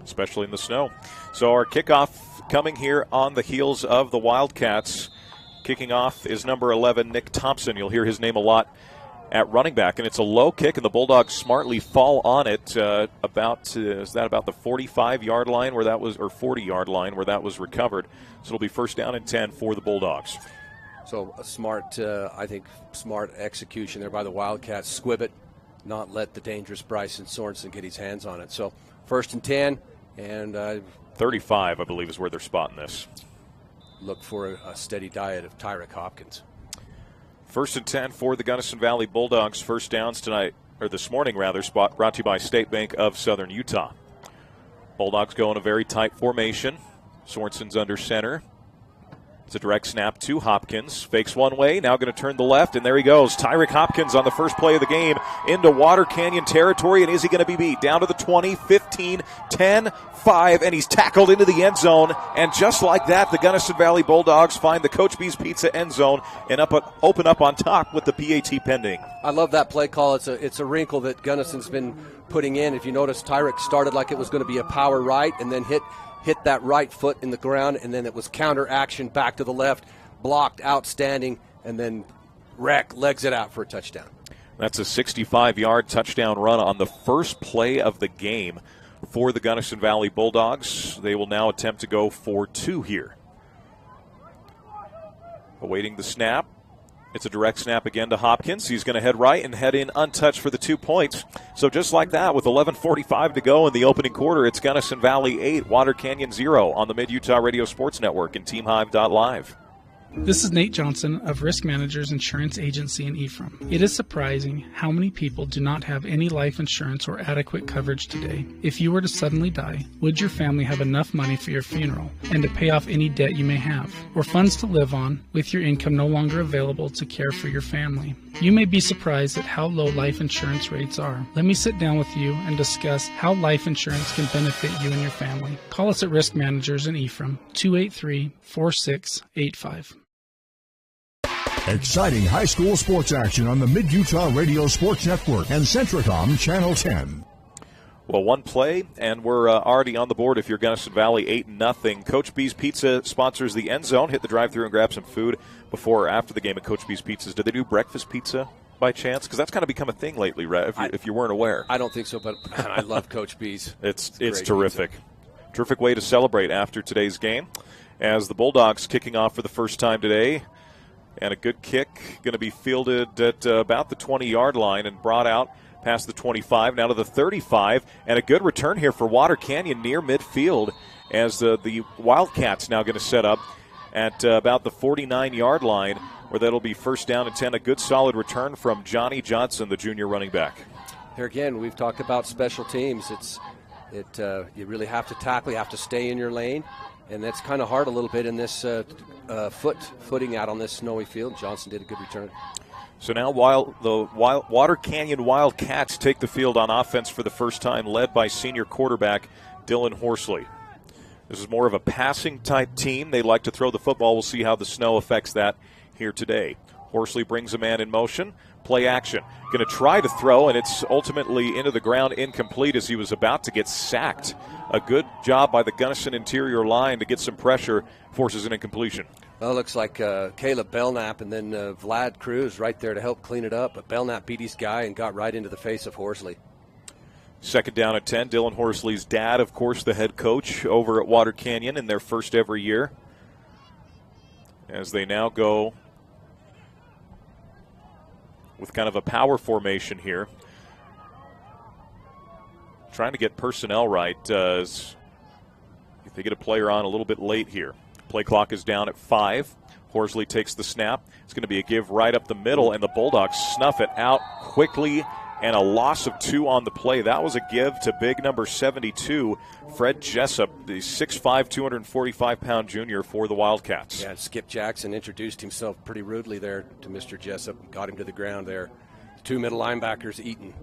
especially in the snow. So our kickoff coming here on the heels of the Wildcats. Kicking off is number 11, Nick Thompson. You'll hear his name a lot at running back, and it's a low kick, and the Bulldogs smartly fall on it is that about the 45-yard line where that was, or 40-yard line where that was recovered. So it'll be first down and 10 for the Bulldogs. So a smart execution there by the Wildcats. Squib it, not let the dangerous Bryson Sorensen get his hands on it. So first and 10, and 35, I believe, is where they're spotting this. Look for a steady diet of Tyrick Hopkins. First and 10 for the Gunnison Valley Bulldogs. First downs tonight, or this morning rather, brought to you by State Bank of Southern Utah. Bulldogs go in a very tight formation. Sorensen's under center. It's a direct snap to Hopkins. Fakes one way, now going to turn the left, and there he goes. Tyrick Hopkins on the first play of the game into Water Canyon territory, and is he going to be beat? Down to the 20, 15, 10, 5, and he's tackled into the end zone. And just like that, the Gunnison Valley Bulldogs find the Coach B's Pizza end zone and open up on top with the PAT pending. I love that play call. It's a wrinkle that Gunnison's been putting in. If you notice, Tyrick started like it was going to be a power right and then hit that right foot in the ground, and then it was counter action back to the left, blocked, outstanding, and then legs it out for a touchdown. That's a 65-yard touchdown run on the first play of the game for the Gunnison Valley Bulldogs. They will now attempt to go for 2 here. Awaiting the snap. It's a direct snap again to Hopkins. He's going to head right and head in untouched for the 2 points. So just like that, with 11:45 to go in the opening quarter, it's Gunnison Valley 8, Water Canyon 0 on the Mid-Utah Radio Sports Network and TeamHive.live. This is Nate Johnson of Risk Managers Insurance Agency in Ephraim. It is surprising how many people do not have any life insurance or adequate coverage today. If you were to suddenly die, would your family have enough money for your funeral and to pay off any debt you may have, or funds to live on with your income no longer available to care for your family? You may be surprised at how low life insurance rates are. Let me sit down with you and discuss how life insurance can benefit you and your family. Call us at Risk Managers in Ephraim, 283-4685. Exciting high school sports action on the Mid-Utah Radio Sports Network and Centricom Channel 10. Well, one play, and we're already on the board if you're Gunnison Valley, 8-0. Coach B's Pizza sponsors the end zone. Hit the drive-thru and grab some food before or after the game at Coach B's Pizzas. Do they do breakfast pizza by chance? Because that's kind of become a thing lately, right? If you weren't aware. I don't think so, but I love Coach B's. It's terrific. Pizza. Terrific way to celebrate after today's game. As the Bulldogs kicking off for the first time today. And a good kick, going to be fielded at about the 20-yard line and brought out past the 25, now to the 35. And a good return here for Water Canyon near midfield as the Wildcats now going to set up at about the 49-yard line, where that'll be first down and 10. A good solid return from Johnny Johnson, the junior running back. Here again, we've talked about special teams. You really have to tackle, you have to stay in your lane. And that's kind of hard a little bit in this footing out on this snowy field. Johnson did a good return. So now while the Water Canyon Wildcats take the field on offense for the first time, led by senior quarterback Dylan Horsley. This is more of a passing-type team. They like to throw the football. We'll see how the snow affects that here today. Horsley brings a man in motion. Play action. Going to try to throw, and it's ultimately into the ground, incomplete as he was about to get sacked. A good job by the Gunnison interior line to get some pressure, forces an incompletion. Well, it looks like Caleb Belknap and then Vlad Cruz right there to help clean it up. But Belknap beat his guy and got right into the face of Horsley. Second down at 10. Dylan Horsley's dad, of course, the head coach over at Water Canyon in their first ever year. As they now go with kind of a power formation here. Trying to get personnel right as if they get a player on a little bit late here. Play clock is down at 5. Horsley takes the snap. It's going to be a give right up the middle, and the Bulldogs snuff it out quickly, and a loss of 2 on the play. That was a give to big number 72, Fred Jessup, the 6'5", 245-pound junior for the Wildcats. Yeah, Skip Jackson introduced himself pretty rudely there to Mr. Jessup and got him to the ground there. 2 middle linebackers eating.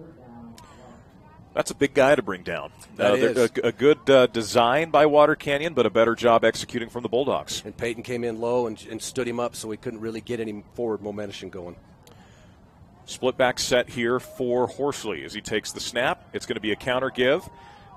That's a big guy to bring down. That is. A good design by Water Canyon, but a better job executing from the Bulldogs. And Peyton came in low and stood him up so he couldn't really get any forward momentum going. Split back set here for Horsley as he takes the snap. It's going to be a counter give.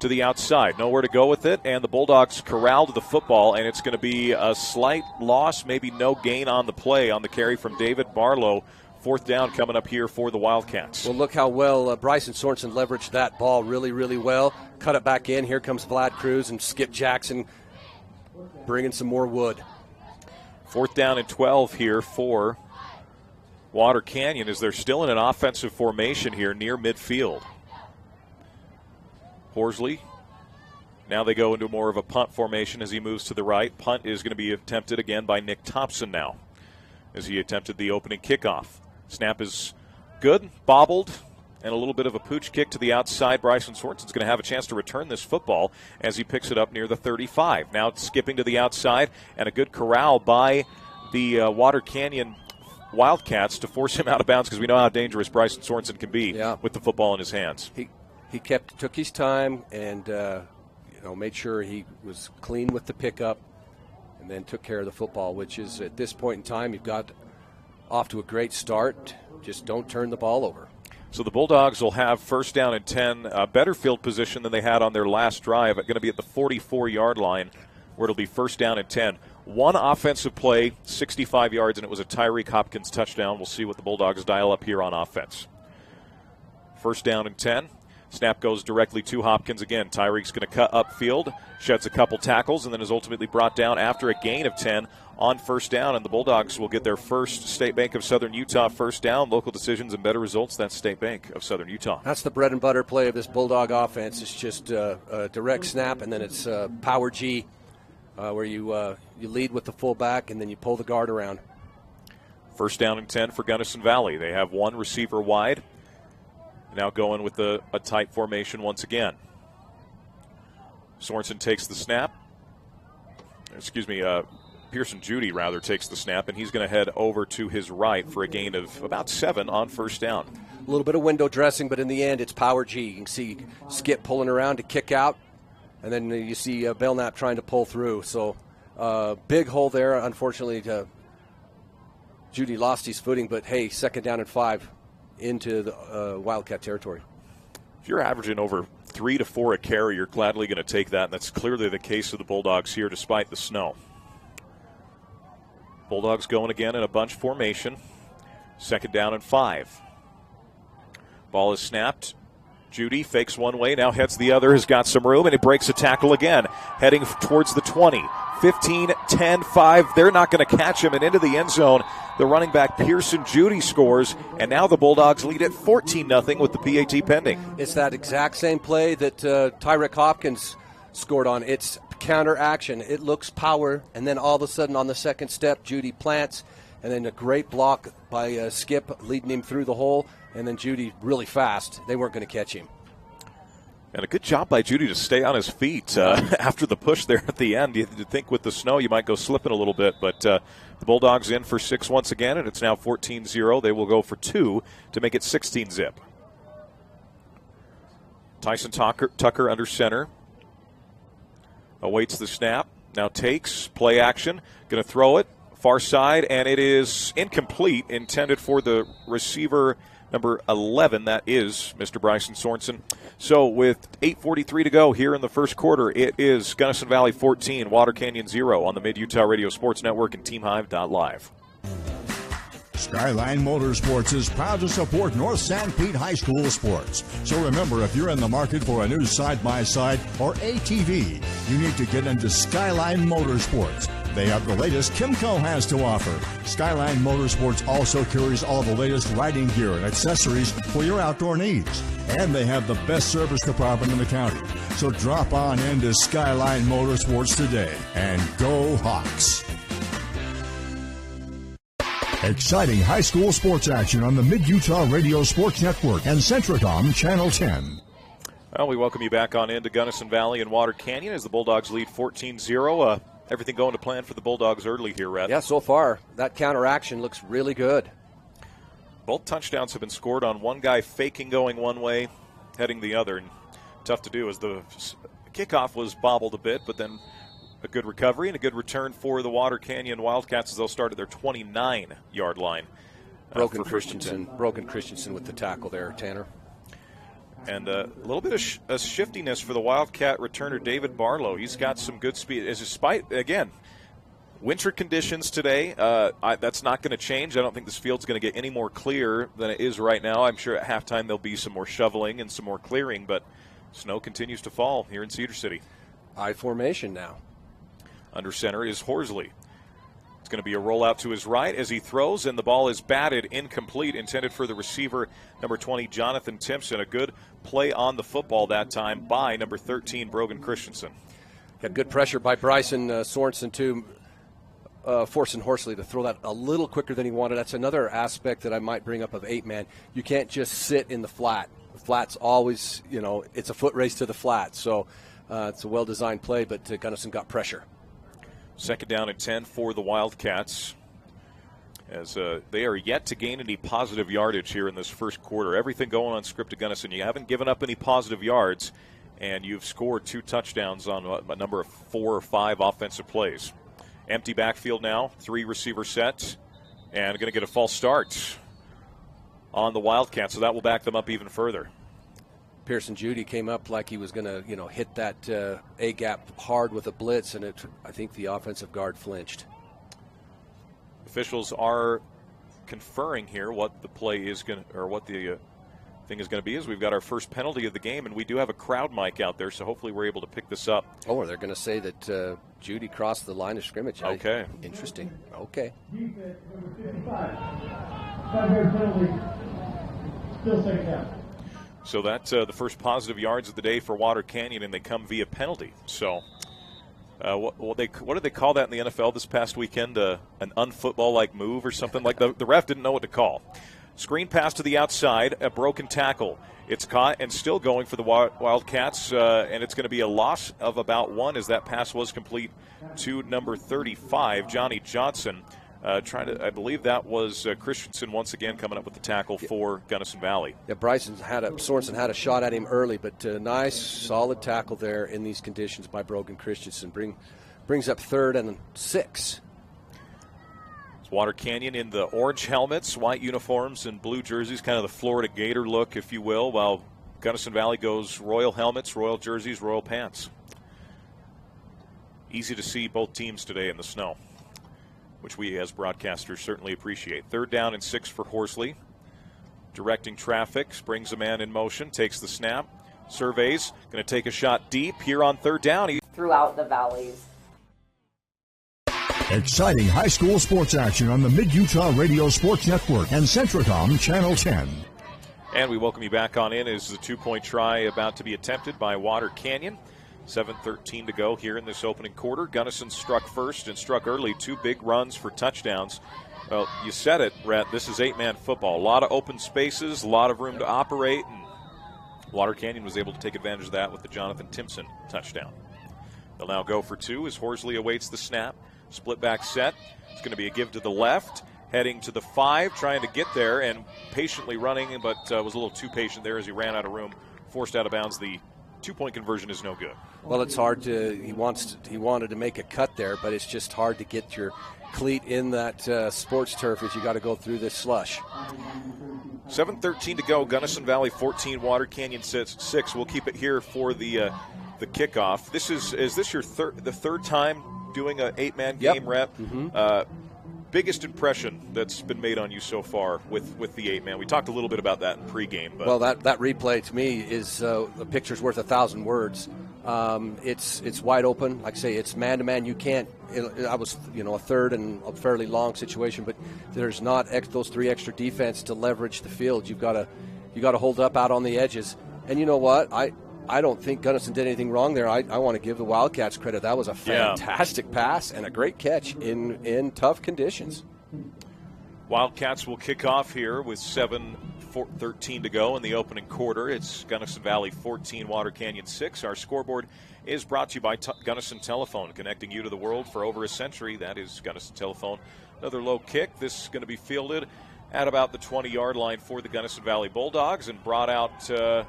to the outside. Nowhere to go with it, and the Bulldogs corralled the football, and it's going to be a slight loss, maybe no gain on the play on the carry from David Barlow. 4th down coming up here for the Wildcats. Well, look how well Bryson Sorensen leveraged that ball really, really well. Cut it back in. Here comes Vlad Cruz and Skip Jackson bringing some more wood. 4th down and 12 here for Water Canyon as they're still in an offensive formation here near midfield. Horsley, now they go into more of a punt formation as he moves to the right. Punt is going to be attempted again by Nick Thompson now as he attempted the opening kickoff. Snap is good, bobbled, and a little bit of a pooch kick to the outside. Bryson Sorensen's going to have a chance to return this football as he picks it up near the 35. Now it's skipping to the outside, and a good corral by the Water Canyon Wildcats to force him out of bounds because we know how dangerous Bryson Sorensen can be with the football in his hands. He took his time and made sure he was clean with the pickup and then took care of the football, which is at this point in time you've got off to a great start. Just don't turn the ball over. So the Bulldogs will have 1st down and 10, better field position than they had on their last drive. Going to be at the 44-yard line where it'll be 1st down and 10. One offensive play, 65 yards, and it was a Tyreek Hopkins touchdown. We'll see what the Bulldogs dial up here on offense. 1st down and 10. Snap goes directly to Hopkins again. Tyreek's going to cut upfield, sheds a couple tackles, and then is ultimately brought down after a gain of 10 on 1st down. And the Bulldogs will get their first State Bank of Southern Utah 1st down. Local decisions and better results. That's State Bank of Southern Utah. That's the bread and butter play of this Bulldog offense. It's just a direct snap, and then it's power G, where you lead with the fullback, and then you pull the guard around. 1st down and 10 for Gunnison Valley. They have one receiver wide. Now going with a tight formation once again. Sorensen takes the snap. Pearson Judy, rather, takes the snap, and he's going to head over to his right for a gain of about 7 on 1st down. A little bit of window dressing, but in the end, it's power G. You can see Skip pulling around to kick out, and then you see Belknap trying to pull through. So big hole there. Unfortunately, Judy lost his footing, but, hey, 2nd down and 5 into the Wildcat territory. If you're averaging over 3 to 4 a carry, you're gladly going to take that, and that's clearly the case of the Bulldogs here despite the snow. Bulldogs going again in a bunch formation. 2nd down and 5. Ball is snapped. Judy fakes one way, now heads the other, has got some room, and he breaks a tackle again, heading towards the 20. 15, 10, 5. They're not going to catch him, and into the end zone, the running back Pearson Judy scores, and now the Bulldogs lead at 14-0 with the PAT pending. It's that exact same play that Tyreek Hopkins scored on. It's counter action. It looks power, and then all of a sudden on the 2nd step, Judy plants, and then a great block by Skip leading him through the hole, and then Judy really fast. They weren't going to catch him. And a good job by Judy to stay on his feet after the push there at the end. You'd think with the snow you might go slipping a little bit, but the Bulldogs in for 6 once again, and it's now 14-0. They will go for 2 to make it 16-zip. Tyson Tucker under center. Awaits the snap. Now takes play action. Going to throw it far side, and it is incomplete, intended for the receiver number 11. That is Mr. Bryson Sorensen. So with 8:43 to go here in the first quarter, it is Gunnison Valley 14, Water Canyon 0 on the Mid-Utah Radio Sports Network and TeamHive.live. Skyline Motorsports is proud to support North Sanpete High School sports. So remember, if you're in the market for a new side-by-side or ATV, you need to get into Skyline Motorsports. They have the latest Kimco has to offer. Skyline Motorsports also carries all the latest riding gear and accessories for your outdoor needs. And they have the best service department in the county. So drop on into Skyline Motorsports today and go Hawks. Exciting high school sports action on the Mid-Utah Radio Sports Network and Centricom Channel 10. Well, we welcome you back on into Gunnison Valley and Water Canyon as the Bulldogs lead 14-0. Everything going to plan for the Bulldogs early here, Rhett? Yeah, so far, that counteraction looks really good. Both touchdowns have been scored on one guy faking going one way, heading the other. And tough to do as the kickoff was bobbled a bit, but then a good recovery and a good return for the Water Canyon Wildcats as they'll start at their 29-yard line. Broken Christensen with the tackle there, Tanner. And a little bit of shiftiness for the Wildcat returner, David Barlow. He's got some good speed. Despite, again, winter conditions today, that's not going to change. I don't think this field's going to get any more clear than it is right now. I'm sure at halftime there'll be some more shoveling and some more clearing, but snow continues to fall here in Cedar City. I formation now. Under center is Horsley. It's going to be a rollout to his right as he throws, and the ball is batted incomplete, intended for the receiver, number 20, Jonathan Timpson. A good play on the football that time by number 13, Brogan Christensen. Got good pressure by Bryson Sorensen, too, forcing Horsley to throw that a little quicker than he wanted. That's another aspect that I might bring up of 8-man. You can't just sit in the flat. The flat's always, it's a foot race to the flat. So it's a well-designed play, but Gunnison got pressure. Second down and 10 for the Wildcats, as they are yet to gain any positive yardage here in this first quarter. Everything going on script to Gunnison. You haven't given up any positive yards, and you've scored 2 touchdowns on a number of 4 or 5 offensive plays. Empty backfield now, 3 receiver sets, and going to get a false start on the Wildcats, so that will back them up even further. Pearson Judy came up like he was going to, hit that A-gap hard with a blitz, and I think the offensive guard flinched. Officials are conferring here what the play is going to, or what the thing is going to be. Is we've got our first penalty of the game, and we do have a crowd mic out there, so hopefully we're able to pick this up. Oh, they're going to say that Judy crossed the line of scrimmage. Okay. Interesting. Okay. Defense, number 55. 5-yard penalty. Still second down. So that's the first positive yards of the day for Water Canyon, and they come via penalty. So what did they call that in the NFL this past weekend? An unfootball-like move or something like that? The ref didn't know what to call. Screen pass to the outside, a broken tackle. It's caught and still going for the Wildcats, and it's going to be a loss of about 1 as that pass was complete to number 35, Johnny Johnson. I believe that was Christensen once again coming up with the tackle for Gunnison Valley. Yeah, Sorensen had a shot at him early, but nice, solid tackle there in these conditions by Brogan Christensen. Brings up 3rd and 6. It's Water Canyon in the orange helmets, white uniforms, and blue jerseys, kind of the Florida Gator look, if you will, while Gunnison Valley goes royal helmets, royal jerseys, royal pants. Easy to see both teams today in the snow, which we as broadcasters certainly appreciate. 3rd down and 6 for Horsley. Directing traffic, brings a man in motion, takes the snap, surveys, going to take a shot deep here on 3rd down. Throughout the valleys. Exciting high school sports action on the Mid-Utah Radio Sports Network and Centricom Channel 10. And we welcome you back on in as the 2-point try about to be attempted by Water Canyon. 7:13 to go here in this opening quarter. Gunnison struck first and struck early. 2 big runs for touchdowns. Well, you said it, Rhett. This is 8-man football. A lot of open spaces, a lot of room to operate, and Water Canyon was able to take advantage of that with the Jonathan Timpson touchdown. They'll now go for 2 as Horsley awaits the snap. Split back set. It's going to be a give to the left. Heading to the 5, trying to get there and patiently running, but was a little too patient there as he ran out of room, forced out of bounds. The 2-point conversion is no good. Well, it's hard to. He wanted to make a cut there, but it's just hard to get your cleat in that sports turf as you got to go through this slush. 7:13 to go. Gunnison Valley 14, Water Canyon 6. We'll keep it here for the kickoff. Is this your the third time doing an 8-man game, Rep? Mm-hmm. Biggest impression that's been made on you so far with the 8-man? We talked a little bit about that in pregame. But. Well, that replay to me is a picture's worth 1,000 words. It's wide open. Like I say, it's man-to-man. You can't. I was, a third and a fairly long situation, but there's not those 3 extra defense to leverage the field. You got to hold up out on the edges. And you know what? I don't think Gunnison did anything wrong there. I want to give the Wildcats credit. That was a fantastic pass and a great catch in tough conditions. Wildcats will kick off here with 7:13 to go in the opening quarter. It's Gunnison Valley 14, Water Canyon 6. Our scoreboard is brought to you by Gunnison Telephone, connecting you to the world for over a century. That is Gunnison Telephone. Another low kick. This is going to be fielded at about the 20-yard line for the Gunnison Valley Bulldogs and brought out to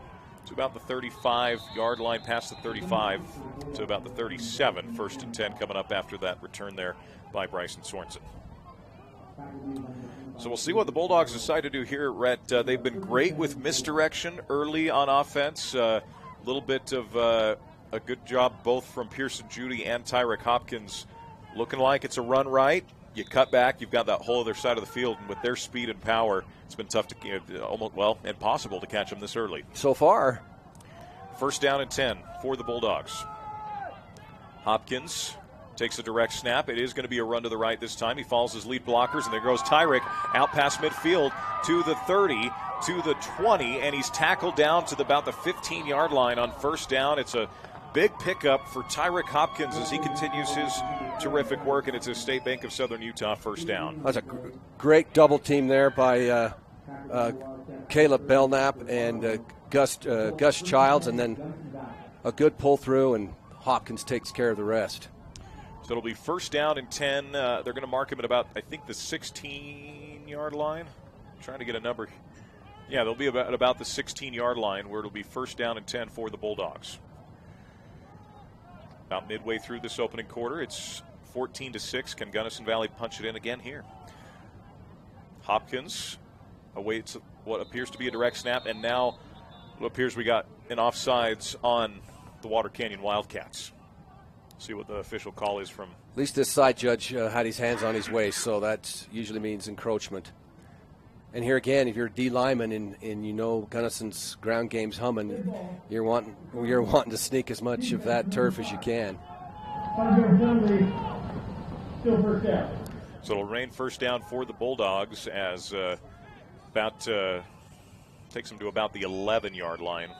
about the 35-yard line, past the 35 to about the 37. 1st and 10 coming up after that return there by Bryson Sorensen. So we'll see what the Bulldogs decide to do here, Rhett. They've been great with misdirection early on offense. A little bit of a good job both from Pearson Judy and Tyrek Hopkins. Looking like it's a run right. You cut back, you've got that whole other side of the field, and with their speed and power, it's been tough to, almost, impossible to catch them this early. So far. First down and 10 for the Bulldogs. Hopkins takes a direct snap. It is going to be a run to the right this time. He follows his lead blockers, and there goes Tyrek out past midfield to the 30, to the 20, and he's tackled down to about the 15-yard line on first down. It's a big pickup for Tyrek Hopkins as he continues his terrific work, and it's a State Bank of Southern Utah first down. That's a great double team there by Caleb Belknap and Gus Childs, and then a good pull through, and Hopkins takes care of the rest. So it'll be first down and 10. They're going to mark him at about, I think, the 16-yard line. I'm trying to get a number. Yeah, they'll be about the 16-yard line where it'll be first down and 10 for the Bulldogs. About midway through this opening quarter, it's 14-6. Can Gunnison Valley punch it in again here? Hopkins awaits what appears to be a direct snap, and now it appears we got an offsides on the Water Canyon Wildcats. See what the official call is from. At least this side judge had his hands on his waist, so that usually means encroachment. And here again, if you're a D lineman and you know Gunnison's ground game's humming, you're wanting to sneak as much of that turf as you can. Still first down. So it'll remain first down for the Bulldogs as takes them to about the 11-yard line.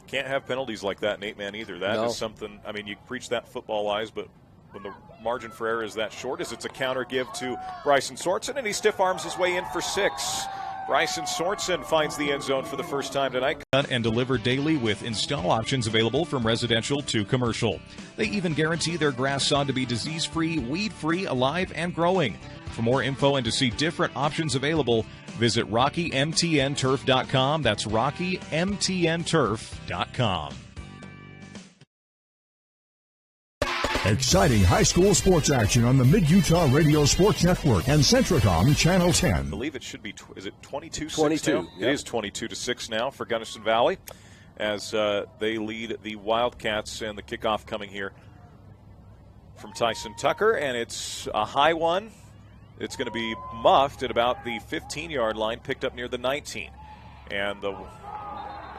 Can't have penalties like that in 8-man either. That is something, I mean, you preach that football-wise, but when the margin for error is that short, as it's a counter give to Bryson Sorensen, and he stiff arms his way in for 6. Bryson Sorensen finds the end zone for the first time tonight. And delivered daily with install options available from residential to commercial. They even guarantee their grass sod to be disease-free, weed-free, alive, and growing. For more info and to see different options available, visit RockyMTNTurf.com. That's RockyMTNTurf.com. Exciting high school sports action on the Mid-Utah Radio Sports Network and Centricom Channel 10. I believe it should be, is it 22-6 22, now? Yep. It is 22-6 now for Gunnison Valley as they lead the Wildcats, and the kickoff coming here from Tyson Tucker, and it's a high one. It's going to be muffed at about the 15-yard line, picked up near the 19. And the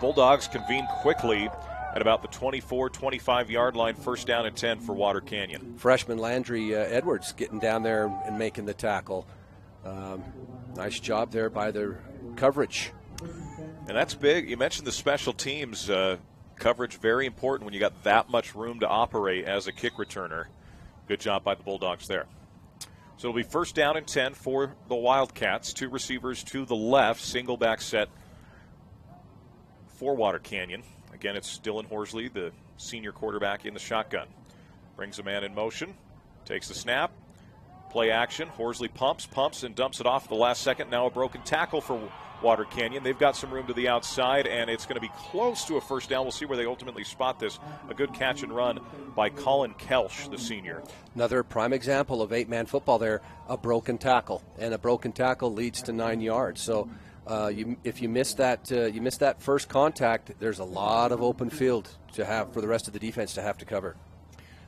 Bulldogs convene quickly at about the 24-25-yard line, first down and 10 for Water Canyon. Freshman Landry Edwards getting down there and making the tackle. Nice job there by their coverage. And that's big. You mentioned the special teams coverage, very important when you got that much room to operate as a kick returner. Good job by the Bulldogs there. So it'll be first down and 10 for the Wildcats. 2 receivers to the left, single back set for Water Canyon. Again, it's Dylan Horsley, the senior quarterback, in the shotgun. Brings a man in motion, takes the snap, play action. Horsley pumps, and dumps it off at the last second. Now a broken tackle for Water Canyon. They've got some room to the outside, and it's going to be close to a first down. We'll see where they ultimately spot this. A good catch and run by Colin Kelsch, the senior. Another prime example of 8-man football there, a broken tackle. And a broken tackle leads to 9 yards. So if you miss that first contact, there's a lot of open field to have for the rest of the defense to have to cover.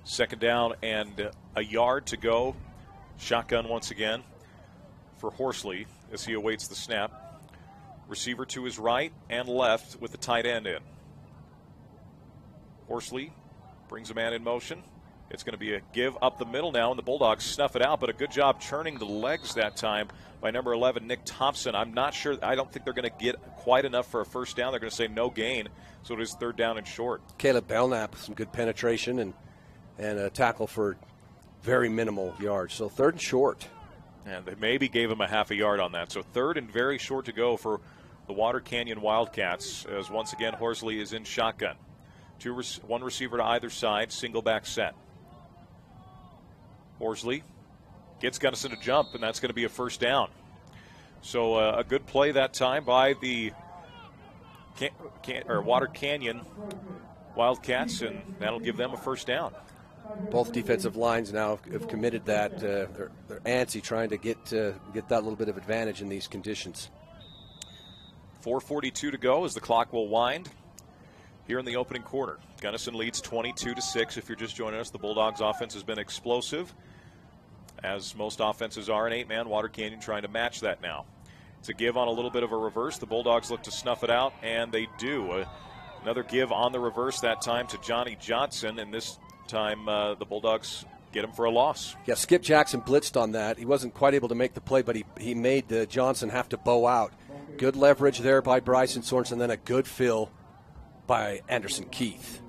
Second down and a yard to go. Shotgun once again for Horsley as he awaits the snap. Receiver to his right and left with the tight end in. Horsley brings a man in motion. It's going to be a give up the middle now, and the Bulldogs snuff it out, but a good job churning the legs that time by number 11, Nick Thompson. I'm not sure. I don't think they're going to get quite enough for a first down. They're going to say no gain, so it is third down and short. Caleb Belknap with some good penetration and a tackle for very minimal yards. So third and short. And they maybe gave him a half a yard on that. So third and very short to go for the Water Canyon Wildcats, as once again Horsley is in shotgun. One receiver to either side, single back set. Horsley gets Gunnison to jump, and that's going to be a first down. So a good play that time by the Water Canyon Wildcats, and that'll give them a first down. Both defensive lines now have committed that. They're antsy trying to get that little bit of advantage in these conditions. 4:42 to go as the clock will wind here in the opening quarter. Gunnison leads 22-6. If you're just joining us, the Bulldogs offense has been explosive, as most offenses are. An 8-man, Water Canyon trying to match that now. It's a give on a little bit of a reverse. The Bulldogs look to snuff it out, and they do. Another give on the reverse, that time to Johnny Johnson, and this time the Bulldogs get him for a loss. Yeah, Skip Jackson blitzed on that. He wasn't quite able to make the play, but he made Johnson have to bow out. Good leverage there by Bryson Sorensen, then a good fill by Anderson Keith.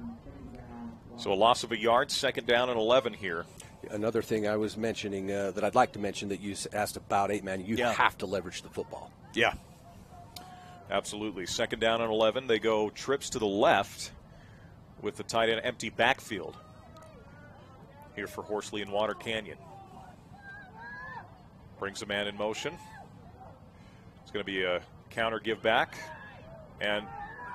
So a loss of a yard, 2nd down and 11 here. Another thing I was mentioning that I'd like to mention that you asked about 8-man, you have to leverage the football. Yeah, absolutely. 2nd down and 11. They go trips to the left with the tight end empty backfield here for Horsley and Water Canyon. Brings a man in motion. It's going to be a counter give back and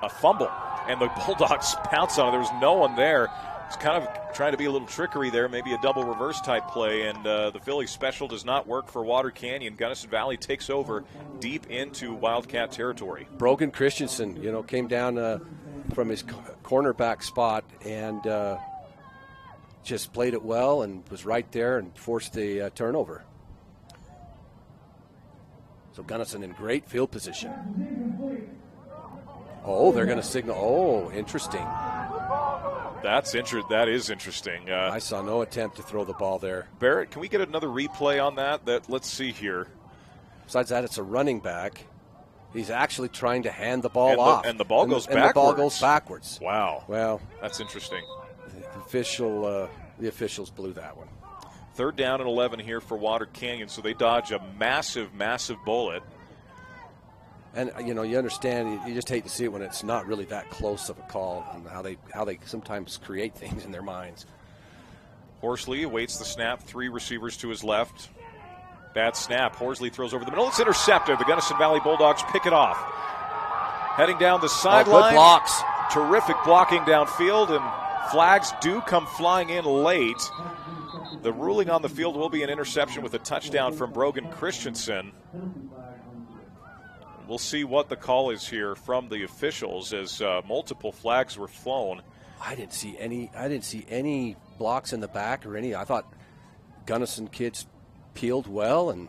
a fumble. And the Bulldogs pounce on it. There was no one there. It's kind of trying to be a little trickery there, maybe a double reverse type play, and the Philly special does not work for Water Canyon. Gunnison Valley takes over deep into Wildcat territory. Brogan Christensen, came down from his cornerback spot and just played it well and was right there and forced the turnover. So Gunnison in great field position. Oh, they're going to signal. Oh, interesting. That is interesting. I saw no attempt to throw the ball there. Barrett, can we get another replay on that? Let's see here. Besides that, it's a running back. He's actually trying to hand the ball off. And the ball goes backwards. And the ball goes backwards. Wow. Well, that's interesting. The officials blew that one. 3rd down and 11 here for Water Canyon, so they dodge a massive, massive bullet. And, you understand, you just hate to see it when it's not really that close of a call and how they sometimes create things in their minds. Horsley awaits the snap, 3 receivers to his left. Bad snap. Horsley throws over the middle. It's intercepted. The Gunnison Valley Bulldogs pick it off. Heading down the sideline. Good blocks. Terrific blocking downfield, and flags do come flying in late. The ruling on the field will be an interception with a touchdown from Brogan Christensen. We'll see what the call is here from the officials as multiple flags were flown. I didn't see any blocks in the back or any. I thought Gunnison kids peeled well, and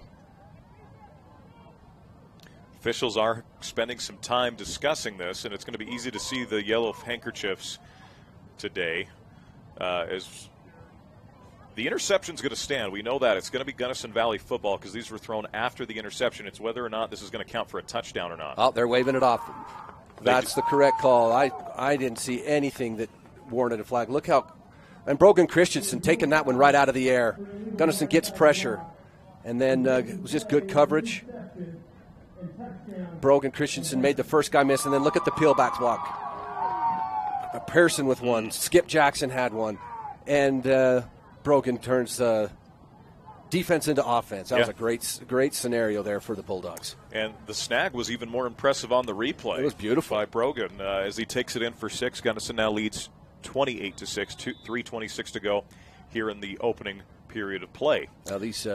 officials are spending some time discussing this, and it's going to be easy to see the yellow handkerchiefs today as the interception's going to stand. We know that. It's going to be Gunnison Valley football because these were thrown after the interception. It's whether or not this is going to count for a touchdown or not. Oh, they're waving it off. That's the correct call. I didn't see anything that warranted a flag. Look how – and Brogan Christensen taking that one right out of the air. Gunnison gets pressure, and then it was just good coverage. Brogan Christensen made the first guy miss, and then look at the peel-back block. Pearson with one. Skip Jackson had one. And Brogan turns defense into offense. That was a great scenario there for the Bulldogs. And the snag was even more impressive on the replay. It was beautiful by Brogan as he takes it in for 6. Gunnison now leads 28-6. 3:26 to go here in the opening period of play. Now these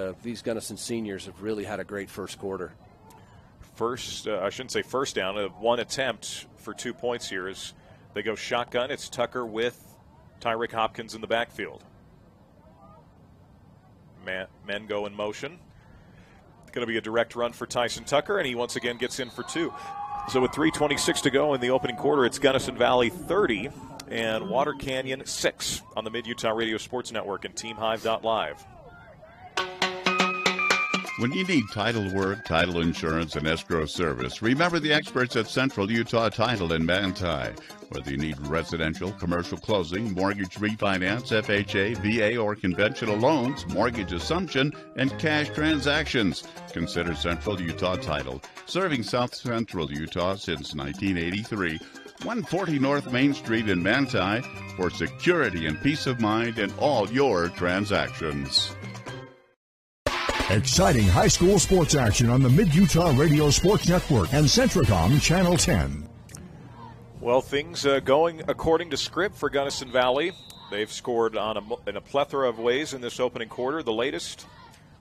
Gunnison seniors have really had a great first quarter. I shouldn't say first down. One attempt for 2 points here as they go shotgun. It's Tucker with Tyrick Hopkins in the backfield. Men go in motion. It's going to be a direct run for Tyson Tucker, and he once again gets in for 2. So with 3:26 to go in the opening quarter, it's Gunnison Valley 30 and Water Canyon 6 on the Mid-Utah Radio Sports Network and TeamHive.live. When you need title work, title insurance, and escrow service, remember the experts at Central Utah Title in Manti. Whether you need residential, commercial closing, mortgage refinance, FHA, VA, or conventional loans, mortgage assumption, and cash transactions, consider Central Utah Title. Serving South Central Utah since 1983. 140 North Main Street in Manti for security and peace of mind in all your transactions. Exciting high school sports action on the Mid-Utah Radio Sports Network and Centricom Channel 10. Well, things going according to script for Gunnison Valley. They've scored in a plethora of ways in this opening quarter. The latest,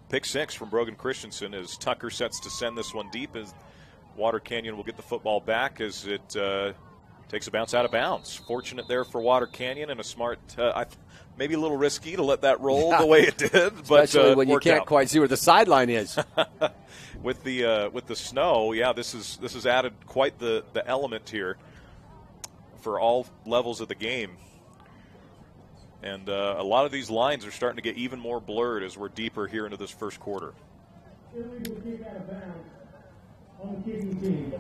pick 6 from Brogan Christensen, as Tucker sets to send this one deep, as Water Canyon will get the football back as it takes a bounce out of bounds. Fortunate there for Water Canyon, and a smart, maybe a little risky to let that roll the way it did. Especially when you can't out. quite see where the sideline is. With the snow, this is added quite the element here for all levels of the game. And a lot of these lines are starting to get even more blurred as we're deeper here into this first quarter. Illegal kick out of bounds on the kicking team.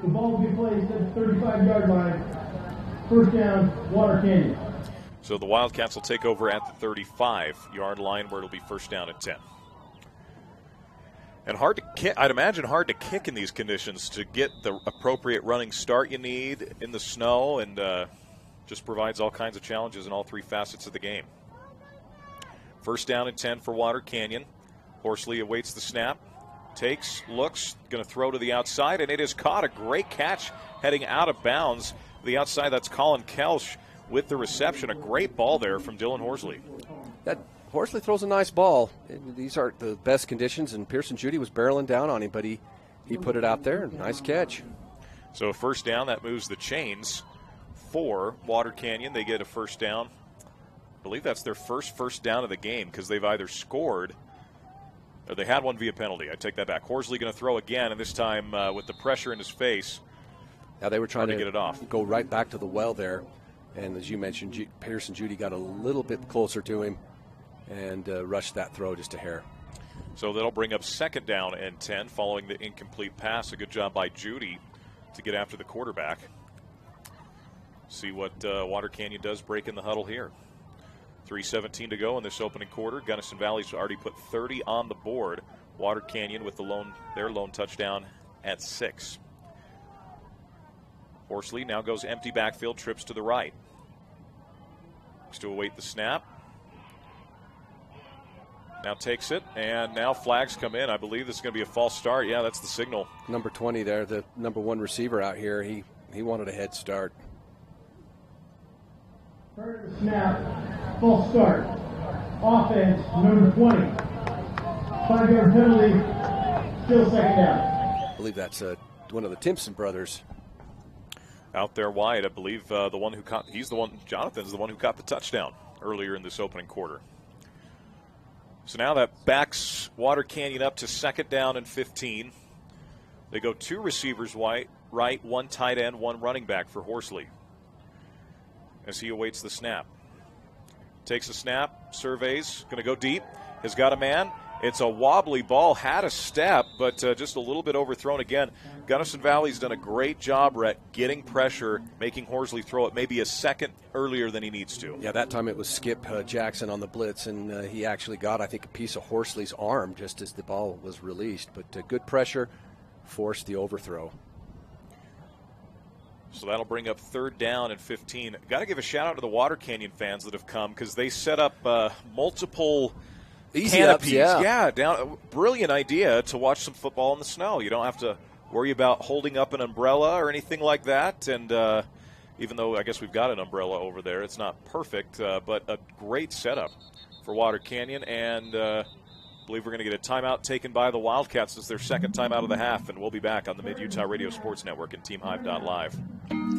The ball will be placed at the 35-yard line. First down, Water Canyon. So the Wildcats will take over at the 35-yard line, where it'll be first down at 10. And hard to kick, I'd imagine hard to kick in these conditions to get the appropriate running start you need in the snow, and just provides all kinds of challenges in all three facets of the game. First down and 10 for Water Canyon. Horsley awaits the snap. Takes, looks, going to throw to the outside, and it is caught. A great catch heading out of bounds. The outside, that's Colin Kelsch with the reception. A great ball there from Dylan Horsley. That Horsley throws a nice ball. These aren't the best conditions, and Pearson Judy was barreling down on him, but he put it out there. Nice catch. So a first down, that moves the chains for Water Canyon. They get a first down. I believe that's their first down of the game, because they've either scored or they had one via penalty. I take that back. Horsley going to throw again, and this time with the pressure in his face. Now they were trying to get it off. Go right back to the well there. And as you mentioned, Pearson Judy got a little bit closer to him and rushed that throw just a hair. So that'll bring up second down and 10 following the incomplete pass. A good job by Judy to get after the quarterback. See what Water Canyon does break in the huddle here. 3:17 to go in this opening quarter. Gunnison Valley's already put 30 on the board. Water Canyon with their lone touchdown at 6. Horsley now goes empty backfield, trips to the right. Looks to await the snap. Now takes it, and now flags come in. I believe this is going to be a false start. Yeah, that's the signal. Number 20 there, the number 1 receiver out here, he wanted a head start. Snap, false start. Offense, number 20. 5-yard penalty, still second down. I believe that's one of the Timpson brothers. Out there wide, I believe Jonathan's the one who caught the touchdown earlier in this opening quarter. So now that backs Water Canyon up to second down and 15. They go 2 receivers right, 1 tight end, 1 running back for Horsley as he awaits the snap. Takes a snap, surveys, going to go deep, has got a man. It's a wobbly ball, had a step, but just a little bit overthrown again. Gunnison Valley's done a great job, Rhett, getting pressure, making Horsley throw it maybe a second earlier than he needs to. Yeah, that time it was Skip Jackson on the blitz, and he actually got, I think, a piece of Horsley's arm just as the ball was released. But good pressure forced the overthrow. So that'll bring up third down and 15. Got to give a shout-out to the Water Canyon fans that have come, because they set up multiple easy canopies. Ups, brilliant idea to watch some football in the snow. You don't have to worry about holding up an umbrella or anything like that. And even though I guess we've got an umbrella over there, it's not perfect, but a great setup for Water Canyon. And I believe we're going to get a timeout taken by the Wildcats. It's their second timeout of the half, and we'll be back on the Mid-Utah Radio Sports Network and TeamHive.live.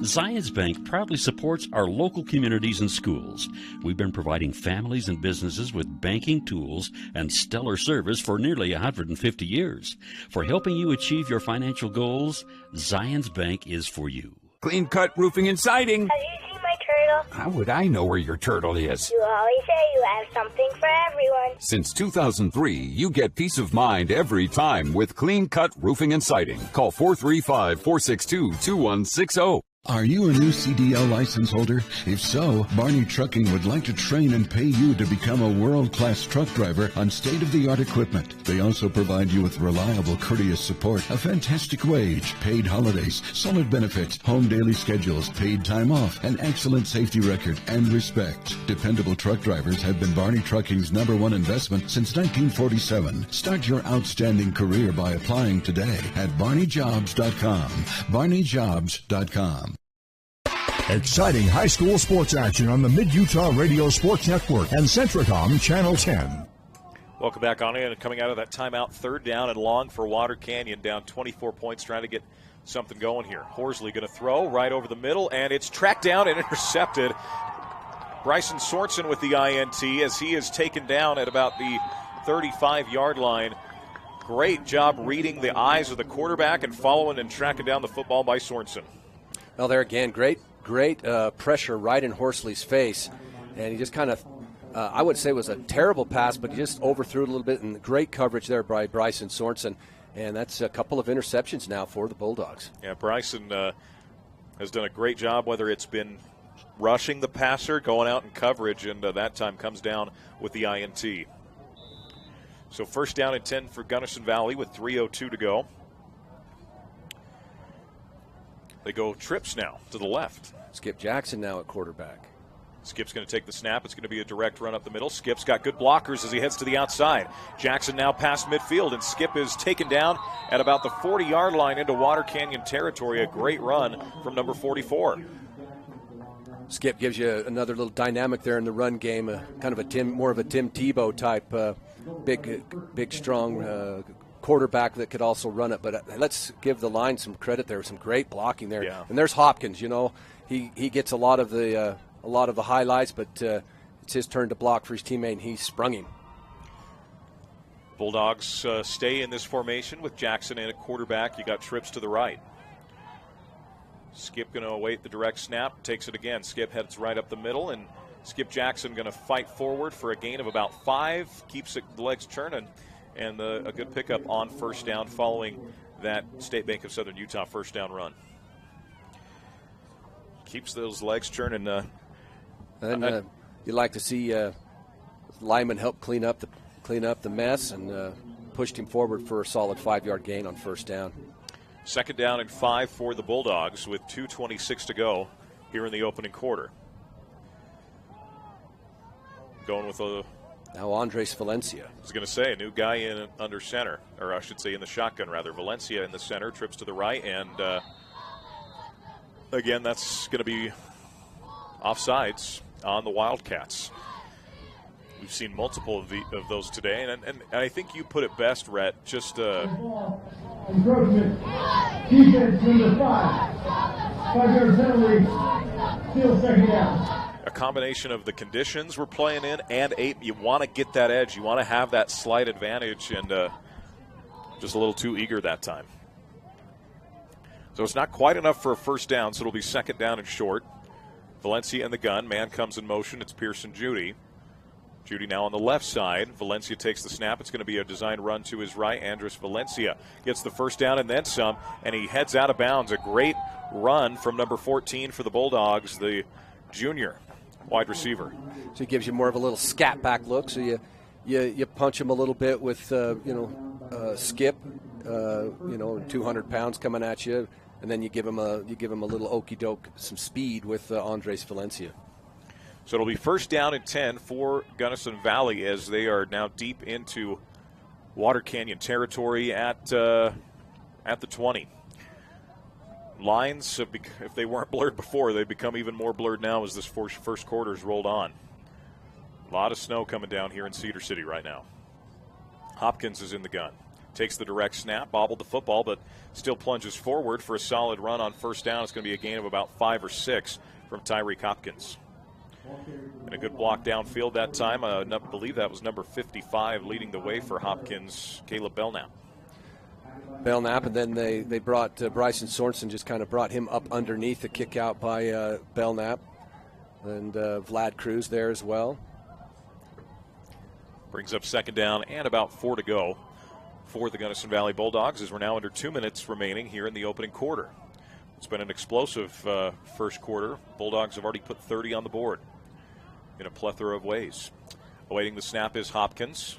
Zions Bank proudly supports our local communities and schools. We've been providing families and businesses with banking tools and stellar service for nearly 150 years. For helping you achieve your financial goals, Zions Bank is for you. Clean Cut Roofing and Siding. Have you seen my turtle? How would I know where your turtle is? You always say you have something for everyone. Since 2003, you get peace of mind every time with Clean Cut Roofing and Siding. Call 435-462-2160. Are you a new CDL license holder? If so, Barney Trucking would like to train and pay you to become a world-class truck driver on state-of-the-art equipment. They also provide you with reliable, courteous support, a fantastic wage, paid holidays, solid benefits, home daily schedules, paid time off, an excellent safety record, and respect. Dependable truck drivers have been Barney Trucking's #1 investment since 1947. Start your outstanding career by applying today at barneyjobs.com. barneyjobs.com. Exciting high school sports action on the Mid-Utah Radio Sports Network and Centricom Channel 10. Welcome back on in. Coming out of that timeout, 3rd down and long for Water Canyon, down 24 points, trying to get something going here. Horsley going to throw right over the middle, and it's tracked down and intercepted. Bryson Sorensen with the INT as he is taken down at about the 35-yard line. Great job reading the eyes of the quarterback and following and tracking down the football by Sorensen. Well, there again, great pressure right in Horsley's face, and he just kind of, I would say it was a terrible pass, but he just overthrew it a little bit, and great coverage there by Bryson Sorensen, and that's a couple of interceptions now for the Bulldogs. Yeah, Bryson has done a great job, whether it's been rushing the passer, going out in coverage, and that time comes down with the INT. So 1st down and 10 for Gunnison Valley with 3:02 to go. They go trips now to the left. Skip Jackson now at quarterback. Skip's going to take the snap. It's going to be a direct run up the middle. Skip's got good blockers as he heads to the outside. Jackson now past midfield, and Skip is taken down at about the 40-yard line into Water Canyon territory. A great run from number 44. Skip gives you another little dynamic there in the run game, kind of more of a Tim Tebow type, big, strong quarterback that could also run it. But let's give the line some credit there. Some great blocking there. Yeah. And there's Hopkins. He gets a lot of the highlights, but it's his turn to block for his teammate, and he sprung him. Bulldogs stay in this formation with Jackson in at quarterback. You got trips to the right. Skip going to await the direct snap, takes it again. Skip heads right up the middle, and Skip Jackson going to fight forward for a gain of about 5, keeps the legs churning, and a good pickup on 1st down following that State Bank of Southern Utah 1st down run. Keeps those legs churning. You like to see Lyman help clean up the mess, and pushed him forward for a solid 5-yard gain on 1st down. 2nd down and 5 for the Bulldogs with 2:26 to go here in the opening quarter. Going with now Andres Valencia. I was going to say, a new guy in under center, or I should say in the shotgun rather. Valencia in the center, trips to the right, and again, that's going to be offsides on the Wildcats. We've seen multiple of those today, and I think you put it best, Rhett. Just encroachment, defense number 5, 5-yard penalty, still 2nd down. A combination of the conditions we're playing in and you want to get that edge. You want to have that slight advantage, and just a little too eager that time. So it's not quite enough for a 1st down, so it'll be 2nd down and short. Valencia in the gun. Man comes in motion. It's Pearson Judy. Judy now on the left side. Valencia takes the snap. It's going to be a designed run to his right. Andres Valencia gets the 1st down and then some, and he heads out of bounds. A great run from number 14 for the Bulldogs, the junior wide receiver. So he gives you more of a little scat back look. So you punch him a little bit with Skip, 200 pounds coming at you, and then you give him a little okey doke, some speed with Andres Valencia. So it'll be 1st down and 10 for Gunnison Valley as they are now deep into Water Canyon territory at the 20. Lines, if they weren't blurred before, they've become even more blurred now as this first quarter's rolled on. A lot of snow coming down here in Cedar City right now. Hopkins is in the gun. Takes the direct snap, bobbled the football, but still plunges forward for a solid run on 1st down. It's going to be a gain of about 5 or 6 from Tyreek Hopkins. And a good block downfield that time. I believe that was number 55 leading the way for Hopkins, Caleb Belknap. Belknap, and then they brought Bryson Sorensen, just kind of brought him up underneath the kick out by Belknap. And Vlad Cruz there as well. Brings up 2nd down and about 4 to go for the Gunnison Valley Bulldogs as we're now under 2 minutes remaining here in the opening quarter. It's been an explosive first quarter. Bulldogs have already put 30 on the board in a plethora of ways. Awaiting the snap is Hopkins.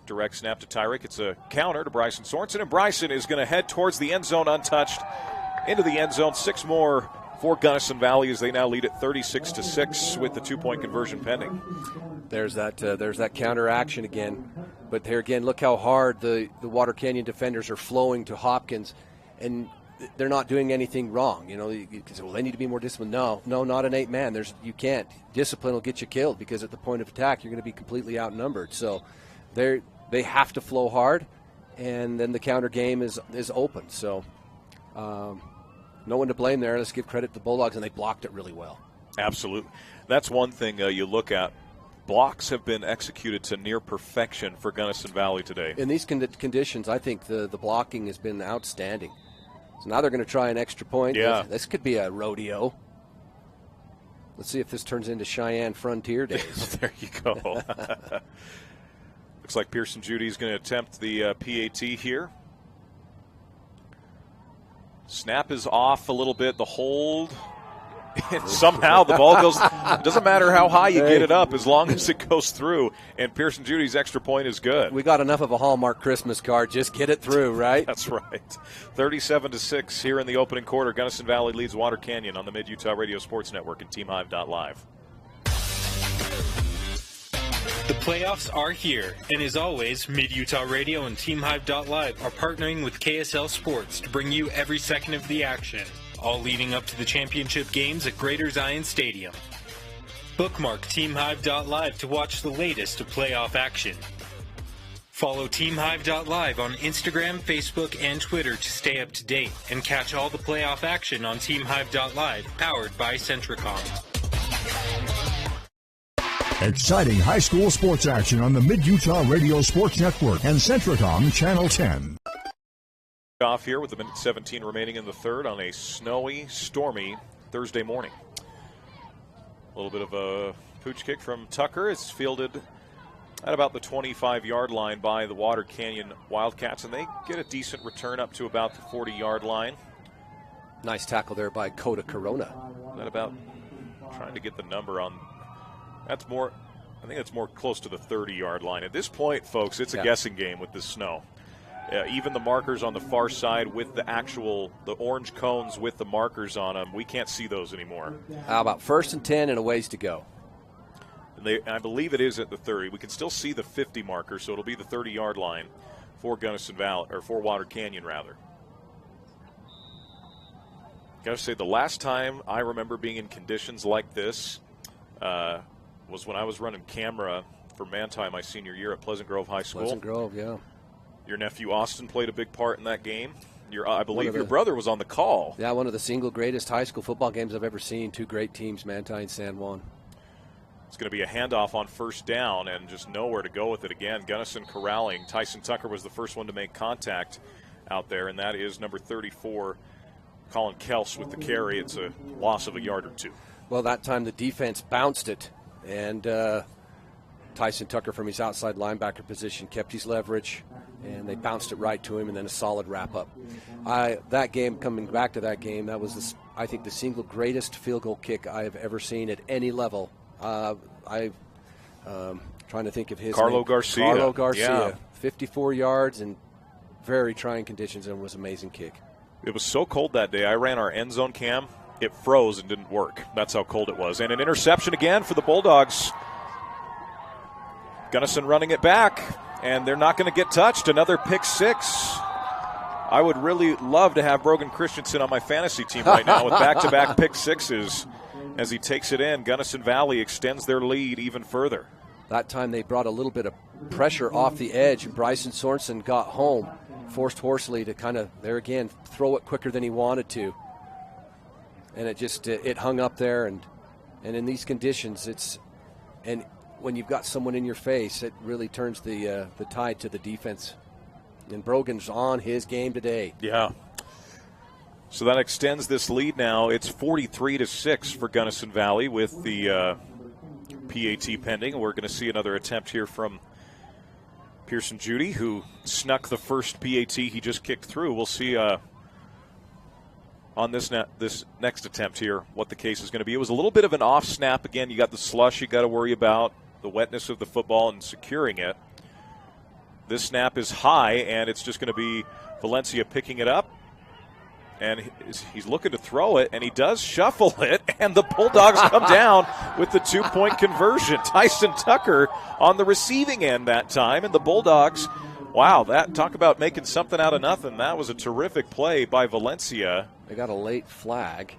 Direct snap to Tyreek. It's a counter to Bryson Sorensen, and Bryson is going to head towards the end zone untouched. Into the end zone. 6 more for Gunnison Valley as they now lead at 36-6 with the 2-point conversion pending. There's that counter action again. But here again, look how hard the Water Canyon defenders are flowing to Hopkins. And they're not doing anything wrong. You can say, well, they need to be more disciplined. No, not an 8-man. You can't. Discipline will get you killed because at the point of attack, you're going to be completely outnumbered. So they have to flow hard, and then the counter game is open. So no one to blame there. Let's give credit to the Bulldogs, and they blocked it really well. Absolutely. That's one thing you look at. Blocks have been executed to near perfection for Gunnison Valley today. In these conditions, I think the blocking has been outstanding. So now they're going to try an extra point. Yeah. This could be a rodeo. Let's see if this turns into Cheyenne Frontier days. There you go. Looks like Pearson Judy's going to attempt the PAT here. Snap is off a little bit. The hold. And somehow the ball goes. It doesn't matter how high you get it up as long as it goes through. And Pearson Judy's extra point is good. We got enough of a Hallmark Christmas card. Just get it through, right? That's right. 37-6 here in the opening quarter. Gunnison Valley leads Water Canyon on the Mid-Utah Radio Sports Network and TeamHive.live. The playoffs are here, and as always, Mid-Utah Radio and TeamHive.live are partnering with KSL Sports to bring you every second of the action, all leading up to the championship games at Greater Zion Stadium. Bookmark TeamHive.live to watch the latest of playoff action. Follow TeamHive.live on Instagram, Facebook, and Twitter to stay up to date and catch all the playoff action on TeamHive.live, powered by Centricom. Exciting high school sports action on the Mid-Utah Radio Sports Network and Centricom Channel 10. Off here with a minute 17 remaining in the third on a snowy, stormy Thursday morning. A little bit of a pooch kick from Tucker. It's fielded at about the 25-yard line by the Water Canyon Wildcats, and they get a decent return up to about the 40-yard line. Nice tackle there by Coda Corona. That about trying to get the number on. That's more. I think that's more close to the 30-yard line. At this point, folks, it's a guessing game with this snow. Even the markers on the far side with the orange cones with the markers on them, we can't see those anymore. How about 1st and 10 and a ways to go? And I believe it is at the 30. We can still see the 50 marker, so it'll be the 30-yard line for Gunnison Valley, or for Water Canyon, rather. Got to say, the last time I remember being in conditions like this was when I was running camera for Manti my senior year at Pleasant Grove High School. Pleasant Grove, yeah. Your nephew Austin played a big part in that game. I believe your brother was on the call. Yeah, one of the single greatest high school football games I've ever seen. Two great teams, Manti and San Juan. It's going to be a handoff on first down and just nowhere to go with it again. Gunnison corralling. Tyson Tucker was the first one to make contact out there, and that is number 34, Colin Kels with the carry. It's a loss of a yard or two. Well, that time the defense bounced it, and Tyson Tucker from his outside linebacker position kept his leverage, and they bounced it right to him, and then a solid wrap-up. That game, coming back to that game, that was, I think, the single greatest field goal kick I have ever seen at any level. I'm trying to think of his Carlo name. Garcia. Carlo Garcia. Yeah. 54 yards in very trying conditions, and was an amazing kick. It was so cold that day. I ran our end zone cam. It froze and didn't work. That's how cold it was. And an interception again for the Bulldogs. Gunnison running it back, and they're not going to get touched. Another pick six. I would really love to have Brogan Christensen on my fantasy team right now with back-to-back pick sixes. As he takes it in, Gunnison Valley extends their lead even further. That time they brought a little bit of pressure off the edge, and Bryson Sorensen got home, forced Horsley to kind of, there again, throw it quicker than he wanted to. And it just, it hung up there, and in these conditions, and when you've got someone in your face, it really turns the tide to the defense. And Brogan's on his game today. Yeah. So that extends this lead now. It's 43-6 for Gunnison Valley with the PAT pending. We're going to see another attempt here from Pearson Judy, who snuck the first PAT he just kicked through. We'll see on this next attempt here what the case is going to be. It was a little bit of an off snap. Again, you got the slush you got to worry about, the wetness of the football and securing it. This snap is high, and it's just going to be Valencia picking it up. And he's looking to throw it, and he does shuffle it, and the Bulldogs come down with the two-point conversion. Tyson Tucker on the receiving end that time, and the Bulldogs Wow, talk about making something out of nothing. That was a terrific play by Valencia. They got a late flag.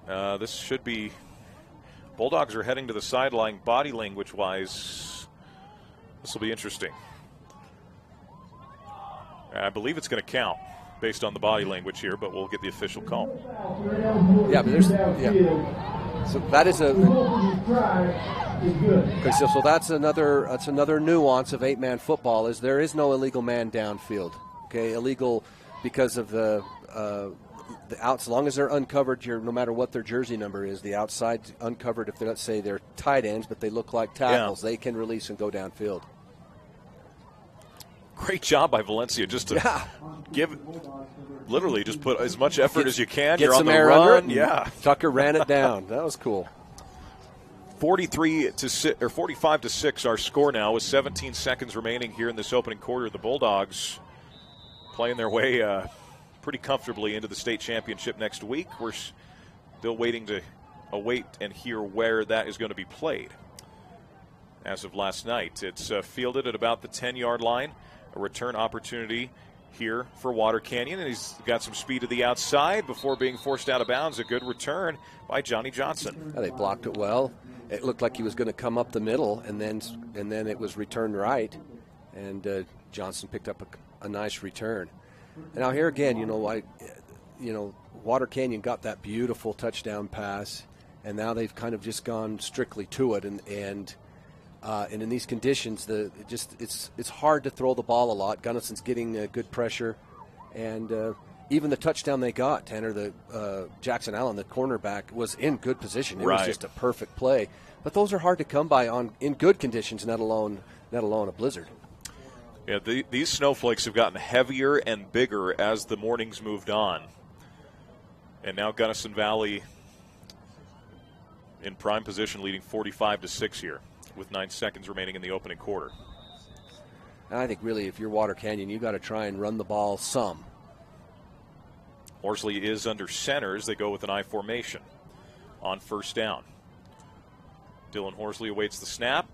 This should be – Bulldogs are heading to the sideline body language-wise. This will be interesting. I believe it's going to count based on the body language here, but we'll get the official call. Yeah, but there's – yeah. So that is a – okay, so that's another nuance of 8-man football is there is no illegal man downfield. Okay, illegal because of the outs. As long as they're uncovered, no matter what their jersey number is, the outside uncovered. If let's say they're tight ends, but they look like tackles, they can release and go downfield. Great job by Valencia, just to literally just put as much effort as you can. Get You're some on the air run. under it. Yeah, Tucker ran it down. That was cool. 45-6 our score now with 17 seconds remaining here in this opening quarter. The Bulldogs playing their way pretty comfortably into the state championship next week. We're still waiting to await and hear where that is going to be played. As of last night, it's fielded at about the 10-yard line. A return opportunity here for Water Canyon, and he's got some speed to the outside before being forced out of bounds. A good return by Johnny Johnson. They blocked it well. It looked like he was going to come up the middle, and then it was returned right, and Johnson picked up a nice return. And now here again, Water Canyon got that beautiful touchdown pass, and now they've kind of just gone strictly to it, and in these conditions, it's hard to throw the ball a lot. Gunnison's getting good pressure, and even the touchdown they got, Tanner, the Jackson Allen, the cornerback, was in good position. It was just a perfect play. But those are hard to come by in good conditions, let alone a blizzard. Yeah, these snowflakes have gotten heavier and bigger as the mornings moved on. And now Gunnison Valley in prime position, leading 45-6 here with 9 seconds remaining in the opening quarter. And I think really if you're Water Canyon, you got to try and run the ball some. Horsley is under center as they go with an I formation on first down. Dylan Horsley awaits the snap.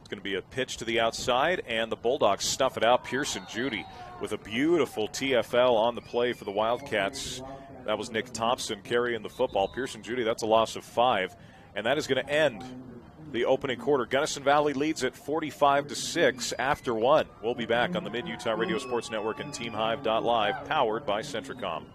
It's going to be a pitch to the outside, and the Bulldogs stuff it out. Pearson Judy with a beautiful TFL on the play for the Wildcats. That was Nick Thompson carrying the football. Pearson Judy, that's a loss of 5, and that is going to end the opening quarter. Gunnison Valley leads at 45-6 after 1. We'll be back on the Mid-Utah Radio Sports Network and TeamHive.live, powered by Centricom.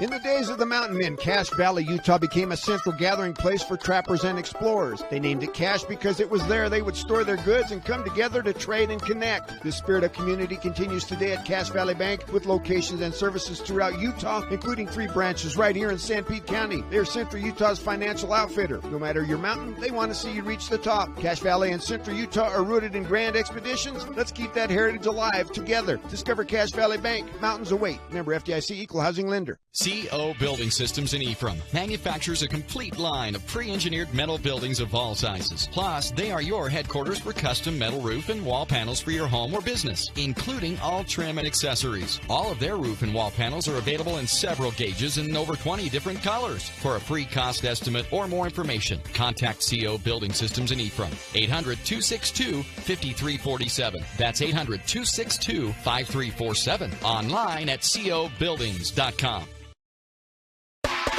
In the days of the mountain men, Cache Valley, Utah became a central gathering place for trappers and explorers. They named it Cache because it was there they would store their goods and come together to trade and connect. This spirit of community continues today at Cache Valley Bank with locations and services throughout Utah, including 3 branches right here in San Pete County. They are Central Utah's financial outfitter. No matter your mountain, they want to see you reach the top. Cache Valley and Central Utah are rooted in grand expeditions. Let's keep that heritage alive together. Discover Cache Valley Bank. Mountains await. Member FDIC, Equal Housing Lender. CO Building Systems in Ephraim manufactures a complete line of pre-engineered metal buildings of all sizes. Plus, they are your headquarters for custom metal roof and wall panels for your home or business, including all trim and accessories. All of their roof and wall panels are available in several gauges and over 20 different colors. For a free cost estimate or more information, contact CO Building Systems in Ephraim. 800-262-5347. That's 800-262-5347. Online at cobuildings.com.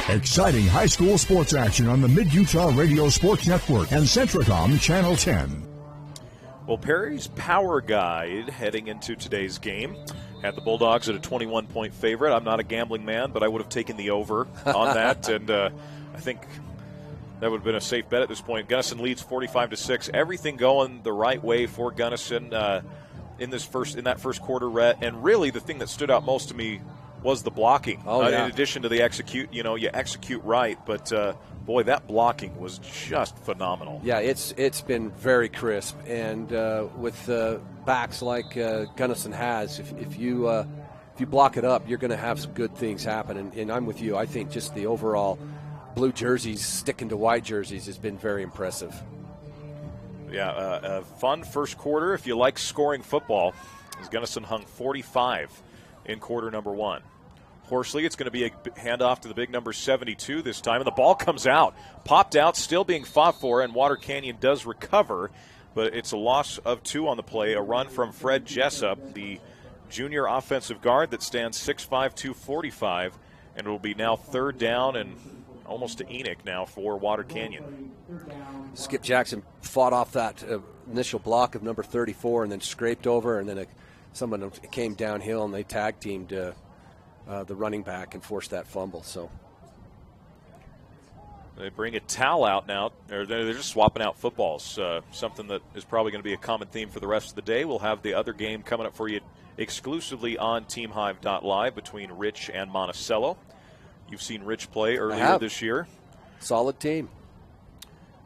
Exciting high school sports action on the Mid-Utah Radio Sports Network and Centricom Channel 10. Well, Perry's Power Guide heading into today's game had the Bulldogs at a 21-point favorite. I'm not a gambling man, but I would have taken the over on that, and I think that would have been a safe bet at this point. Gunnison leads 45-6. Everything going the right way for Gunnison in that first quarter, and really the thing that stood out most to me was the blocking. In addition to the execute, you execute right, but boy, that blocking was just phenomenal. Yeah, it's been very crisp, and with backs like Gunnison has, if you block it up, you're going to have some good things happen. And I'm with you. I think just the overall blue jerseys sticking to white jerseys has been very impressive. Yeah, a fun first quarter. If you like scoring football, as Gunnison hung 45 in quarter number 1. Horsley, it's going to be a handoff to the big number 72 this time, and the ball comes out. Popped out, still being fought for, and Water Canyon does recover. but it's a loss of 2 on the play. A run from Fred Jessup, the junior offensive guard that stands 6'5", 245, and it will be now 3rd down and almost to Enoch now for Water Canyon. Skip Jackson fought off that initial block of number 34 and then scraped over, and then someone came downhill and they tag teamed the running back and forced that fumble. So they bring a towel out now. They're just swapping out footballs, something that is probably going to be a common theme for the rest of the day. We'll have the other game coming up for you exclusively on TeamHive.live between Rich and Monticello. You've seen Rich play earlier this year. Solid team.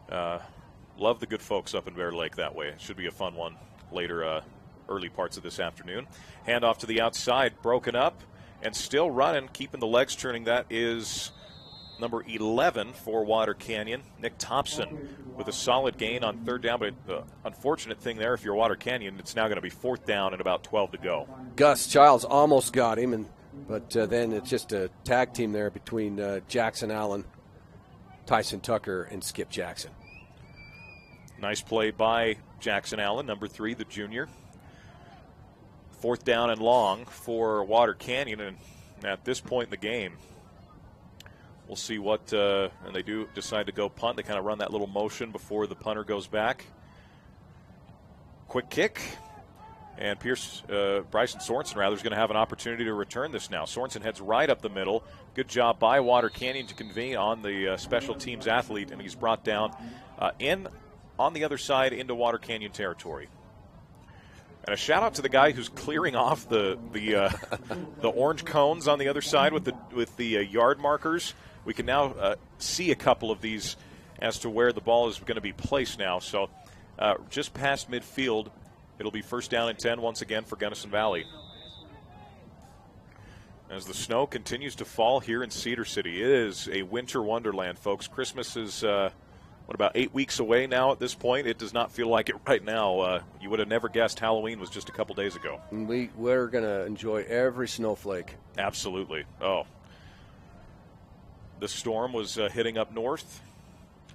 Love the good folks up in Bear Lake that way. It should be a fun one later, early parts of this afternoon. Handoff to the outside, broken up, and still running, keeping the legs turning. That is number 11 for Water Canyon, Nick Thompson, with a solid gain on 3rd down. But the unfortunate thing there, if you're Water Canyon, it's now going to be 4th down and about 12 to go. Gus Childs almost got him, but then it's just a tag team there between Jackson Allen, Tyson Tucker, and Skip Jackson. Nice play by Jackson Allen, number 3, the junior. 4th down and long for Water Canyon, and at this point in the game, we'll see what, and they do decide to go punt. They kind of run that little motion before the punter goes back. Quick kick, and Bryson Sorensen, is going to have an opportunity to return this now. Sorensen heads right up the middle. Good job by Water Canyon to convene on the special teams athlete, and he's brought down on the other side into Water Canyon territory. And a shout out to the guy who's clearing off the orange cones on the other side with the yard markers. We can now see a couple of these as to where the ball is going to be placed now. So just past midfield, it'll be 1st down and 10 once again for Gunnison Valley. As the snow continues to fall here in Cedar City, it is a winter wonderland, folks. Christmas is about 8 weeks away now at this point? It does not feel like it right now. You would have never guessed Halloween was just a couple days ago. And we're going to enjoy every snowflake. Absolutely. Oh. The storm was hitting up north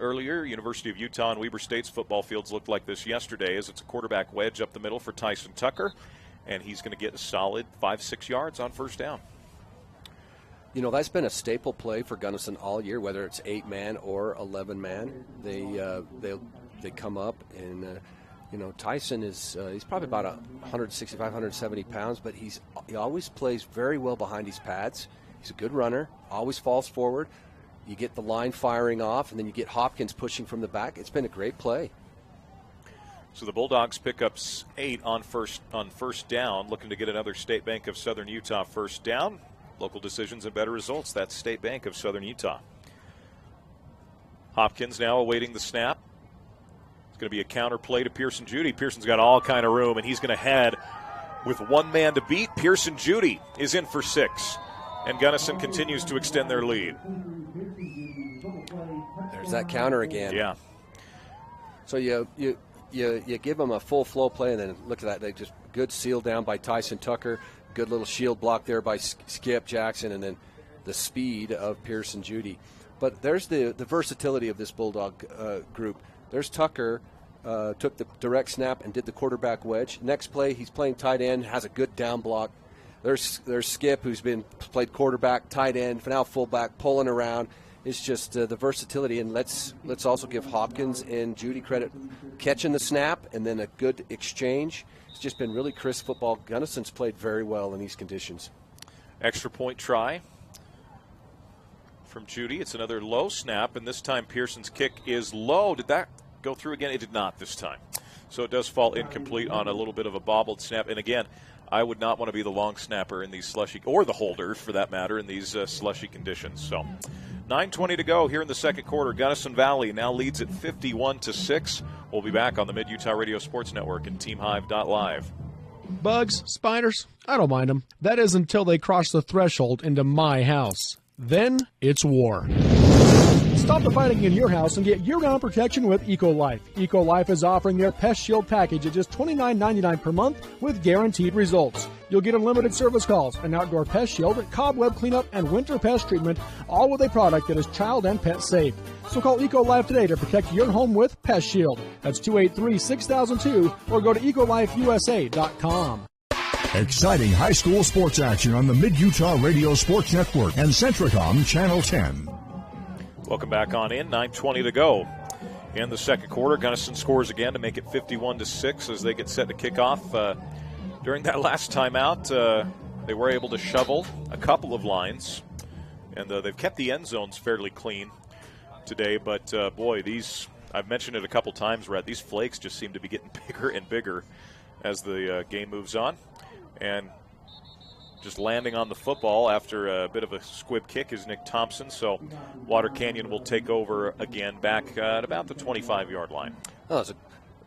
earlier. University of Utah and Weber State's football fields looked like this yesterday as it's a quarterback wedge up the middle for Tyson Tucker, and he's going to get a solid 5-6 yards on 1st down. You know, that's been a staple play for Gunnison all year, whether it's 8-man or 11-man. They come up, and Tyson is he's probably about 165, 170 pounds, but he always plays very well behind his pads. He's a good runner, always falls forward. You get the line firing off, and then you get Hopkins pushing from the back. It's been a great play. So the Bulldogs pick up 8 on first down, looking to get another State Bank of Southern Utah 1st down. Local decisions and better results. That's State Bank of Southern Utah. Hopkins now awaiting the snap. It's going to be a counter play to Pearson Judy. Pearson's got all kind of room, and he's going to head with 1 man to beat. Pearson Judy is in for 6, and Gunnison continues to extend their lead. There's that counter again. Yeah. So you give them a full flow play, and then look at that. They just good seal down by Tyson Tucker. Good little shield block there by Skip Jackson, and then the speed of Pearson Judy. But there's the versatility of this Bulldog group. There's Tucker, took the direct snap and did the quarterback wedge. Next play, he's playing tight end, has a good down block. There's Skip, who's played quarterback, tight end, now fullback, pulling around. It's just the versatility, and let's also give Hopkins and Judy credit catching the snap and then a good exchange. It's just been really crisp football. Gunnison's played very well in these conditions. Extra point try from Judy. It's another low snap, and this time Pearson's kick is low. Did that go through again? It did not this time. So it does fall incomplete on a little bit of a bobbled snap. And again, I would not want to be the long snapper in these slushy, or the holder for that matter, in these slushy conditions. So 9:20 to go here in the second quarter. Gunnison Valley now leads at 51-6. We'll be back on the Mid-Utah Radio Sports Network and TeamHive.live. Bugs, spiders, I don't mind them. That is until they cross the threshold into my house. Then it's war. Stop the fighting in your house and get year-round protection with EcoLife. EcoLife is offering their Pest Shield package at just $29.99 per month with guaranteed results. You'll get unlimited service calls, an outdoor pest shield, cobweb cleanup, and winter pest treatment, all with a product that is child and pet safe. So call EcoLife today to protect your home with Pest Shield. That's 283-6002 or go to ecolifeusa.com. Exciting high school sports action on the Mid-Utah Radio Sports Network and Centricom Channel 10. Welcome back on in. 9:20 to go in the second quarter. Gunnison scores again to make it 51-6 as they get set to kick off. During that last timeout, they were able to shovel a couple of lines, and they've kept the end zones fairly clean today. But, boy, I've mentioned it a couple times, Rhett, these flakes just seem to be getting bigger and bigger as the game moves on. And just landing on the football after a bit of a squib kick is Nick Thompson. So Water Canyon will take over again back at about the 25-yard line. Oh, it's an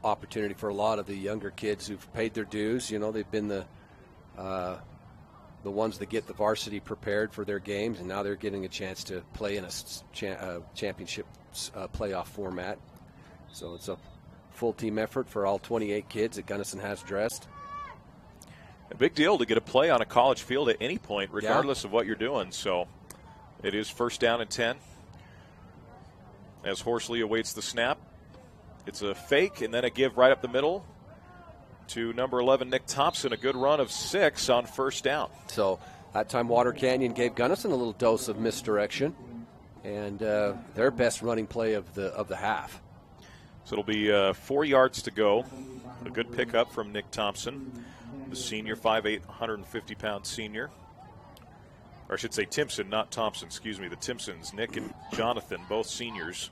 opportunity for a lot of the younger kids who've paid their dues. You know, they've been the ones that get the varsity prepared for their games, and now they're getting a chance to play in a championship playoff format. So it's a full team effort for all 28 kids that Gunnison has dressed. A big deal to get a play on a college field at any point, regardless of what you're doing. So it is first down and 10. As Horsley awaits the snap, it's a fake and then a give right up the middle to number 11, Nick Thompson. A good run of 6 on first down. So that time Water Canyon gave Gunnison a little dose of misdirection, and their best running play of the half. So it'll be 4 yards to go. A good pickup from Nick Thompson, the senior, 5'8", 150-pound senior. Or I should say Timpson, not Thompson, excuse me. The Timpsons, Nick and Jonathan, both seniors.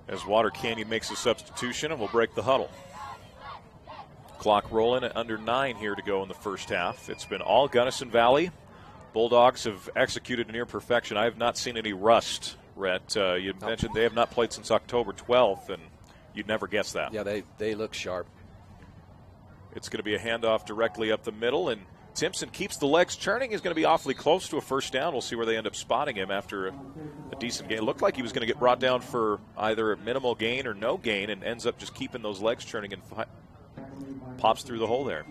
As Water Canyon makes a substitution, and we'll break the huddle. Clock rolling at under 9 here to go in the first half. It's been all Gunnison Valley. Bulldogs have executed near perfection. I have not seen any rust, Rhett. You mentioned they have not played since October 12th, and you'd never guess that. Yeah, they look sharp. It's going to be a handoff directly up the middle, and Timpson keeps the legs churning. He's going to be awfully close to a first down. We'll see where they end up spotting him after a decent gain. It looked like he was going to get brought down for either a minimal gain or no gain, and ends up just keeping those legs churning and pops through the hole there.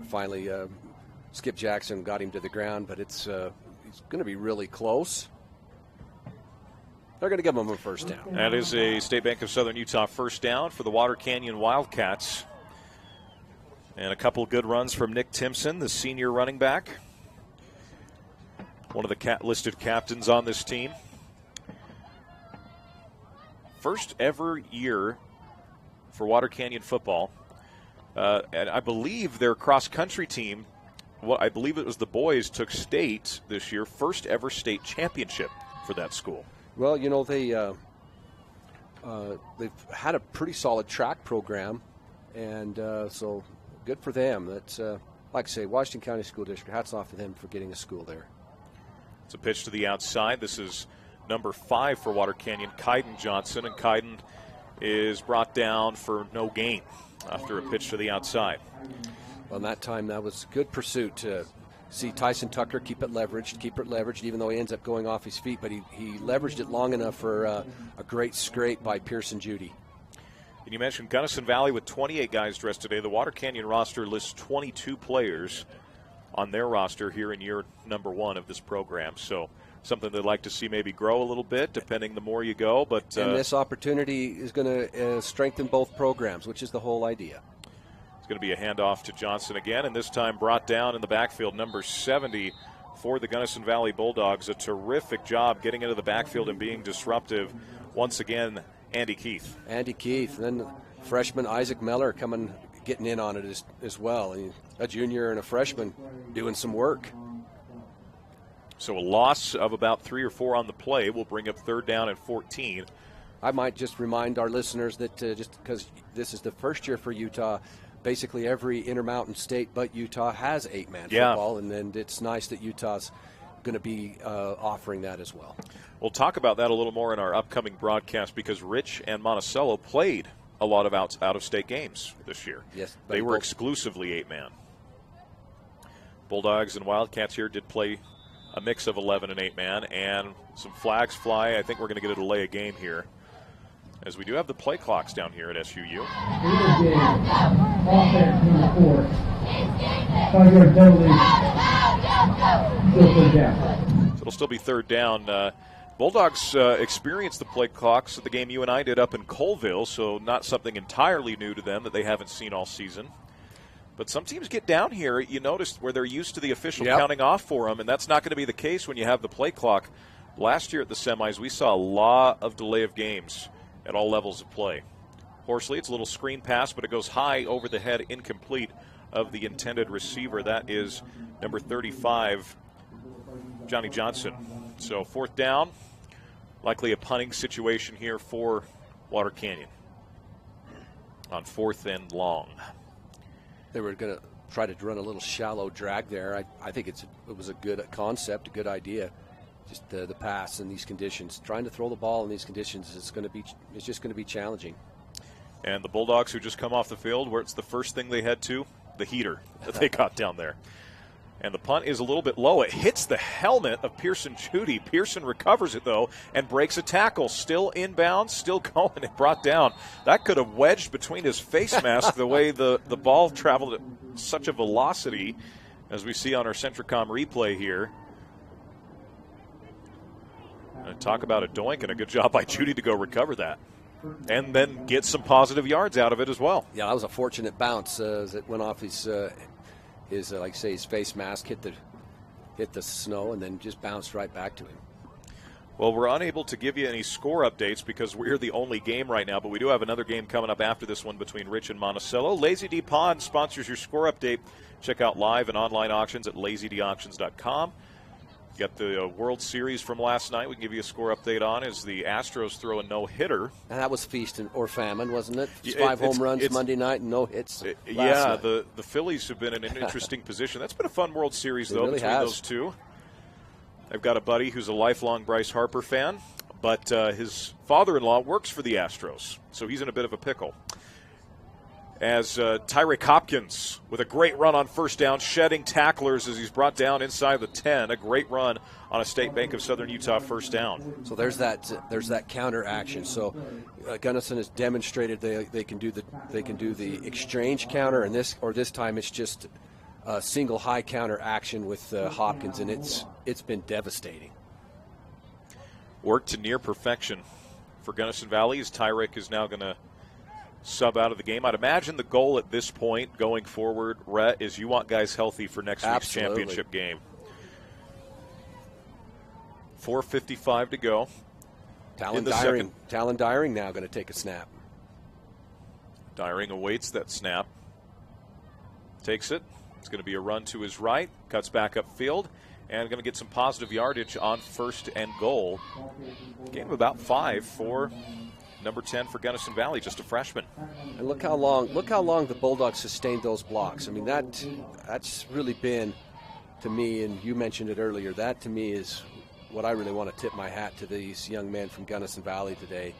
Finally, Skip Jackson got him to the ground, but he's going to be really close. They're going to give him a first down. That is a State Bank of Southern Utah first down for the Water Canyon Wildcats. And a couple good runs from Nick Timpson, the senior running back. One of the listed captains on this team. First ever year for Water Canyon football. And I believe their cross-country team, I believe it was the boys, took state this year. First ever state championship for that school. Well, you know, they've had a pretty solid track program, and so good for them. That's like I say, Washington County School District, hats off to them for getting a school there. It's a pitch to the outside. This is number 5 for Water Canyon, Kaiden Johnson, and Kaiden is brought down for no gain after a pitch to the outside. Well, in that time, that was good pursuit to see Tyson Tucker keep it leveraged, even though he ends up going off his feet, but he leveraged it long enough for a great scrape by Pearson Judy. And you mentioned Gunnison Valley with 28 guys dressed today. The Water Canyon roster lists 22 players on their roster here in year number 1 of this program. So something they'd like to see maybe grow a little bit, depending the more you go. But and this opportunity is going to strengthen both programs, which is the whole idea. It's going to be a handoff to Johnson again, and this time brought down in the backfield, number 70 for the Gunnison Valley Bulldogs. A terrific job getting into the backfield and being disruptive. Once again, Andy Keith. And then freshman Isaac Meller getting in on it as well. A junior and a freshman doing some work. So a loss of about 3 or 4 on the play will bring up third down and 14. I might just remind our listeners that just because this is the first year for Utah, basically every Intermountain state but Utah has 8-man football, and it's nice that Utah's going to be offering that as well. We'll talk about that a little more in our upcoming broadcast because Rich and Monticello played a lot of out-of-state games this year. Yes, they were exclusively 8-man. Bulldogs and Wildcats here did play a mix of 11 and 8-man, and some flags fly. I think we're going to get a delay of game here, as we do have the play clocks down here at SUU. Offense number 4. 5-yard penalty. Still third down. So it'll still be third down. Bulldogs experienced the play clocks at the game you and I did up in Colville, so not something entirely new to them that they haven't seen all season. But some teams get down here, you notice, where they're used to the official counting off for them, and that's not going to be the case when you have the play clock. Last year at the semis, we saw a lot of delay of games at all levels of play. Horsley, it's a little screen pass, but it goes high over the head, incomplete of the intended receiver. That is number 35, Johnny Johnson. So fourth down, likely a punting situation here for Water Canyon on 4th and long. They were going to try to run a little shallow drag there. I think it was a good concept, a good idea. Just the pass in these conditions, trying to throw the ball in these conditions, it's just going to be challenging. And the Bulldogs, who just come off the field, where it's the first thing they head to, the heater that they got down there. And the punt is a little bit low. It hits the helmet of Pearson Judy. Pearson recovers it, though, and breaks a tackle. Still inbound, still going, and brought down. That could have wedged between his face mask the way the ball traveled at such a velocity, as we see on our Centricom replay here. And talk about a doink, and a good job by Judy to go recover that. And then get some positive yards out of it as well. Yeah, that was a fortunate bounce as it went off his like I say, his face mask hit the snow and then just bounced right back to him. Well, we're unable to give you any score updates because we're the only game right now, but we do have another game coming up after this one between Rich and Monticello. Lazy D Pond sponsors your score update. Check out live and online auctions at lazydauctions.com. You got the World Series from last night. We can give you a score update on as the Astros throw a no-hitter. And that was feast or famine, wasn't it? 5 home runs Monday night and no hits last night. The Phillies have been in an interesting position. That's been a fun World Series, though, really between those two. I've got a buddy who's a lifelong Bryce Harper fan, but his father-in-law works for the Astros, so he's in a bit of a pickle. As Tyreek Hopkins with a great run on first down, shedding tacklers as he's brought down inside the 10. A great run on a State Bank of Southern Utah first down. So there's that counter action. So Gunnison has demonstrated they can do the exchange counter, and this time it's just a single high counter action with Hopkins, and it's been devastating. Work to near perfection for Gunnison Valley as Tyreek is now going to sub out of the game. I'd imagine the goal at this point going forward, Rhett, is you want guys healthy for next week's championship game. 4:55 to go. Talon Dyring now going to take a snap. Dyring awaits that snap. Takes it. It's going to be a run to his right. Cuts back upfield. And going to get some positive yardage on 1st and goal. Gain of about 5 for number 10 for Gunnison Valley, just a freshman. And look how long the Bulldogs sustained those blocks. I mean, that's really been, to me, and you mentioned it earlier, that to me is what I really want to tip my hat to these young men from Gunnison Valley today.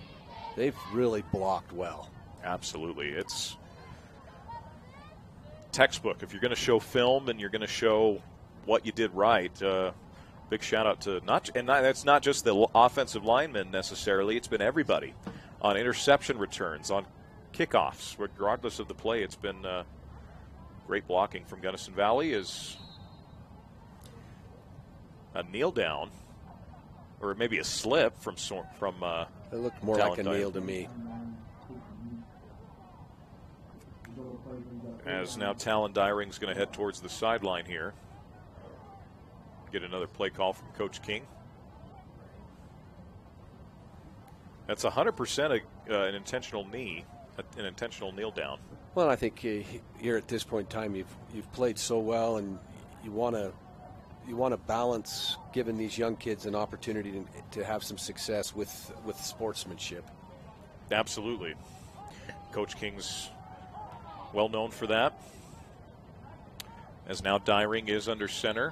They've really blocked well. Absolutely. It's textbook. If you're going to show film and you're going to show what you did right, big shout out to that's not just the offensive linemen necessarily. It's been everybody on interception returns, on kickoffs, regardless of the play. It's been great blocking from Gunnison Valley. Is a kneel down, or maybe a slip from it looked more like a kneel to me. As now Talon Dyring's going to head towards the sideline here. Get another play call from Coach King. That's 100% an intentional knee, an intentional kneel down. Well, I think here at this point in time, you've played so well, and you want to balance giving these young kids an opportunity to have some success with sportsmanship. Absolutely. Coach King's well known for that. As now Dyring is under center.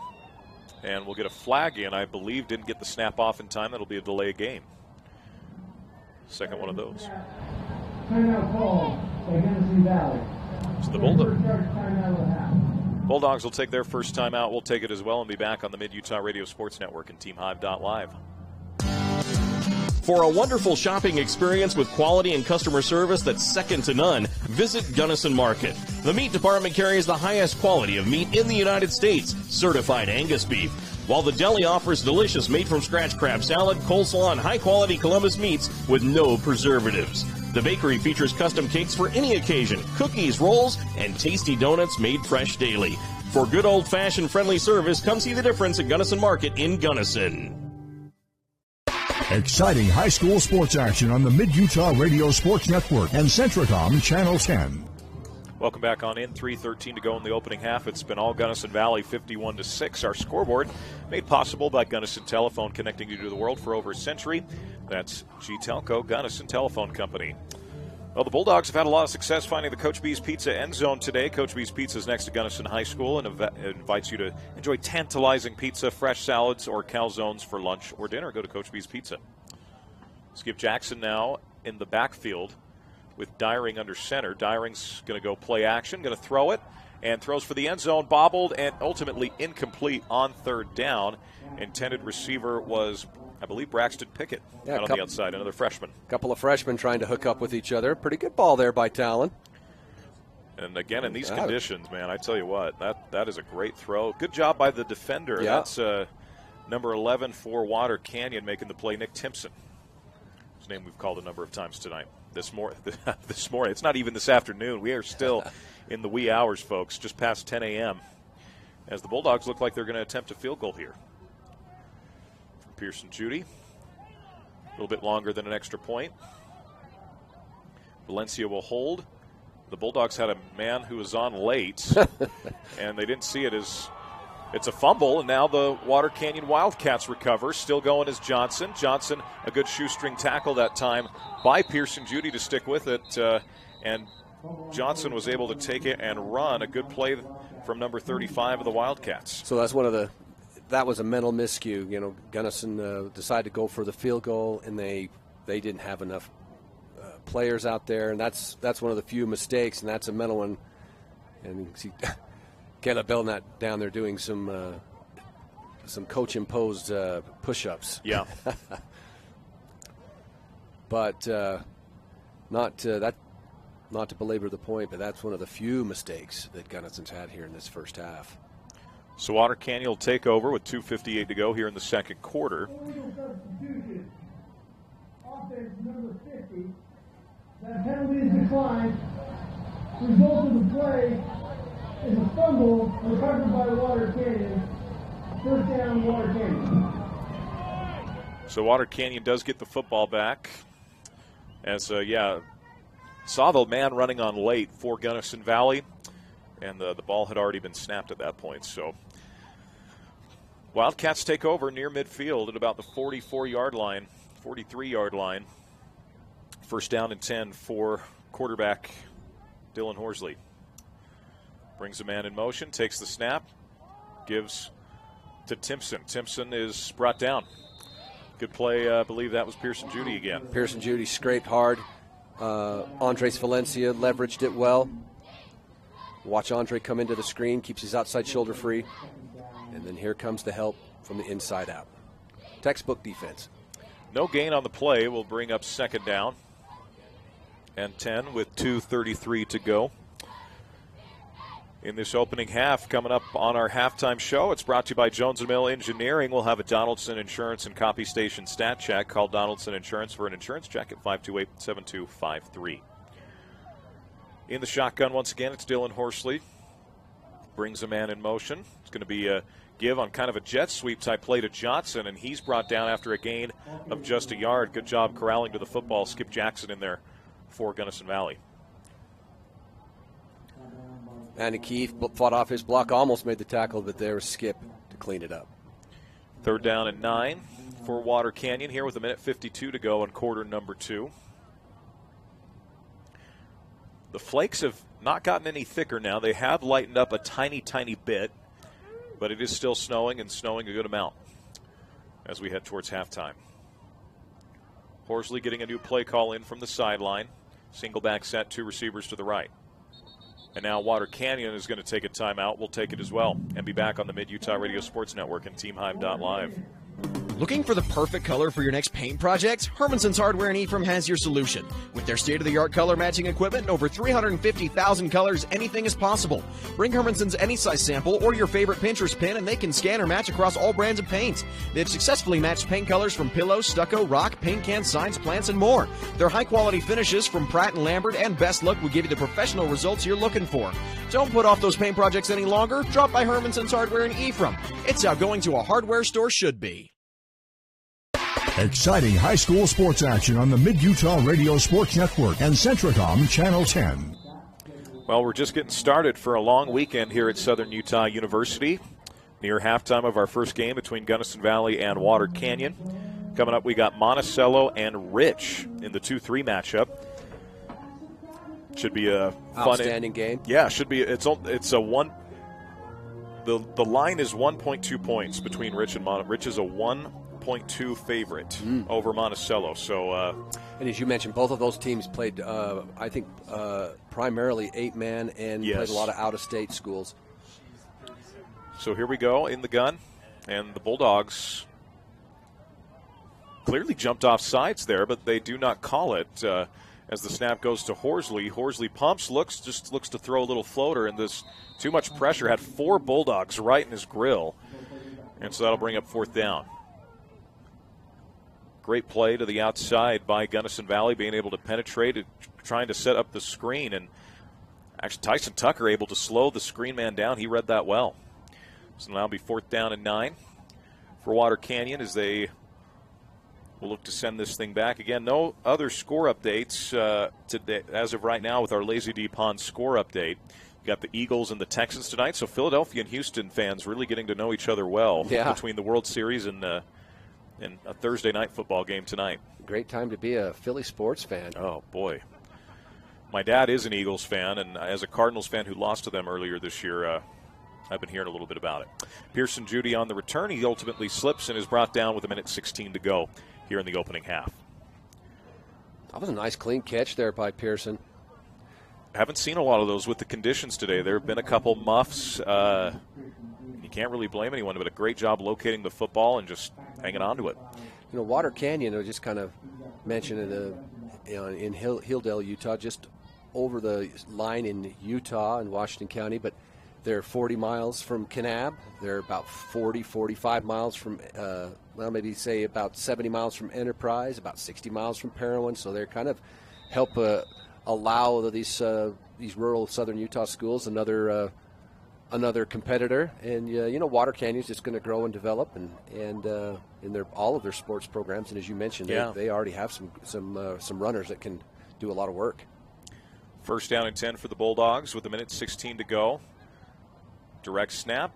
And we'll get a flag in, I believe. Didn't get the snap off in time. That'll be a delay game. Second one of those. Timeout call by Gunnison Valley. So the Bulldogs will take their first time out. We'll take it as well and be back on the Mid-Utah Radio Sports Network and TeamHive.live. For a wonderful shopping experience with quality and customer service that's second to none, visit Gunnison Market. The meat department carries the highest quality of meat in the United States, certified Angus beef, while the deli offers delicious made-from-scratch crab salad, coleslaw, and high-quality Columbus meats with no preservatives. The bakery features custom cakes for any occasion, cookies, rolls, and tasty donuts made fresh daily. For good old-fashioned friendly service, come see the difference at Gunnison Market in Gunnison. Exciting high school sports action on the Mid-Utah Radio Sports Network and Centricom Channel 10. Welcome back on in. 3:13 to go in the opening half. It's been all Gunnison Valley, 51-6. Our scoreboard made possible by Gunnison Telephone, connecting you to the world for over a century. That's G-Telco, Gunnison Telephone Company. Well, the Bulldogs have had a lot of success finding the Coach B's Pizza end zone today. Coach B's Pizza is next to Gunnison High School and invites you to enjoy tantalizing pizza, fresh salads, or calzones for lunch or dinner. Go to Coach B's Pizza. Skip Jackson now in the backfield with Dyring under center. Dyring's going to go play action, going to throw it, and throws for the end zone, bobbled, and ultimately incomplete on third down. Intended receiver was, I believe, Braxton Pickett out on the outside, another freshman. A couple of freshmen trying to hook up with each other. Pretty good ball there by Talon. And again, in these conditions, man, I tell you what, that is a great throw. Good job by the defender. Yeah. That's number 11 for Water Canyon making the play, Nick Timpson. His name we've called a number of times tonight. This morning. It's not even this afternoon. We are still in the wee hours, folks, just past 10 a.m. as the Bulldogs look like they're going to attempt a field goal here. From Pearson Judy. A little bit longer than an extra point. Valencia will hold. The Bulldogs had a man who was on late, and they didn't see it as it's a fumble, and now the Water Canyon Wildcats recover. Still going is Johnson. Johnson, a good shoestring tackle that time by Pearson Judy to stick with it, and Johnson was able to take it and run. A good play from number 35 of the Wildcats. So that's that was a mental miscue. You know, Gunnison decided to go for the field goal, and they didn't have enough players out there, and that's one of the few mistakes, and that's a mental one. And you can see Caleb Belknap down there doing some coach-imposed push-ups. Yeah. But not to belabor the point, but that's one of the few mistakes that Gunnison's had here in this first half. So Water Canyon will take over with 2:58 to go here in the second quarter. Offense number 50. That penalty is declined. Result of the play is a fumble recovered by Water Canyon. First down, Water Canyon. So Water Canyon does get the football back. As, saw the man running on late for Gunnison Valley, and the ball had already been snapped at that point. So Wildcats take over near midfield at about the 43-yard line. First down and 10 for quarterback Dylan Horsley. Brings a man in motion, takes the snap, gives to Timpson. Timpson is brought down. Good play. I believe that was Pearson Judy again. Pearson Judy scraped hard. Andres Valencia leveraged it well. Watch Andre come into the screen, keeps his outside shoulder free. And then here comes the help from the inside out. Textbook defense. No gain on the play will bring up second down and 10 with 2:33 to go. In this opening half, coming up on our halftime show, it's brought to you by Jones & Mill Engineering. We'll have a Donaldson Insurance and Copy Station stat check. Call Donaldson Insurance for an insurance check at 528-7253. In the shotgun once again, it's Dylan Horsley. Brings a man in motion. It's going to be a give on kind of a jet sweep type play to Johnson, and he's brought down after a gain of just a yard. Good job corralling to the football. Skip Jackson in there for Gunnison Valley. Andy Keefe fought off his block, almost made the tackle, but there was Skip to clean it up. Third down and 9 for Water Canyon here with 1:52 to go in quarter number 2. The flakes have not gotten any thicker now. They have lightened up a tiny, tiny bit, but it is still snowing, and snowing a good amount as we head towards halftime. Horsley getting a new play call in from the sideline. Single back set, 2 receivers to the right. And now Water Canyon is going to take a timeout. We'll take it as well and be back on the Mid-Utah Radio Sports Network and TeamHive.live. Looking for the perfect color for your next paint project? Hermanson's Hardware in Ephraim has your solution. With their state-of-the-art color matching equipment and over 350,000 colors, anything is possible. Bring Hermanson's any size sample or your favorite Pinterest pin and they can scan or match across all brands of paints. They've successfully matched paint colors from pillows, stucco, rock, paint cans, signs, plants, and more. Their high-quality finishes from Pratt & Lambert and Best Look will give you the professional results you're looking for. Don't put off those paint projects any longer. Drop by Hermanson's Hardware in Ephraim. It's how going to a hardware store should be. Exciting high school sports action on the Mid-Utah Radio Sports Network and Centricom Channel 10. Well, we're just getting started for a long weekend here at Southern Utah University. Near halftime of our first game between Gunnison Valley and Water Canyon. Coming up, we got Monticello and Rich in the 2-3 matchup. Should be a fun, outstanding game. Yeah, should be. It's a one. The line is 1.2 points between Rich and Monticello. Rich is a 1.2 favorite over Monticello. So, and as you mentioned, both of those teams played, I think, primarily 8-man and played a lot of out-of-state schools. So here we go in the gun, and the Bulldogs clearly jumped off sides there, but they do not call it. As the snap goes to Horsley, Horsley pumps, looks to throw a little floater, and this too much pressure had 4 Bulldogs right in his grill, and so that'll bring up 4th down. Great play to the outside by Gunnison Valley, being able to penetrate it, trying to set up the screen, and actually Tyson Tucker able to slow the screen man down. He read that well. So now it'll be 4th down and 9 for Water Canyon as they will look to send this thing back. Again, no other score updates today as of right now with our Lazy D Pond score update. You got the Eagles and the Texans tonight, so Philadelphia and Houston fans really getting to know each other well between the World Series and a Thursday night football game tonight. Great time to be a Philly sports fan. Oh, boy. My dad is an Eagles fan, and as a Cardinals fan who lost to them earlier this year, I've been hearing a little bit about it. Pearson Judy on the return. He ultimately slips and is brought down with 1:16 to go here in the opening half. That was a nice clean catch there by Pearson. Haven't seen a lot of those with the conditions today. There have been a couple muffs. You can't really blame anyone, but a great job locating the football and just hanging on to it. You know, Water Canyon, I just kind of mentioned in Hilldale, Utah, just over the line in Utah and Washington County, but they're 40 miles from Kanab. They're about 45 miles from, maybe say about 70 miles from Enterprise, about 60 miles from Parowan. So they're kind of help allow these rural southern Utah schools another competitor. And, Water Canyon's just going to grow and develop and in all of their sports programs. And as you mentioned, they already have some runners that can do a lot of work. 1st down and 10 for the Bulldogs with 1:16 to go. Direct snap.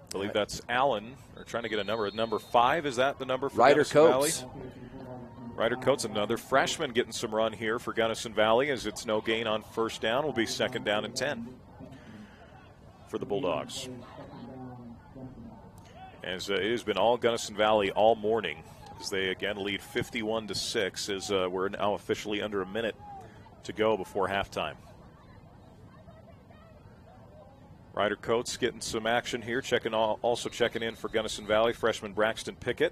I believe that's Allen. They're trying to get a number. Number 5, is that the number for Ryder Gunnison Valley? Coates. Ryder Coates, another freshman getting some run here for Gunnison Valley as it's no gain on 1st down. Will be 2nd down and 10 for the Bulldogs. As it has been all Gunnison Valley all morning as they again lead 51-6 as we're now officially under a minute to go before halftime. Ryder Coates getting some action here, also checking in for Gunnison Valley, freshman Braxton Pickett.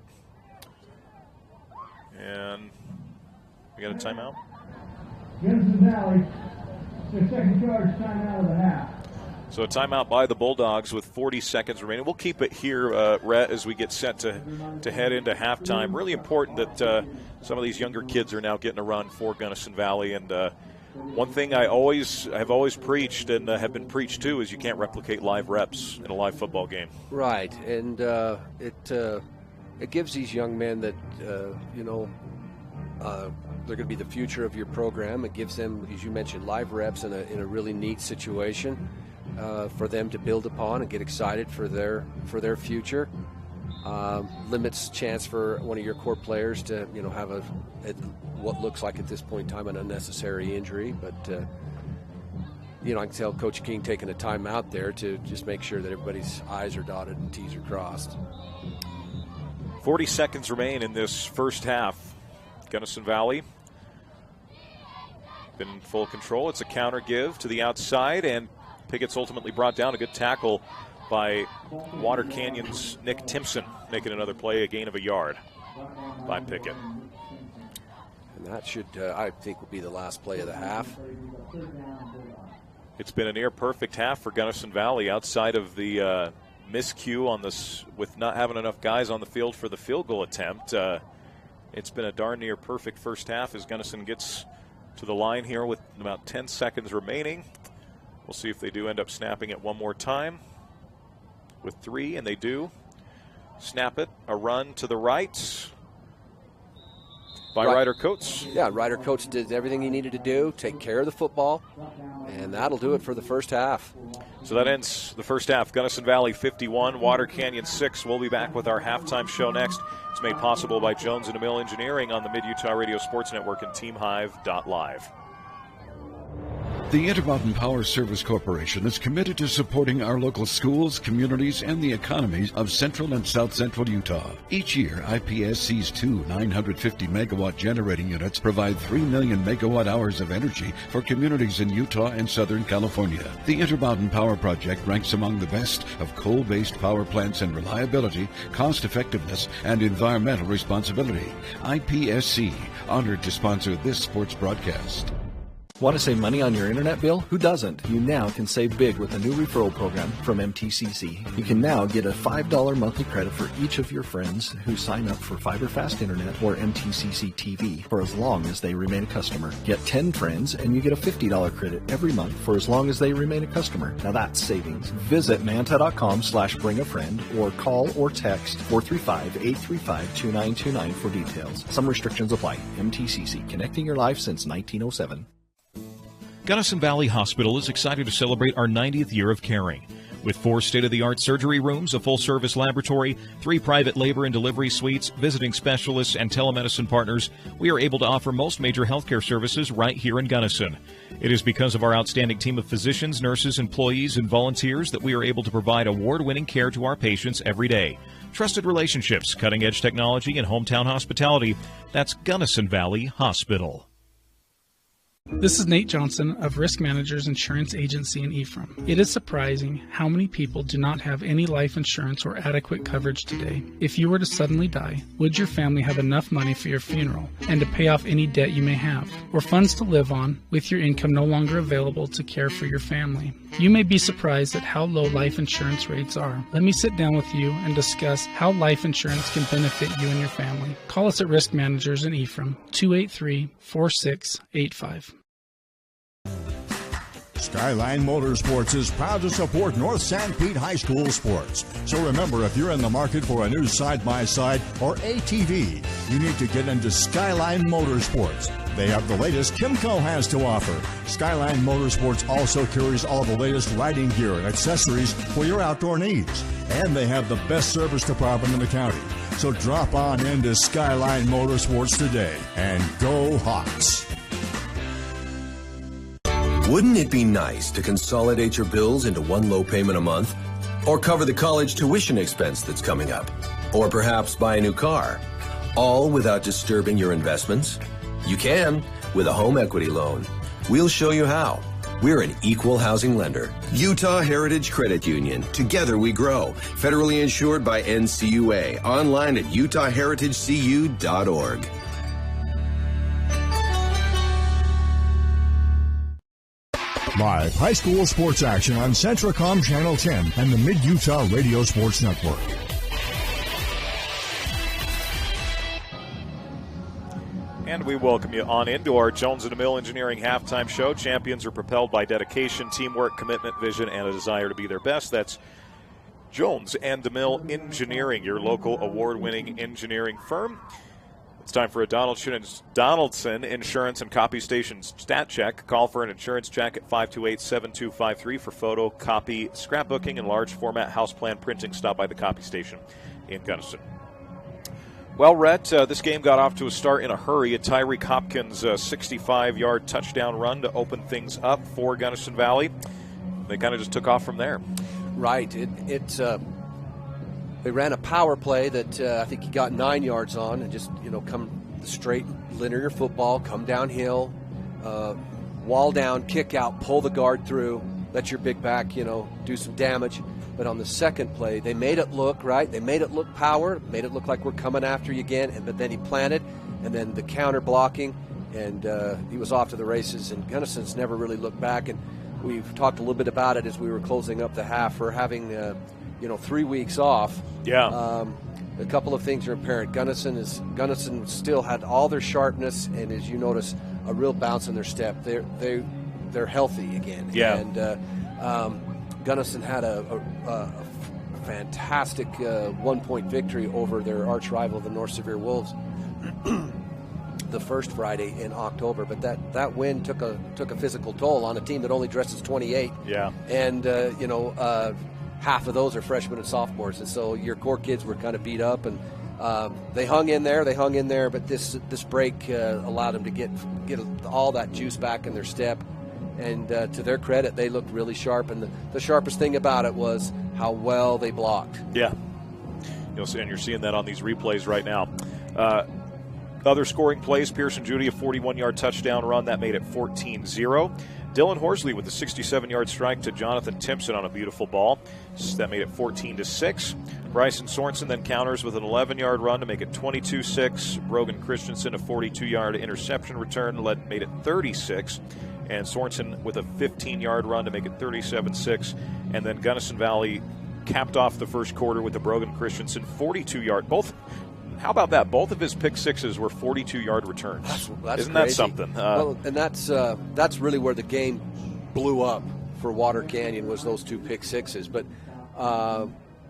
And we got a timeout. Gunnison Valley, their second charge timeout of the half. So a timeout by the Bulldogs with 40 seconds remaining. We'll keep it here, Rhett, as we get set to head into halftime. Really important that some of these younger kids are now getting a run for Gunnison Valley. And one thing I have always preached and have been preached to is you can't replicate live reps in a live football game. Right, and it gives these young men that they're going to be the future of your program. It gives them, as you mentioned, live reps in a really neat situation for them to build upon and get excited for their future. Limits chance for one of your core players to have what looks like at this point in time an unnecessary injury, but I can tell Coach King taking a timeout there to just make sure that everybody's I's are dotted and T's are crossed. 40 seconds remain in this first half. Gunnison Valley in full control. It's a counter give to the outside, and Pickett's ultimately brought down. A good tackle by Water Canyon's Nick Timpson, making another play, a gain of a yard by Pickett. And that should, I think, will be the last play of the half. It's been a near perfect half for Gunnison Valley outside of the miscue on this with not having enough guys on the field for the field goal attempt. It's been a darn near perfect first half as Gunnison gets to the line here with about 10 seconds remaining. We'll see if they do end up snapping it one more time with 3, and they do. Snap it, a run to the right by Ryder Coates. Yeah, Ryder Coates did everything he needed to do, take care of the football, and that'll do it for the first half. So that ends the first half. Gunnison Valley 51, Water Canyon 6. We'll be back with our halftime show next. It's made possible by Jones & DeMille Engineering on the Mid-Utah Radio Sports Network and TeamHive.live. The Intermountain Power Service Corporation is committed to supporting our local schools, communities, and the economies of central and south central Utah. Each year, IPSC's 2 950-megawatt generating units provide 3 million megawatt hours of energy for communities in Utah and Southern California. The Intermountain Power Project ranks among the best of coal-based power plants in reliability, cost-effectiveness, and environmental responsibility. IPSC, honored to sponsor this sports broadcast. Want to save money on your internet bill? Who doesn't? You now can save big with a new referral program from MTCC. You can now get a $5 monthly credit for each of your friends who sign up for Fiber Fast Internet or MTCC TV for as long as they remain a customer. Get 10 friends and you get a $50 credit every month for as long as they remain a customer. Now that's savings. Visit manta.com/bringafriend or call or text 435-835-2929 for details. Some restrictions apply. MTCC, connecting your life since 1907. Gunnison Valley Hospital is excited to celebrate our 90th year of caring. With 4 state-of-the-art surgery rooms, a full-service laboratory, 3 private labor and delivery suites, visiting specialists, and telemedicine partners, we are able to offer most major healthcare services right here in Gunnison. It is because of our outstanding team of physicians, nurses, employees, and volunteers that we are able to provide award-winning care to our patients every day. Trusted relationships, cutting-edge technology, and hometown hospitality. That's Gunnison Valley Hospital. This is Nate Johnson of Risk Managers Insurance Agency in Ephraim. It is surprising how many people do not have any life insurance or adequate coverage today. If you were to suddenly die, would your family have enough money for your funeral and to pay off any debt you may have, or funds to live on with your income no longer available to care for your family? You may be surprised at how low life insurance rates are. Let me sit down with you and discuss how life insurance can benefit you and your family. Call us at Risk Managers in Ephraim, 283-4685. Skyline Motorsports is proud to support North San Pete High School sports. So remember, if you're in the market for a new side-by-side or ATV, you need to get into Skyline Motorsports. They have the latest Kimco has to offer. Skyline Motorsports also carries all the latest riding gear and accessories for your outdoor needs. And they have the best service department in the county. So drop on into Skyline Motorsports today and go Hawks. Wouldn't it be nice to consolidate your bills into one low payment a month? Or cover the college tuition expense that's coming up? Or perhaps buy a new car? All without disturbing your investments? You can with a home equity loan. We'll show you how. We're an equal housing lender. Utah Heritage Credit Union. Together we grow. Federally insured by NCUA. Online at utahheritagecu.org. Live high school sports action on Centracom Channel 10 and the Mid-Utah Radio Sports Network. And we welcome you on into our Jones & DeMille Engineering halftime show. Champions are propelled by dedication, teamwork, commitment, vision, and a desire to be their best. That's Jones & DeMille Engineering, your local award-winning engineering firm. It's time for a Donaldson Insurance and Copy Station stat check. Call for an insurance check at 528-7253 for photo, copy, scrapbooking, and large format house plan printing. Stop by the Copy Station in Gunnison. Well, Rhett, this game got off to a start in a hurry. A Tyreek Hopkins 65-yard touchdown run to open things up for Gunnison Valley. They kind of just took off from there. Right. They ran a power play that I think he got 9 yards on, and just come straight linear football, come downhill. wall down, kick out, pull the guard through, let your big back, do some damage. But on the second play, they made it look right. They made it look power, made it look like we're coming after you again. But then he planted, and then the counter blocking, and he was off to the races. And Gunnison's never really looked back. And we've talked a little bit about it as we were closing up the half. We're having 3 weeks off. Yeah. A couple of things are apparent. Gunnison still had all their sharpness, and as you notice, a real bounce in their step. They're healthy again. Yeah. And Gunnison had a fantastic 1-point victory over their arch rival, the North Severe Wolves, the first Friday in October. But that win took a physical toll on a team that only dresses 28. Yeah. And half of those are freshmen and sophomores, and so your core kids were kind of beat up, and they hung in there. But this break allowed them to get all that juice back in their step. And to their credit, they looked really sharp. And the sharpest thing about it was how well they blocked. Yeah. And you're seeing that on these replays right now. Other scoring plays, Pearson Judy, a 41-yard touchdown run. That made it 14-0. Dylan Horsley with a 67-yard strike to Jonathan Timpson on a beautiful ball. That made it 14-6. Bryson Sorensen then counters with an 11-yard run to make it 22-6. Brogan Christensen, a 42-yard interception return, made it 36. And Sorensen with a 15-yard run to make it 37-6. And then Gunnison Valley capped off the first quarter with the Brogan Christensen 42-yard. How about that? Both of his pick sixes were 42-yard returns. That's Isn't crazy. that something? And that's really where the game blew up for Water Canyon, was those two pick sixes. But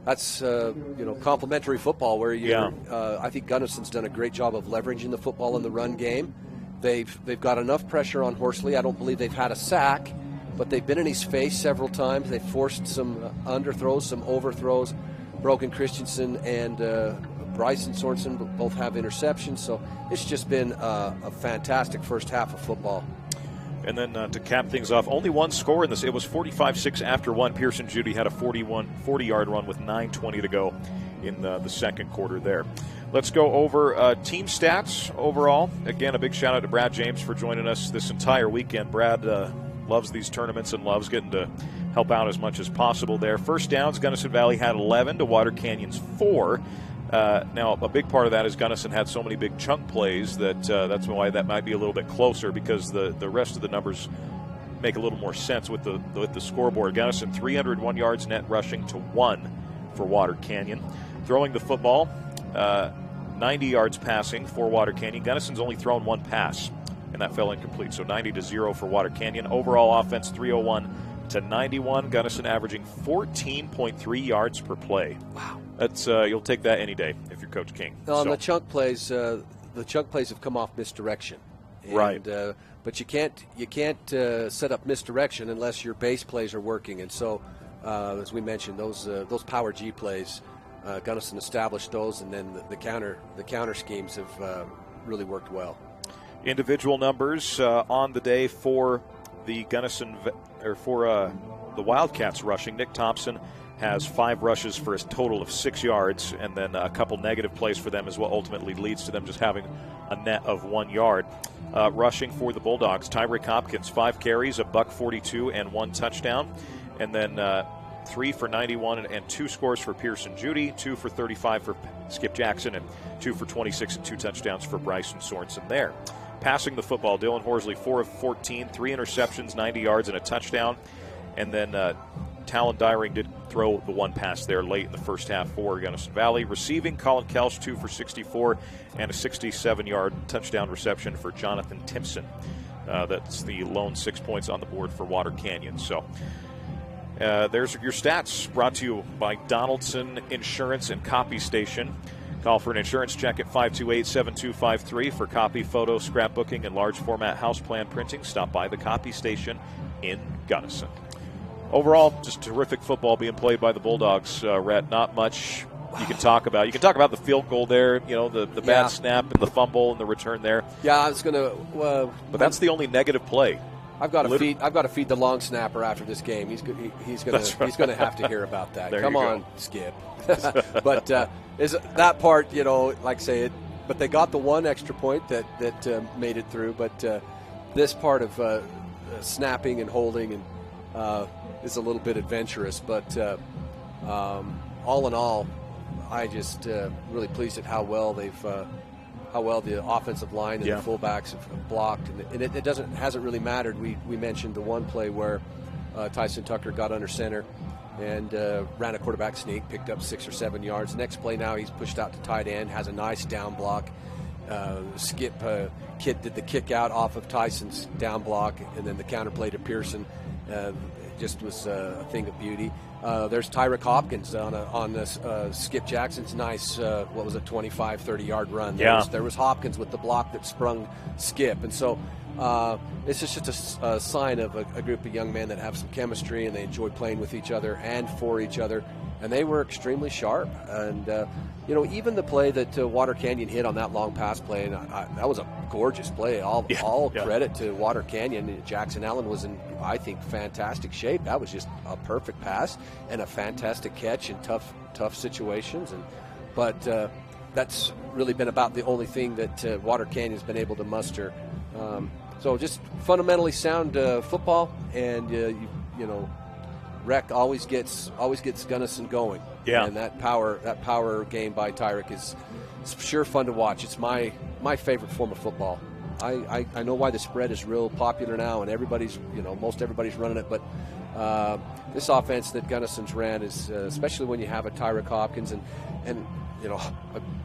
that's complimentary football where I think Gunnison's done a great job of leveraging the football in the run game. They've got enough pressure on Horsley. I don't believe they've had a sack, but they've been in his face several times. They've forced some underthrows, some overthrows. Brogan Christensen and Bryson Sorensen both have interceptions, so it's just been a fantastic first half of football. And then to cap things off, only one score in this. It was 45-6 after one. Pearson Judy had a 40-yard run with 9:20 to go in the second quarter there. Let's go over team stats overall. Again, a big shout out to Brad James for joining us this entire weekend. Brad loves these tournaments and loves getting to help out as much as possible there. First downs, Gunnison Valley had 11 to Water Canyon's 4. Now, a big part of that is Gunnison had so many big chunk plays that's why that might be a little bit closer, because the rest of the numbers make a little more sense with the scoreboard. Gunnison 301 yards net rushing to 1 for Water Canyon. Throwing the football, 90 yards passing for Water Canyon. Gunnison's only thrown one pass, and that fell incomplete. So 90-0 for Water Canyon. Overall offense 301 to 91. Gunnison averaging 14.3 yards per play. Wow. That's you'll take that any day if you're Coach King. On the chunk plays have come off misdirection. And, right. But you can't set up misdirection unless your base plays are working. And so, as we mentioned, those power G plays, Gunnison established those, and then the counter schemes have really worked well. Individual numbers on the day for the the Wildcats rushing. Nick Thompson has 5 rushes for a total of 6 yards, and then a couple negative plays for them is what ultimately leads to them just having a net of 1 yard. Rushing for the Bulldogs, Tyrick Hopkins, 5 carries, a $142 and 1 touchdown, and then 3 for 91 and 2 scores for Pearson Judy, 2 for 35 for Skip Jackson, and 2 for 26 and 2 touchdowns for Bryson Sorensen there. Passing the football, Dylan Horsley, 4 of 14, 3 interceptions, 90 yards, and a touchdown. And then Talon Dyring did throw the 1 pass there late in the first half for Gunnison Valley. Receiving, Colin Kelsch, 2 for 64, and a 67-yard touchdown reception for Jonathan Timpson. That's the lone 6 points on the board for Water Canyon. So there's your stats, brought to you by Donaldson Insurance and Copy Station. Call for an insurance check at 528-7253 for copy, photo, scrapbooking, and large format house plan printing. Stop by the Copy Station in Gunnison. Overall, just terrific football being played by the Bulldogs, Rhett. Not much you can talk about. You can talk about the field goal there, the bad snap and the fumble and the return there. Yeah, I was going to. But that's the only negative play. I've got to feed the long snapper after this game. He's going to have to hear about that. Come on, Skip. But is that part, like I say it. But they got the 1 extra point that made it through. But this part of snapping and holding and is a little bit adventurous. But all in all, I just really pleased at how well the offensive line and the fullbacks have blocked, and it hasn't really mattered. We mentioned the one play where Tyson Tucker got under center and ran a quarterback sneak, picked up 6 or 7 yards. Next play now he's pushed out to tight end, has a nice down block. Skip Kit did the kick out off of Tyson's down block, and then the counter play to Pearson just was a thing of beauty. There's Tyrick Hopkins on this Skip Jackson's nice 25, 30-yard run. There was Hopkins with the block that sprung Skip, and so it's just a sign of a group of young men that have some chemistry and they enjoy playing with each other and for each other, and they were extremely sharp. And even the play that Water Canyon hit on that long pass play, and that was a gorgeous play. All credit to Water Canyon. Jackson Allen was in, I think, fantastic shape. That was just a perfect pass and a fantastic catch in tough situations. But that's really been about the only thing that Water Canyon's been able to muster. So just fundamentally sound football, and Rec always gets Gunnison going. Yeah. And that power game by Tyrick is sure fun to watch. It's my favorite form of football. I know why the spread is real popular now, and most everybody's running it, but this offense that Gunnison's ran is especially when you have a Tyrick Hopkins and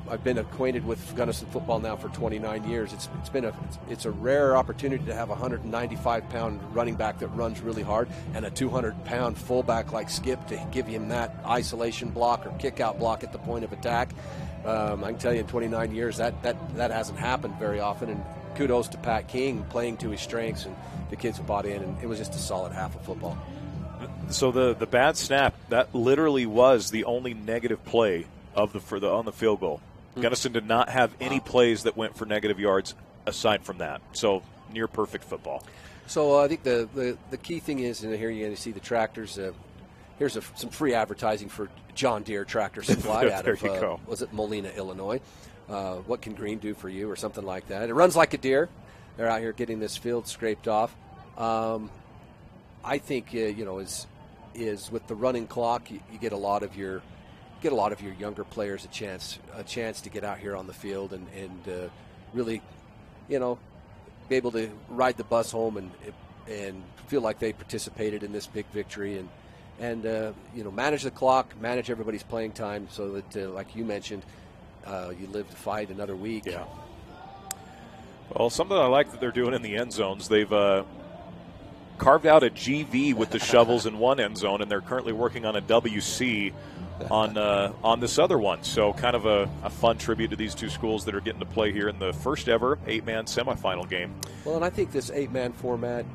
I've been acquainted with Gunnison football now for 29 years. It's a rare opportunity to have a 195-pound running back that runs really hard and a 200-pound fullback like Skip to give him that isolation block or kick-out block at the point of attack. I can tell you in 29 years that hasn't happened very often, and kudos to Pat King playing to his strengths, and the kids have bought in, and it was just a solid half of football. So the bad snap, that literally was the only negative play on the field goal. Gunnison did not have any plays that went for negative yards aside from that. So near perfect football. So I think the key thing is, and here you're going to see the tractors. Here's some free advertising for John Deere Tractor Supply out of was it Molina, Illinois? What can green do for you, or something like that? It runs like a deer. They're out here getting this field scraped off. I think is with the running clock, you get a lot of your younger players a chance to get out here on the field and really, be able to ride the bus home and feel like they participated in this big victory and manage the clock, manage everybody's playing time, so that like you mentioned, you live to fight another week. Yeah. Well, something I like that they're doing in the end zones, they've carved out a GV with the shovels in one end zone, and they're currently working on a WC on this other one. So kind of a fun tribute to these two schools that are getting to play here in the first ever 8-man semifinal game. Well, and I think this 8-man format,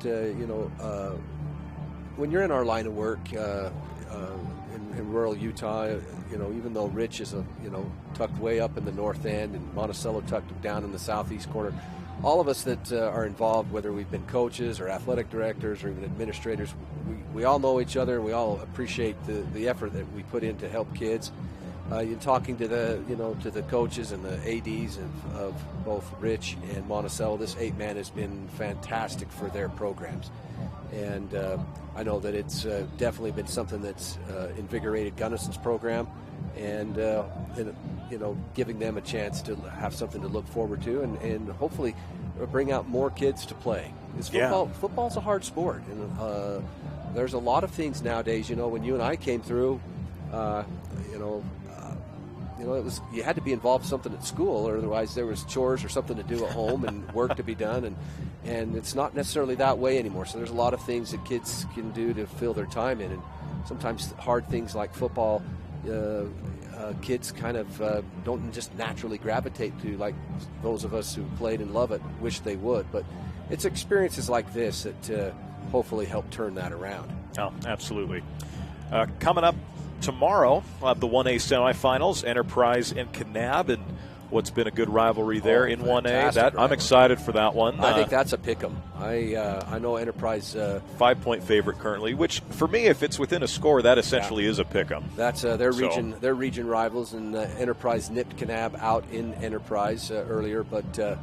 when you're in our line of work in rural Utah, even though Rich is tucked way up in the north end and Monticello tucked down in the southeast corner, all of us that are involved, whether we've been coaches or athletic directors or even administrators, we all know each other, and we all appreciate the effort that we put in to help kids. You're talking to the coaches and the ADs of both Rich and Monticello. This 8-man has been fantastic for their programs, and I know that it's definitely been something that's invigorated Gunnison's program, and giving them a chance to have something to look forward to, and hopefully bring out more kids to play. Football's a hard sport, and there's a lot of things nowadays. When you and I came through, it was, you had to be involved in something at school, or otherwise there was chores or something to do at home and work to be done, and it's not necessarily that way anymore. So there's a lot of things that kids can do to fill their time in, and sometimes hard things like football, kids kind of don't just naturally gravitate to, like those of us who played and love it wish they would. But it's experiences like this that hopefully help turn that around. Oh, absolutely. Coming up tomorrow, we'll have the 1A semifinals, Enterprise and Kanab, and what's been a good rivalry there in 1A. I'm excited for that one. I think that's a pick-em. I know Enterprise 5-point favorite currently, which for me, if it's within a score, that essentially is a pick-em. That's their region rivals, and Enterprise nipped Kanab out in Enterprise earlier, but that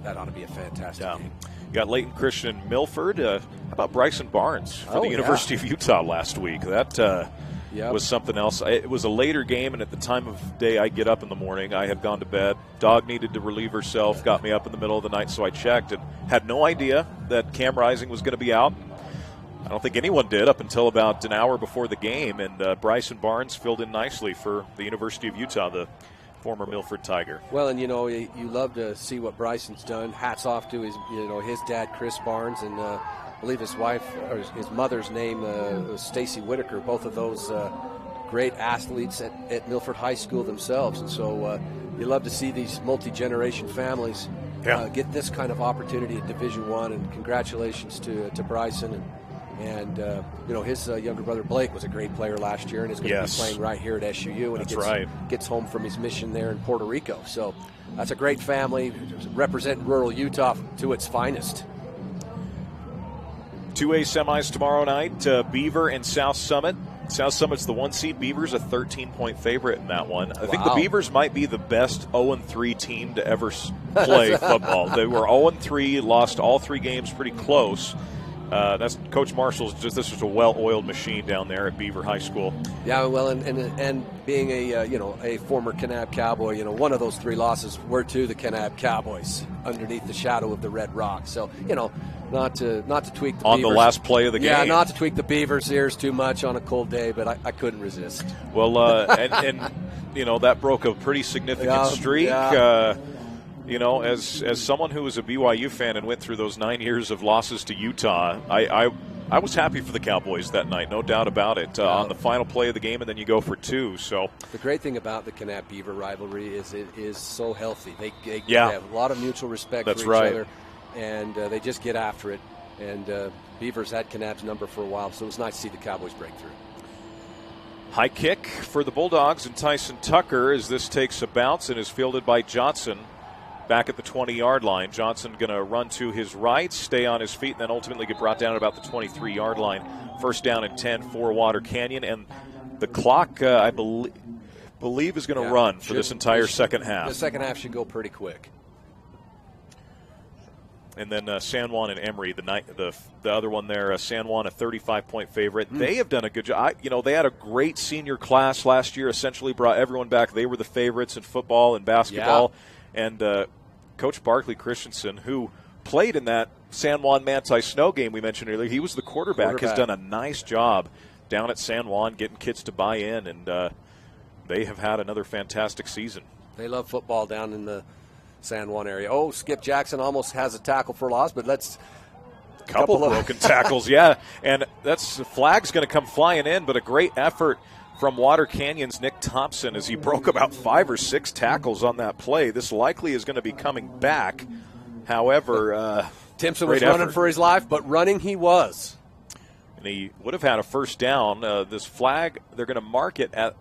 ought to be a fantastic game. Got Layton Christian Milford. How about Bryson Barnes for the University of Utah last week? That was something else. It was a later game, and at the time of day I get up in the morning, I had gone to bed. Dog needed to relieve herself, got me up in the middle of the night, so I checked and had no idea that Cam Rising was going to be out. I don't think anyone did up until about an hour before the game, and Bryson Barnes filled in nicely for the University of Utah, the former Milford Tiger. Well, and you love to see what Bryson's done. Hats off to his dad, Chris Barnes, and I believe his wife, or his mother's name was Stacy Whitaker. Both of those great athletes at Milford High School themselves, and so you love to see these multi-generation families get this kind of opportunity at Division I. And congratulations to Bryson and his younger brother Blake was a great player last year and is going to be playing right here at SUU when he gets home from his mission there in Puerto Rico. So that's a great family, representing rural Utah to its finest. 2A semis tomorrow night, Beaver and South Summit. South Summit's the 1 seed. Beaver's a 13-point favorite in that one. I think the Beavers might be the best 0-3 team to ever play football. They were 0-3, lost all 3 games pretty close. That's Coach Marshall's. This was a well-oiled machine down there at Beaver High School. Yeah, well, and being a former Kanab Cowboy, one of those 3 losses were to the Kanab Cowboys underneath the shadow of the Red Rock. So not to tweak the on Beavers. The last play of the game. Yeah, not to tweak the Beavers' ears too much on a cold day, but I couldn't resist. Well, and that broke a pretty significant streak. Yeah. As someone who was a BYU fan and went through those 9 years of losses to Utah, I was happy for the Cowboys that night, no doubt about it. On the final play of the game, and then you go for 2. So the great thing about the Kanab Beaver rivalry is it is so healthy. They have a lot of mutual respect for each other, and they just get after it. And Beavers had Kanab's number for a while, so it was nice to see the Cowboys break through. High kick for the Bulldogs and Tyson Tucker as this takes a bounce and is fielded by Johnson. Back at the 20-yard line. Johnson going to run to his right, stay on his feet, and then ultimately get brought down at about the 23-yard line. First down and 10 for Water Canyon. And the clock, I believe, is going to run for this entire second half. The second half should go pretty quick. And then San Juan and Emory, the other one there, San Juan, a 35-point favorite. They have done a good job. They had a great senior class last year, essentially brought everyone back. They were the favorites in football and basketball. Yeah. And Coach Barkley Christensen, who played in that San Juan Manti Snow game we mentioned earlier, he was the quarterback, has done a nice job down at San Juan getting kids to buy in, and they have had another fantastic season. They love football down in the San Juan area. Oh, Skip Jackson almost has a tackle for loss, but let's – couple of broken tackles, and that's the flag's going to come flying in, but a great effort from Water Canyon's Nick Thompson as he broke about 5 or 6 tackles on that play. This likely is going to be coming back. However, Timpson was running for his life, but running he was. And he would have had a first down. This flag, they're going to mark it at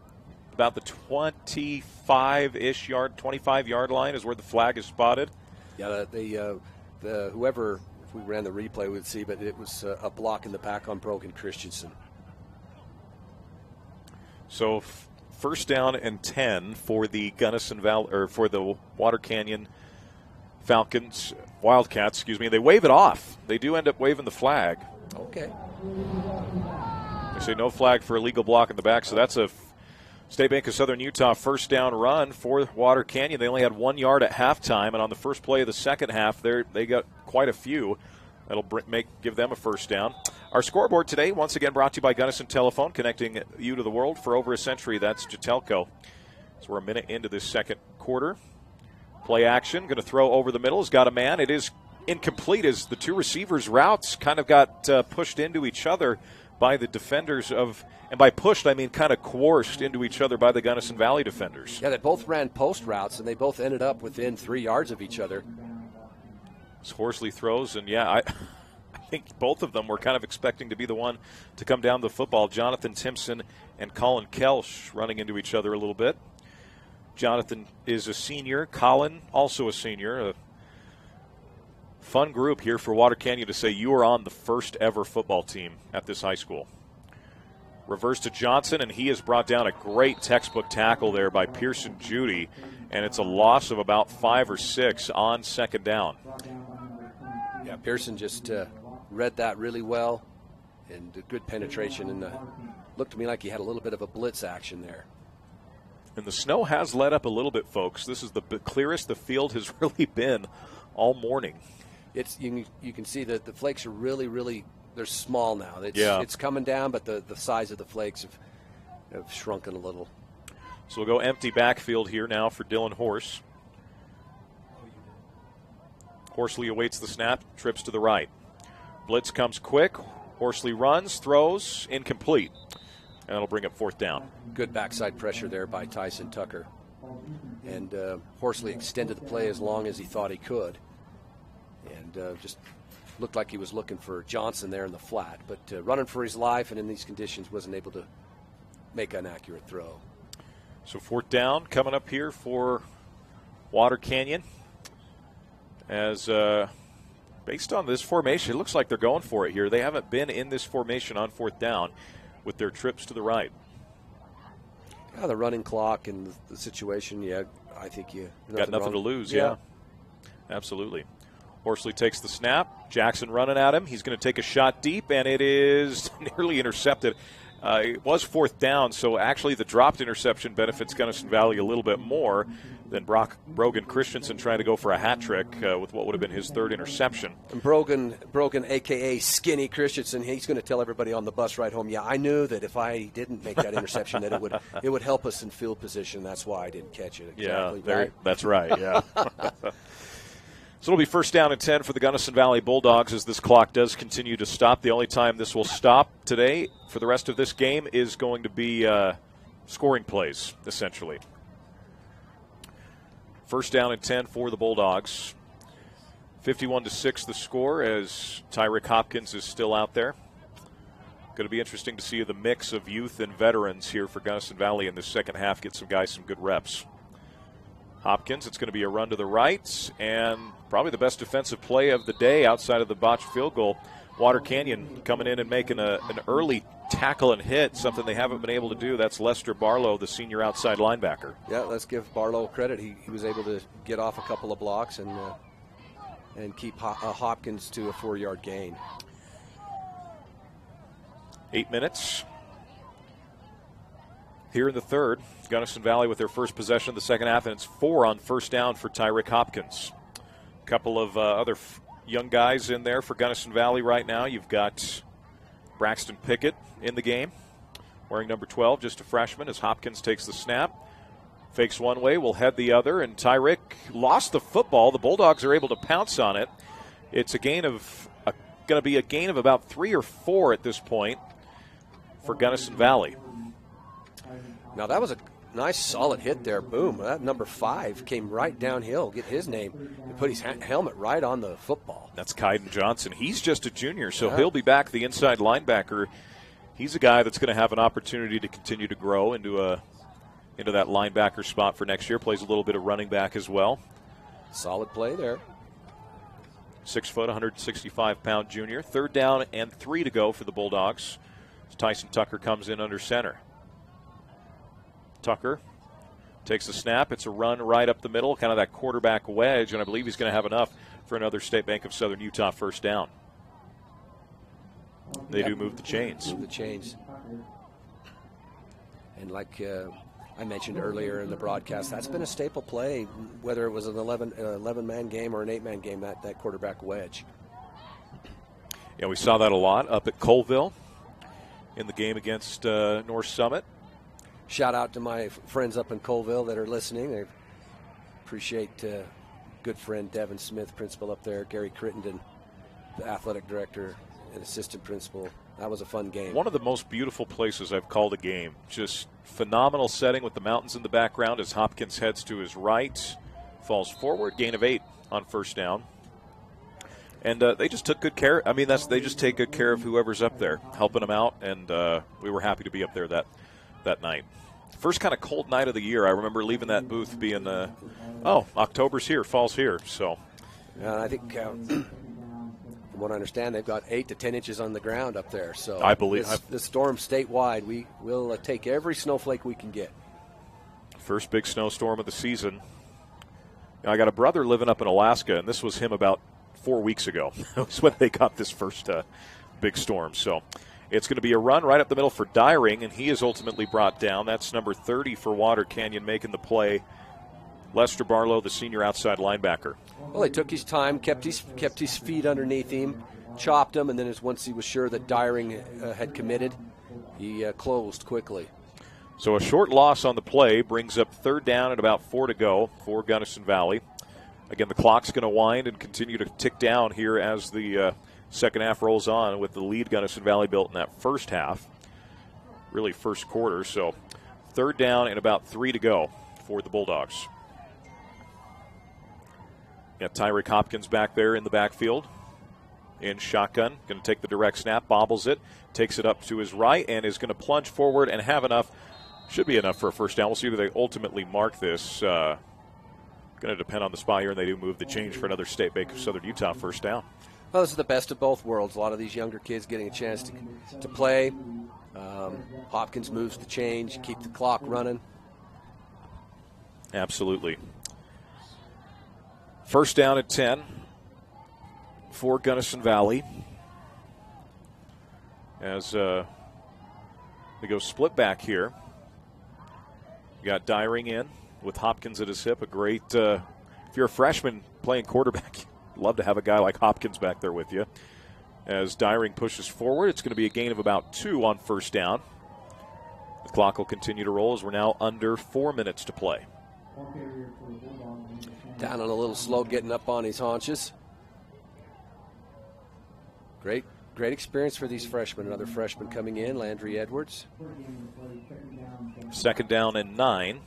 about the 25-yard line is where the flag is spotted. Yeah, whoever, if we ran the replay, we would see, but it was a block in the back on Brogan Christensen. So first down and 10 for the Gunnison Valley, or for the Water Canyon Falcons, Wildcats, excuse me. They wave it off. They do end up waving the flag. Okay. They say no flag for illegal block in the back, so that's a State Bank of Southern Utah first down run for Water Canyon. They only had 1 yard at halftime, and on the first play of the second half, they got quite a few. That'll give them a first down. Our scoreboard today, once again, brought to you by Gunnison Telephone, connecting you to the world for over a century. That's Jetelco. So we're a minute into this second quarter. Play action, going to throw over the middle. Has got a man. It is incomplete as the 2 receivers' routes kind of got pushed into each other by the defenders of, and by pushed, I mean kind of coerced into each other by the Gunnison Valley defenders. Yeah, they both ran post routes, and they both ended up within 3 yards of each other. Horsley throws, and I think both of them were kind of expecting to be the one to come down the football. Jonathan Timpson and Colin Kelsch running into each other a little bit. Jonathan is a senior. Colin, also a senior. A fun group here for Water Canyon to say you are on the first ever football team at this high school. Reverse to Johnson, and he has brought down a great textbook tackle there by Pearson Judy, and it's a loss of about 5 or 6 on second down. Yeah, Pearson just read that really well, and a good penetration, and looked to me like he had a little bit of a blitz action there. And the snow has let up a little bit, folks. This is the clearest the field has really been all morning. It's you can see that the flakes are really they're small now. It's coming down, but the size of the flakes have shrunken a little. So we'll go empty backfield here now for Dylan Horse. Horsley awaits the snap, trips to the right. Blitz comes quick. Horsley runs, throws, incomplete. And that'll bring up fourth down. Good backside pressure there by Tyson Tucker. And Horsley extended the play as long as he thought he could. And just looked like he was looking for Johnson there in the flat. But running for his life and in these conditions wasn't able to make an accurate throw. So fourth down coming up here for Water Canyon. As based on this formation, it looks like they're going for it here. They haven't been in this formation on fourth down with their trips to the right. Yeah, the running clock and the situation, I think you got nothing to lose, yeah. Absolutely. Horsley takes the snap. Jackson running at him. He's going to take a shot deep, and it is nearly intercepted. It was fourth down, so actually the dropped interception benefits Gunnison Valley a little bit more than Brogan Christensen trying to go for a hat trick with what would have been his third interception. And Brogan, a.k.a. Skinny Christensen, he's going to tell everybody on the bus ride home, I knew that if I didn't make that interception that it would help us in field position. That's why I didn't catch it. Exactly. Yeah, that's right, yeah. So it'll be first down and 10 for the Gunnison Valley Bulldogs as this clock does continue to stop. The only time this will stop today for the rest of this game is going to be scoring plays, essentially. First down and 10 for the Bulldogs. 51-6 the score as Tyrick Hopkins is still out there. Going to be interesting to see the mix of youth and veterans here for Gunnison Valley in the second half. Get some guys some good reps. Hopkins, it's going to be a run to the right, and probably the best defensive play of the day outside of the botched field goal. Water Canyon coming in and making an early tackle and hit, something they haven't been able to do. That's Lester Barlow, the senior outside linebacker. Yeah, let's give Barlow credit. He was able to get off a couple of blocks and keep Hopkins to a 4-yard gain. 8 minutes. Here in the third, Gunnison Valley with their first possession of the second half, and it's 4 on first down for Tyrick Hopkins. A couple of other young guys in there for Gunnison Valley right now. You've got Braxton Pickett in the game, wearing number 12, just a freshman, as Hopkins takes the snap. Fakes one way, will head the other, and Tyrick lost the football. The Bulldogs are able to pounce on it. It's going to be a gain of about 3 or 4 at this point for Gunnison Valley. Now, that was a nice, solid hit there. Boom. That number 5 came right downhill, get his name, and put his helmet right on the football. That's Kaiden Johnson. He's just a junior, so he'll be back, the inside linebacker. He's a guy that's going to have an opportunity to continue to grow into that linebacker spot for next year. Plays a little bit of running back as well. Solid play there. 6 foot, 165-pound junior. Third down and 3 to go for the Bulldogs. Tyson Tucker comes in under center. Tucker takes the snap. It's a run right up the middle, kind of that quarterback wedge, and I believe he's going to have enough for another State Bank of Southern Utah first down. They do move the chains. Move the chains. And like I mentioned earlier in the broadcast, that's been a staple play, whether it was an 11-man game or an 8-man game, that quarterback wedge. Yeah, we saw that a lot up at Colville in the game against North Summit. Shout out to my friends up in Colville that are listening. I appreciate good friend Devin Smith, principal up there, Gary Crittenden, the athletic director and assistant principal. That was a fun game. One of the most beautiful places I've called a game. Just phenomenal setting with the mountains in the background as Hopkins heads to his right, falls forward, gain of 8 on first down. And they just took good care. I mean, they just take good care of whoever's up there, helping them out, and we were happy to be up there that night. First kind of cold night of the year. I remember leaving that booth being, October's here, fall's here. So, I think from what I understand, they've got 8 to 10 inches on the ground up there. So I believe the storm statewide, we will take every snowflake we can get. First big snowstorm of the season. I got a brother living up in Alaska, and this was him about 4 weeks ago. That was when they got this first big storm. So it's going to be a run right up the middle for Dyring, and he is ultimately brought down. That's number 30 for Water Canyon making the play. Lester Barlow, the senior outside linebacker. Well, he took his time, kept his feet underneath him, chopped him, and then once he was sure that Dyring had committed, he closed quickly. So a short loss on the play brings up third down and about 4 to go for Gunnison Valley. Again, the clock's going to wind and continue to tick down here as the second half rolls on with the lead Gunnison Valley built in that first half, really first quarter. So third down and about 3 to go for the Bulldogs. Got Tyreek Hopkins back there in the backfield in shotgun. Going to take the direct snap, bobbles it, takes it up to his right, and is going to plunge forward and have enough. Should be enough for a first down. We'll see if they ultimately mark this. Going to depend on the spot here, and they do move the change for another State Bank of Southern Utah first down. Well, this is the best of both worlds. A lot of these younger kids getting a chance to play. Hopkins moves the change, keep the clock running. Absolutely. First down at 10 for Gunnison Valley. As they go split back here. You got Dyring in with Hopkins at his hip. A great, if you're a freshman playing quarterback, you'd love to have a guy like Hopkins back there with you. As Dyring pushes forward, it's going to be a gain of about 2 on first down. The clock will continue to roll as we're now under 4 minutes to play. Down on a little slow, getting up on his haunches. Great experience for these freshmen. Another freshman coming in, Landry Edwards. Second down and 9.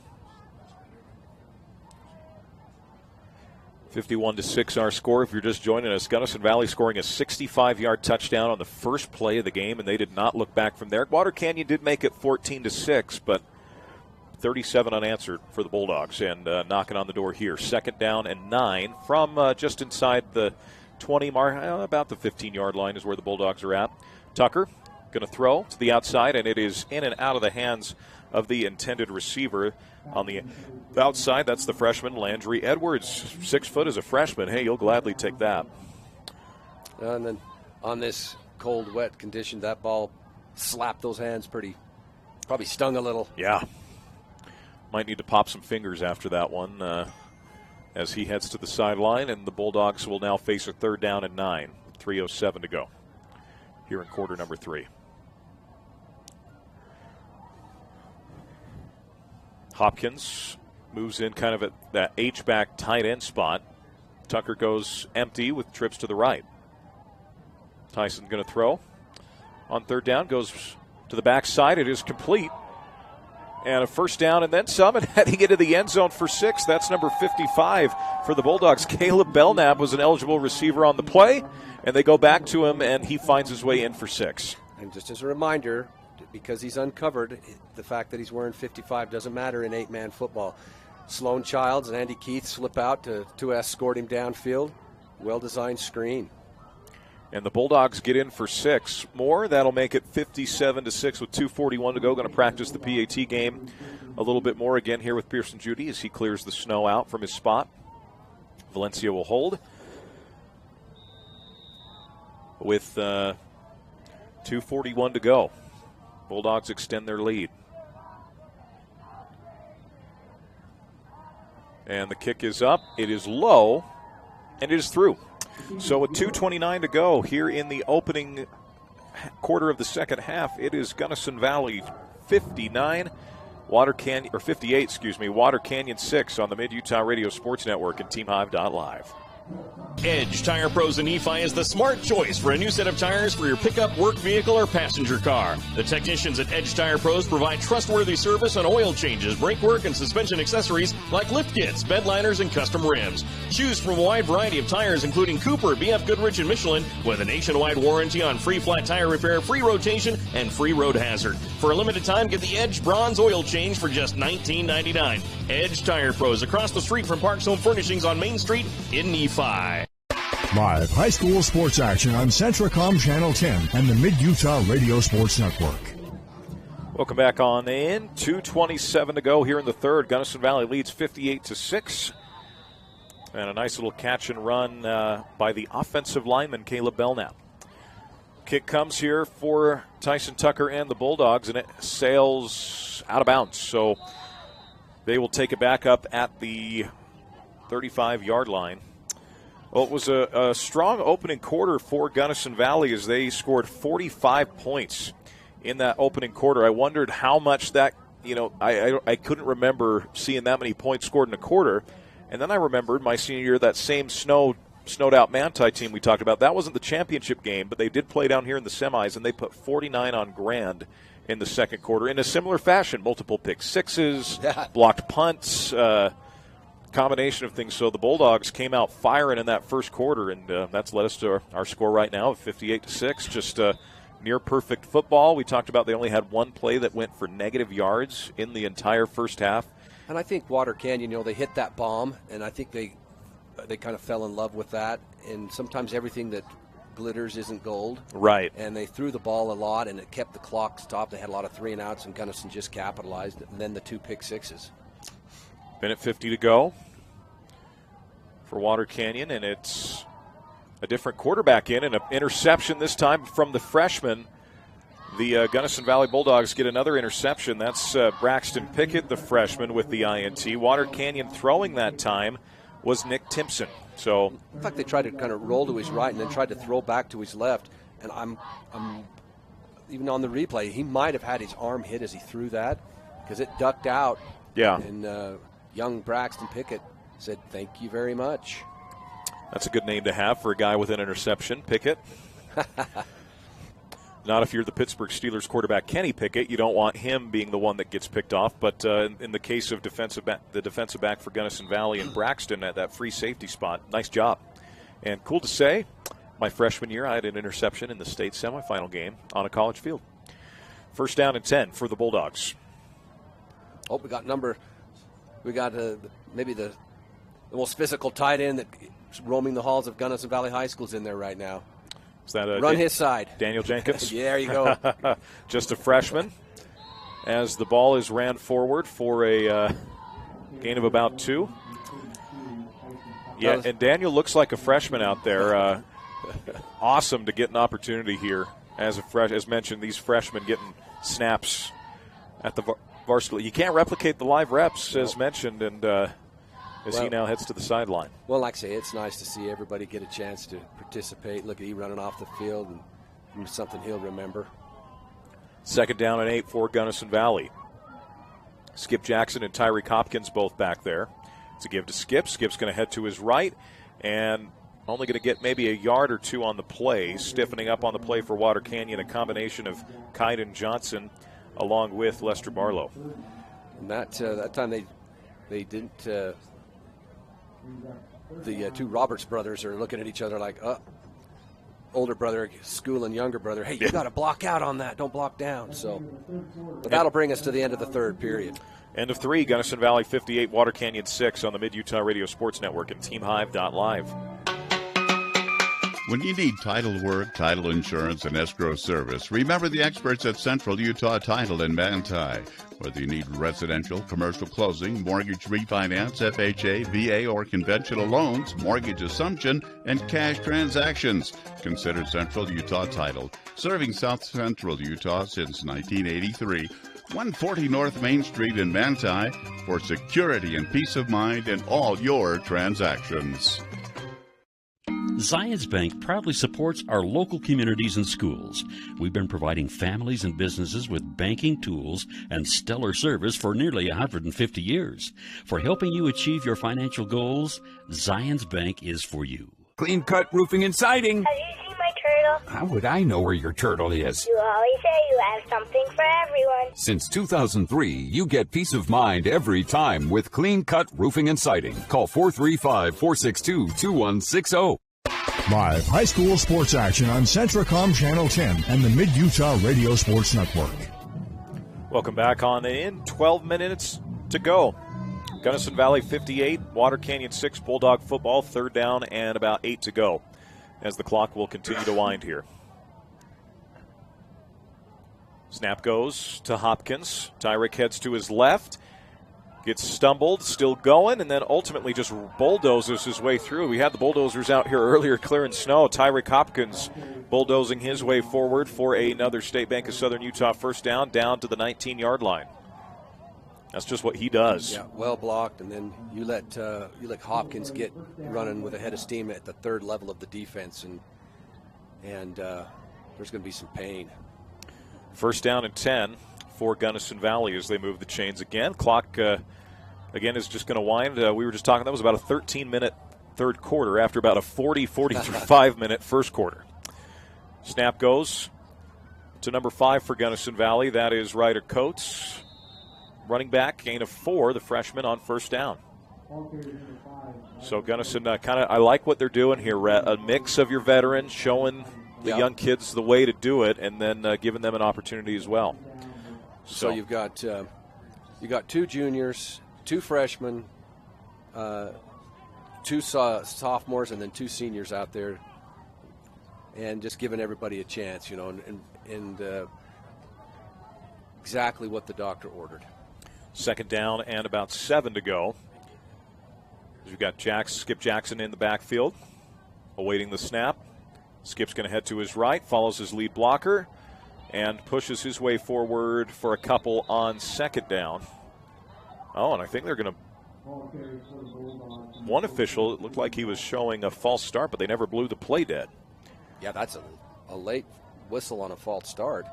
51-6 our score. If you're just joining us, Gunnison Valley scoring a 65-yard touchdown on the first play of the game, and they did not look back from there. Water Canyon did make it 14-6, but 37 unanswered for the Bulldogs, and knocking on the door here. Second down and 9 from just inside the 20 mark, about the 15-yard line is where the Bulldogs are at. Tucker going to throw to the outside, and it is in and out of the hands of the intended receiver. On the outside, that's the freshman, Landry Edwards. 6 foot as a freshman. Hey, you'll gladly take that. And then on this cold, wet condition, that ball slapped those hands probably stung a little. Yeah. Might need to pop some fingers after that one as he heads to the sideline, and the Bulldogs will now face a third down and 9. 3:07 to go here in quarter number 3. Hopkins moves in kind of at that H-back tight end spot. Tucker goes empty with trips to the right. Tyson going to throw on third down, goes to the backside. It is complete. And a first down and then some, and heading into the end zone for 6. That's number 55 for the Bulldogs. Caleb Belknap was an eligible receiver on the play, and they go back to him, and he finds his way in for 6. And just as a reminder, because he's uncovered, the fact that he's wearing 55 doesn't matter in 8-man football. Sloan Childs and Andy Keith slip out to escort him downfield. Well-designed screen. And the Bulldogs get in for 6 more. That'll make it 57-6 with 2:41 to go. Going to practice the PAT game a little bit more again here with Pearson Judy as he clears the snow out from his spot. Valencia will hold with 2:41 to go. Bulldogs extend their lead. And the kick is up. It is low, and it is through. So with 2:29 to go here in the opening quarter of the second half, it is Gunnison Valley 59, Water Canyon, or 58, excuse me, Water Canyon 6 on the Mid-Utah Radio Sports Network and TeamHive.live. Edge Tire Pros in Nephi is the smart choice for a new set of tires for your pickup, work vehicle, or passenger car. The technicians at Edge Tire Pros provide trustworthy service on oil changes, brake work, and suspension accessories like lift kits, bed liners, and custom rims. Choose from a wide variety of tires including Cooper, BF Goodrich, and Michelin with a nationwide warranty on free flat tire repair, free rotation, and free road hazard. For a limited time, get the Edge Bronze oil change for just $19.99. Edge Tire Pros across the street from Parks Home Furnishings on Main Street in Nephi. Live high school sports action on Centracom Channel 10 and the Mid-Utah Radio Sports Network. Welcome back on in. 2:27 to go here in the third. Gunnison Valley leads 58-6. And a nice little catch and run by the offensive lineman, Caleb Belknap. Kick comes here for Tyson Tucker and the Bulldogs, and it sails out of bounds. So they will take it back up at the 35-yard line. Well, it was a strong opening quarter for Gunnison Valley as they scored 45 points in that opening quarter. I wondered how much that, I couldn't remember seeing that many points scored in a quarter. And then I remembered my senior year, that same snowed out Manti team we talked about. That wasn't the championship game, but they did play down here in the semis, and they put 49 on Grand in the second quarter in a similar fashion. Multiple pick sixes, blocked punts, combination of things. So the Bulldogs came out firing in that first quarter, and that's led us to our score right now of 58-6. Just near perfect football. We talked about they only had one play that went for negative yards in the entire first half. And I think Water Canyon, they hit that bomb, and I think they kind of fell in love with that. And sometimes everything that glitters isn't gold. Right. And they threw the ball a lot, and it kept the clock stopped. They had a lot of 3-and-outs, and Gunnison just capitalized. And then the 2 pick sixes. Minute 50 to go for Water Canyon, and it's a different quarterback in, and an interception this time from the freshman. The Gunnison Valley Bulldogs get another interception. That's Braxton Pickett, the freshman, with the INT. Water Canyon throwing that time was Nick Timpson. So in fact, they tried to kind of roll to his right and then tried to throw back to his left. And I'm even on the replay, he might have had his arm hit as he threw that because it ducked out. Yeah. And young Braxton Pickett said, "Thank you very much." That's a good name to have for a guy with an interception, Pickett. Not if you're the Pittsburgh Steelers quarterback, Kenny Pickett. You don't want him being the one that gets picked off. But in the case of the defensive back for Gunnison Valley and Braxton at that free safety spot, nice job. And cool to say, my freshman year, I had an interception in the state semifinal game on a college field. First down and 10 for the Bulldogs. Oh, we got maybe the most physical tight end that's roaming the halls of Gunnison Valley High School's in there right now. Is that Run his side. Daniel Jenkins? Yeah, there you go. Just a freshman. As the ball is ran forward for a gain of about 2. Yeah, and Daniel looks like a freshman out there. Awesome to get an opportunity here. As mentioned, these freshmen getting snaps at the varsity. You can't replicate the live reps, as mentioned, and he now heads to the sideline. Well, like I say, it's nice to see everybody get a chance to participate. Look at he running off the field, and something he'll remember. Second down and 8 for Gunnison Valley. Skip Jackson and Tyreek Hopkins both back there. It's a give to Skip. Skip's going to head to his right, and only going to get maybe a yard or 2 on the play. Stiffening up on the play for Water Canyon, a combination of Kaiden Johnson along with Lester Barlow. And that time they didn't. The 2 Roberts brothers are looking at each other like, older brother schooling younger brother, hey, you got to block out on that. Don't block down. So, but that'll bring us to the end of the third period. End of 3, Gunnison Valley 58, Water Canyon 6 on the Mid-Utah Radio Sports Network and TeamHive.live. When you need title work, title insurance, and escrow service, remember the experts at Central Utah Title in Manti. Whether you need residential, commercial closing, mortgage refinance, FHA, VA, or conventional loans, mortgage assumption, and cash transactions, consider Central Utah Title, serving South Central Utah since 1983. 140 North Main Street in Manti for security and peace of mind in all your transactions. Zions Bank proudly supports our local communities and schools. We've been providing families and businesses with banking tools and stellar service for nearly 150 years. For helping you achieve your financial goals, Zions Bank is for you. Clean Cut Roofing and Siding. Have you seen my turtle? How would I know where your turtle is? You always say you have something for everyone. Since 2003, you get peace of mind every time with Clean Cut Roofing and Siding. Call 435-462-2160. Live high school sports action on Centracom Channel 10 and the Mid-Utah Radio Sports Network. Welcome back on in. 12 minutes to go. Gunnison Valley 58, Water Canyon 6, Bulldog football, third down and about 8 to go as the clock will continue to wind here. Snap goes to Hopkins. Tyreek heads to his left. Gets stumbled, still going, and then ultimately just bulldozes his way through. We had the bulldozers out here earlier clearing snow. Tyreek Hopkins bulldozing his way forward for another State Bank of Southern Utah first down to the 19-yard line. That's just what he does. Yeah, well blocked, and then you let Hopkins get running with a head of steam at the third level of the defense, and there's going to be some pain. First down and 10 for Gunnison Valley as they move the chains again. Clock, again, is just going to wind. We were just talking, that was about a 13-minute third quarter after about a 45-minute first quarter. Snap goes to number 5 for Gunnison Valley. That is Ryder Coates. Running back, gain of 4, the freshman on first down. So Gunnison, I like what they're doing here, Rhett. A mix of your veterans showing the young kids the way to do it, and then giving them an opportunity as well. So you've got 2 juniors, 2 freshmen, 2 sophomores, and then 2 seniors out there, and just giving everybody a chance, and exactly what the doctor ordered. Second down and about 7 to go. We've got Skip Jackson in the backfield, awaiting the snap. Skip's going to head to his right, follows his lead blocker, and pushes his way forward for a couple on second down. Oh, and I think they're going to... One official, it looked like he was showing a false start, but they never blew the play dead. Yeah, that's a late whistle on a false start.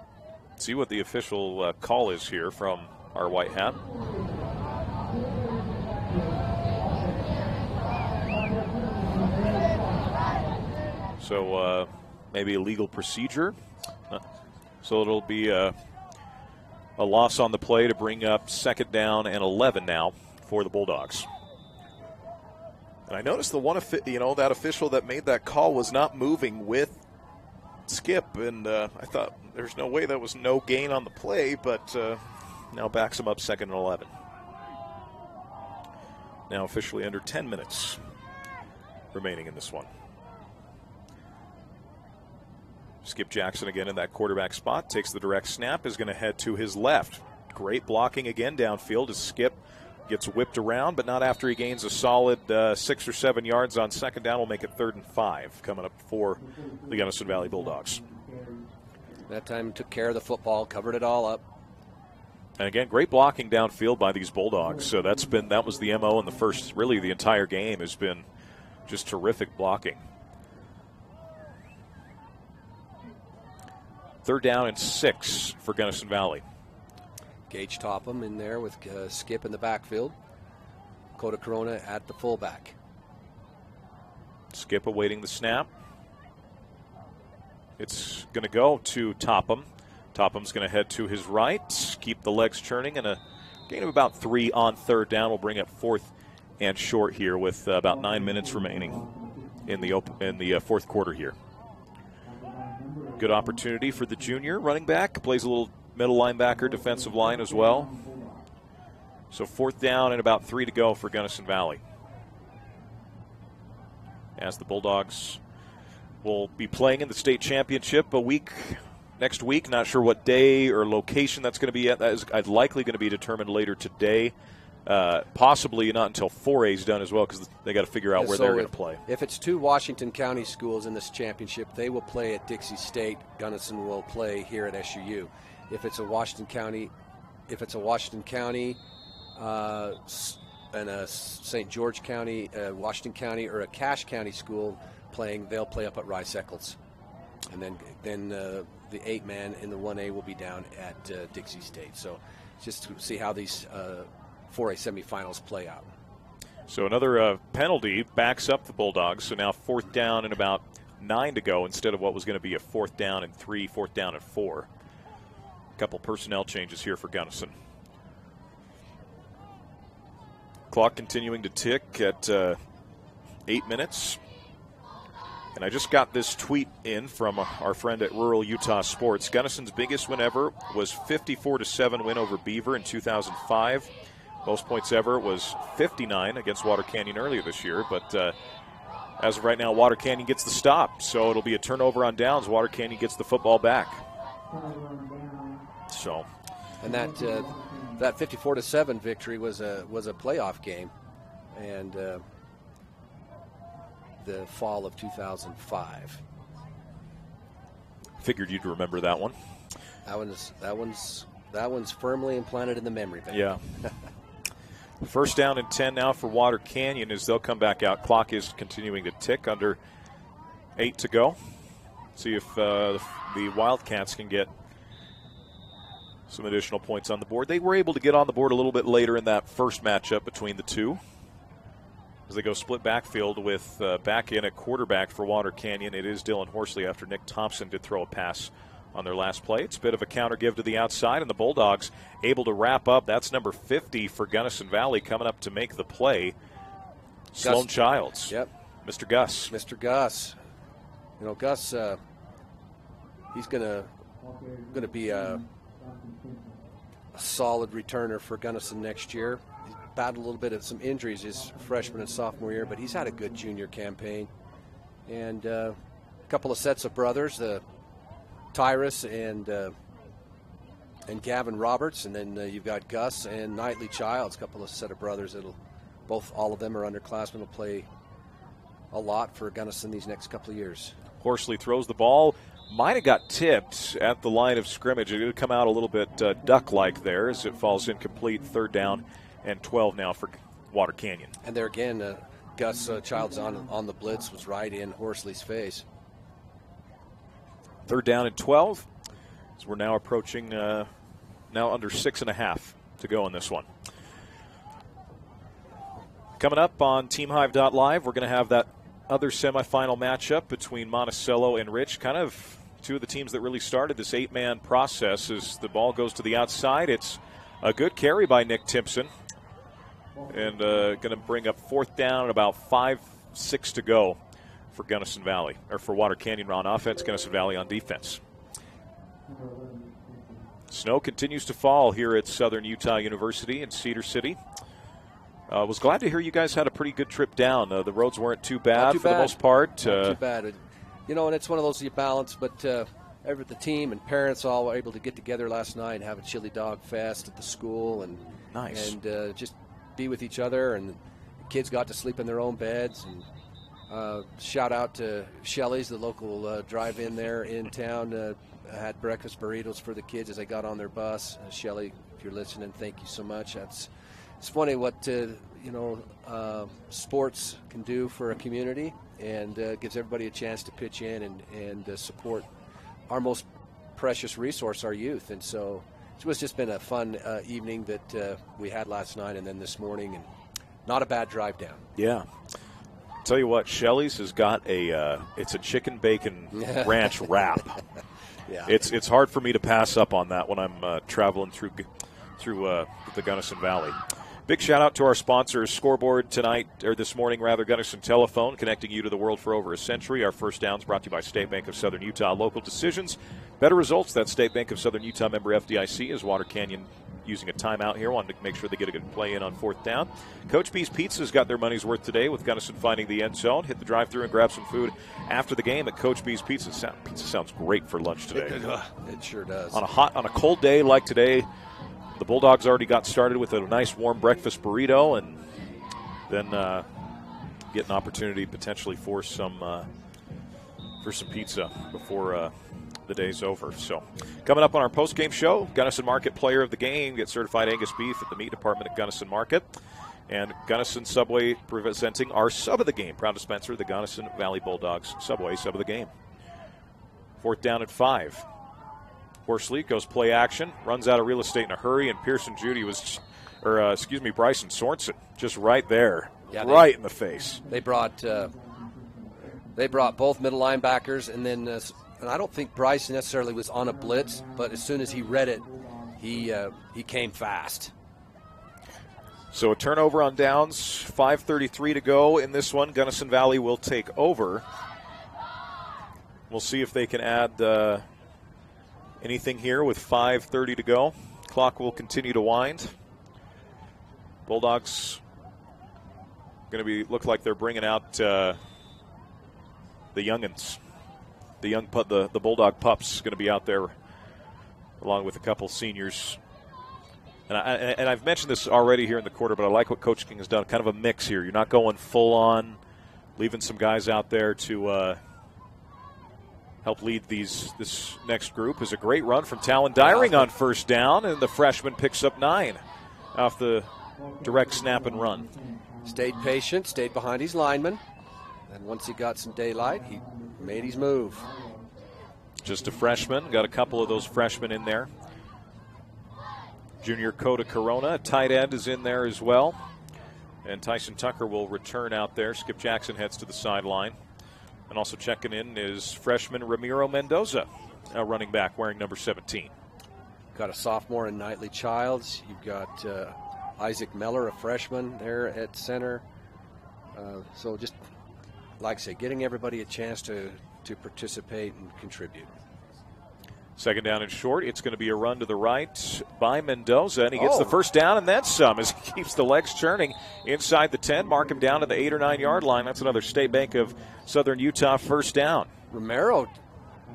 See what the official call is here from our white hat. So maybe a legal procedure. So it'll be a loss on the play to bring up second down and 11 now for the Bulldogs. And I noticed that official that made that call was not moving with Skip, and I thought there's no way that was no gain on the play, but now backs him up second and 11. Now officially under 10 minutes remaining in this one. Skip Jackson again in that quarterback spot, takes the direct snap, is going to head to his left. Great blocking again downfield as Skip gets whipped around, but not after he gains a solid 6 or 7 yards on second down. Will make it 3rd and 5 coming up for the Gunnison Valley Bulldogs. That time he took care of the football, covered it all up. And again, great blocking downfield by these Bulldogs. So that was the MO in the first, really the entire game has been just terrific blocking. 3rd down and 6 for Gunnison Valley. Gage Topham in there with Skip in the backfield. Coda Corona at the fullback. Skip awaiting the snap. It's going to go to Topham. Topham's going to head to his right, keep the legs churning, and a gain of about 3 on 3rd down will bring up 4th and short here with about 9 minutes remaining in the 4th quarter here. Good opportunity for the junior running back. Plays a little middle linebacker, defensive line as well. So 4th down and about 3 to go for Gunnison Valley. As the Bulldogs will be playing in the state championship next week. Not sure what day or location that's going to be at. That is likely going to be determined later today. Possibly not until 4A is done as well, because they got to figure out where they're going to play. If it's 2 Washington County schools in this championship, they will play at Dixie State. Gunnison will play here at SUU. If it's a Washington County, and a St. George County, Washington County, or a Cache County school playing, they'll play up at Rice Eccles, and then the 8-man in the 1A will be down at Dixie State. So just to see how these 4A semifinals play out. So another penalty backs up the Bulldogs. So now 4th down and about 9 to go instead of what was going to be a 4th down and 3, 4th down and 4. A couple personnel changes here for Gunnison. Clock continuing to tick at 8 minutes. And I just got this tweet in from our friend at Rural Utah Sports. Gunnison's biggest win ever was 54-7 win over Beaver in 2005. Most points ever was 59 against Water Canyon earlier this year. But as of right now, Water Canyon gets the stop. So it'll be a turnover on downs. Water Canyon gets the football back. So, and that that 54-7 victory was a playoff game, and the fall of 2005. Figured you'd remember that one. That one's firmly implanted in the memory bank. Yeah. First down and 10 now for Water Canyon as they'll come back out. Clock is continuing to tick, under 8 to go. See if the Wildcats can get some additional points on the board. They were able to get on the board a little bit later in that first matchup between the two, as they go split backfield with back in at quarterback for Water Canyon. It is Dylan Horsley after Nick Thompson did throw a pass on their last play. It's a bit of a counter give to the outside, and the Bulldogs able to wrap up. That's number 50 for Gunnison Valley coming up to make the play. Sloan Childs. Yep. Mr. Gus. Mr. Gus. You know, Gus, he's gonna be a solid returner for Gunnison next year. He's battled a little bit of some injuries his freshman and sophomore year, but he's had a good junior campaign. And a couple of sets of brothers, Tyrus and Gavin Roberts, and then you've got Gus and Knightley Childs, a couple of set of brothers. All of them are underclassmen, will play a lot for Gunnison these next couple of years. Horsley throws the ball. Might have got tipped at the line of scrimmage. It did come out a little bit duck-like there as it falls incomplete. Third down and 12 now for Water Canyon. And there again, Gus Childs on the blitz was right in Horsley's face. Third down and 12. So we're now approaching now under 6.5 to go in this one. Coming up on TeamHive.live, we're going to have that other semifinal matchup between Monticello and Rich. Kind of two of the teams that really started this 8-man process. As the ball goes to the outside, it's a good carry by Nick Timpson. And going to bring up fourth down and about 5-6 to go for Gunnison Valley, or for Water Canyon on offense, Gunnison Valley on defense. Snow continues to fall here at Southern Utah University in Cedar City. Was glad to hear you guys had a pretty good trip down. The roads weren't too bad for the most part. Not too bad. You know, and it's one of those you balance, but the team and parents all were able to get together last night and have a chili dog fest at the school, and nice, and just be with each other, and the kids got to sleep in their own beds. And shout out to Shelley's, the local drive-in there in town. Had breakfast burritos for the kids as they got on their bus. Shelley, if you're listening, thank you so much. It's funny what sports can do for a community, and gives everybody a chance to pitch in and support our most precious resource, our youth. And so it was just been a fun evening that we had last night and then this morning, and not a bad drive down. Yeah. Tell you what, Shelley's has got it's a chicken bacon ranch wrap. Yeah. It's hard for me to pass up on that when I'm traveling through the Gunnison Valley. Big shout out to our sponsors. Scoreboard tonight, or this morning rather, Gunnison Telephone, connecting you to the world for over a century. Our first downs brought to you by State Bank of Southern Utah. Local decisions, better results. That's State Bank of Southern Utah, member FDIC. As Water Canyon using a timeout here, wanted to make sure they get a good play in on fourth down. Coach B's Pizza's got their money's worth today with Gunnison finding the end zone. Hit the drive-thru and grab some food after the game at Coach B's Pizza. Pizza sounds great for lunch today. It sure does. On a cold day like today, the Bulldogs already got started with a nice warm breakfast burrito, and then get an opportunity potentially for some pizza before the day's over. So coming up on our post-game show, Gunnison Market Player of the Game, get certified Angus beef at the meat department at Gunnison Market. And Gunnison Subway presenting our sub of the game. Proud to sponsor the Gunnison Valley Bulldogs Subway sub of the game. Fourth down at 5. Horsley goes play action, runs out of real estate in a hurry, and Bryson Sorensen just right there, right in the face. They brought both middle linebackers, and then and I don't think Bryce necessarily was on a blitz, but as soon as he read it, he came fast. So a turnover on downs, 5:33 to go in this one. Gunnison Valley will take over. We'll see if they can add anything here with 5:30 to go. Clock will continue to wind. Bulldogs going to look like they're bringing out the youngins. The Bulldog pups going to be out there along with a couple seniors And I've mentioned this already here in the quarter, but I like what Coach King has done. Kind of a mix here. You're not going full on, leaving some guys out there to help lead this next group. Is a great run from Talon Dyring on first down, and the freshman picks up 9 off the direct snap and run. Stayed patient, stayed behind his lineman, and once he got some daylight, he made his move. Just a freshman. Got a couple of those freshmen in there. Junior Coda Corona, tight end, is in there as well. And Tyson Tucker will return out there. Skip Jackson heads to the sideline. And also checking in is freshman Ramiro Mendoza, a running back wearing number 17. Got a sophomore in Knightley Childs. You've got Isaac Meller, a freshman there at center. So just, like I say, getting everybody a chance to participate and contribute. Second down and short. It's going to be a run to the right by Mendoza, and he gets the first down and then some as he keeps the legs churning inside the 10. Mark him down to the 8 or 9 yard line. That's another State Bank of Southern Utah first down. Romero,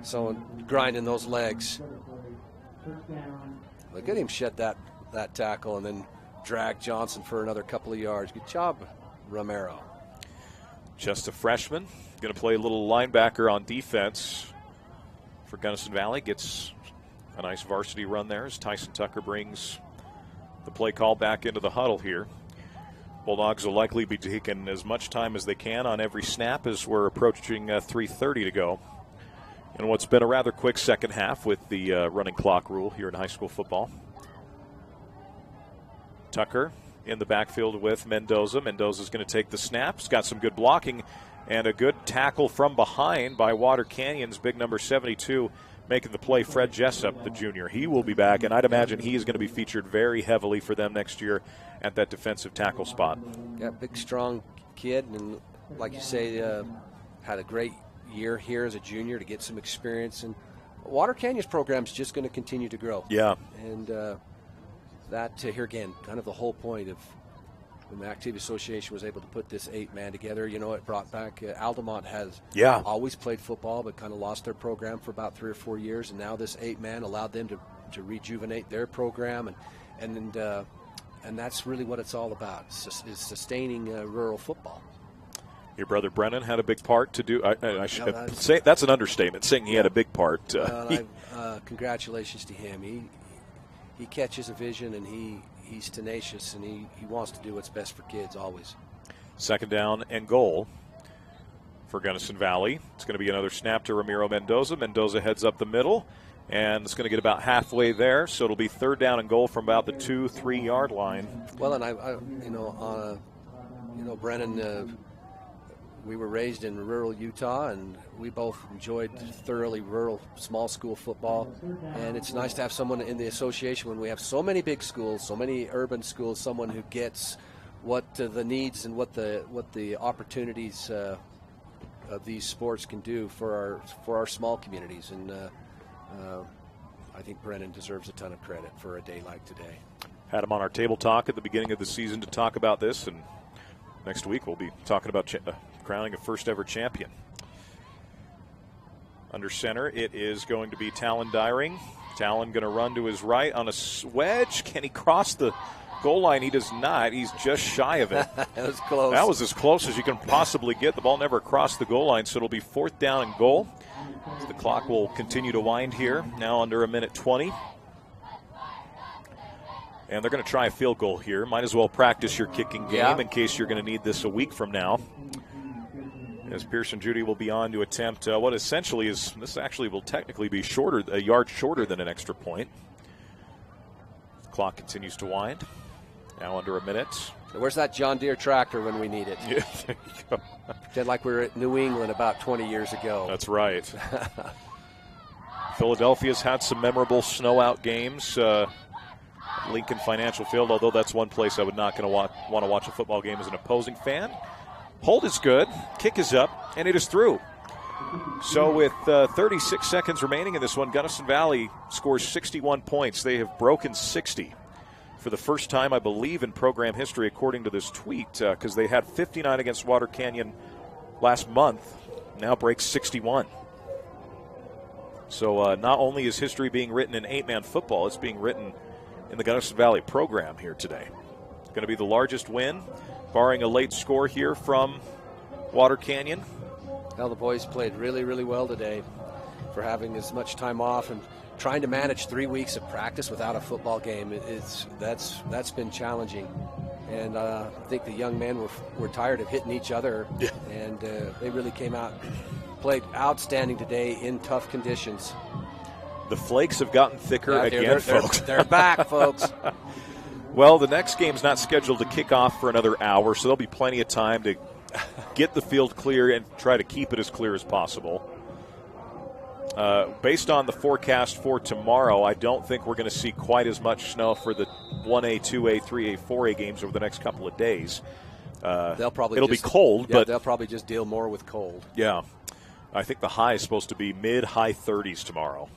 so grinding those legs. Look at him shed that tackle and then drag Johnson for another couple of yards. Good job, Romero. Just a freshman. Going to play a little linebacker on defense for Gunnison Valley. Gets a nice varsity run there as Tyson Tucker brings the play call back into the huddle here. Bulldogs will likely be taking as much time as they can on every snap as we're approaching 3:30 to go. And what's been a rather quick second half with the running clock rule here in high school football. Tucker in the backfield with Mendoza. Mendoza's going to take the snap. He's got some good blocking and a good tackle from behind by Water Canyon's big number 72, making the play, Fred Jessup, the junior. He will be back, and I'd imagine he is going to be featured very heavily for them next year at that defensive tackle spot. Yeah, big, strong kid, and like you say, had a great year here as a junior to get some experience. And Water Canyon's program is just going to continue to grow. Yeah. And that, here again, kind of the whole point of when the Activity Association was able to put this 8-man together. You know, it brought back Altamont has always played football but kind of lost their program for about 3 or 4 years, and now this 8-man allowed them to rejuvenate their program, and that's really what it's all about, is sustaining rural football. Your brother Brennan had a big part to do. I should say that's an understatement, saying he had a big part. Congratulations to him. He catches a vision, and he's tenacious, and he wants to do what's best for kids always. Second down and goal for Gunnison Valley. It's going to be another snap to Ramiro Mendoza. Mendoza heads up the middle, and it's going to get about halfway there, so it'll be third down and goal from about the 2-3 yard line. Well, and Brennan, we were raised in rural Utah, and we both enjoyed thoroughly rural small school football. And it's nice to have someone in the association when we have so many big schools, so many urban schools, someone who gets what the needs and what the opportunities of these sports can do for our small communities. And I think Brennan deserves a ton of credit for a day like today. Had him on our table talk at the beginning of the season to talk about this, and next week we'll be talking about crowning a first ever champion. Under center, it is going to be Talon Dyring. Talon going to run to his right on a wedge. Can he cross the goal line? He does not. He's just shy of it. That was close. That was as close as you can possibly get. The ball never crossed the goal line, so it'll be fourth down and goal. The clock will continue to wind here, now under a minute 20. And they're going to try a field goal here. Might as well practice your kicking game in case you're going to need this a week from now. As Pearson Judy will be on to attempt what essentially is, this actually will technically be shorter, a yard shorter than an extra point. The clock continues to wind. Now under a minute. So where's that John Deere tractor when we need it? Yeah, there you go. Pretend like we were at New England about 20 years ago. That's right. Philadelphia's had some memorable snow out games. Lincoln Financial Field, although that's one place I would not going to want to watch a football game as an opposing fan. Hold is good, kick is up, and it is through. So with 36 seconds remaining in this one, Gunnison Valley scores 61 points. They have broken 60 for the first time, I believe, in program history, according to this tweet, because they had 59 against Water Canyon last month, now breaks 61. So not only is history being written in 8-man football, it's being written in the Gunnison Valley program here today. Going to be the largest win, barring a late score here from Water Canyon. Well, the boys played really, really well today for having as much time off and trying to manage 3 weeks of practice without a football game. That's been challenging. And I think the young men were tired of hitting each other, and they really came out, played outstanding today in tough conditions. The flakes have gotten thicker again, folks. They're back, folks. Well, the next game's not scheduled to kick off for another hour, so there'll be plenty of time to get the field clear and try to keep it as clear as possible. Based on the forecast for tomorrow, I don't think we're going to see quite as much snow for the 1A, 2A, 3A, 4A games over the next couple of days. It'll be cold, but they'll probably just deal more with cold. Yeah. I think the high is supposed to be mid-high 30s tomorrow.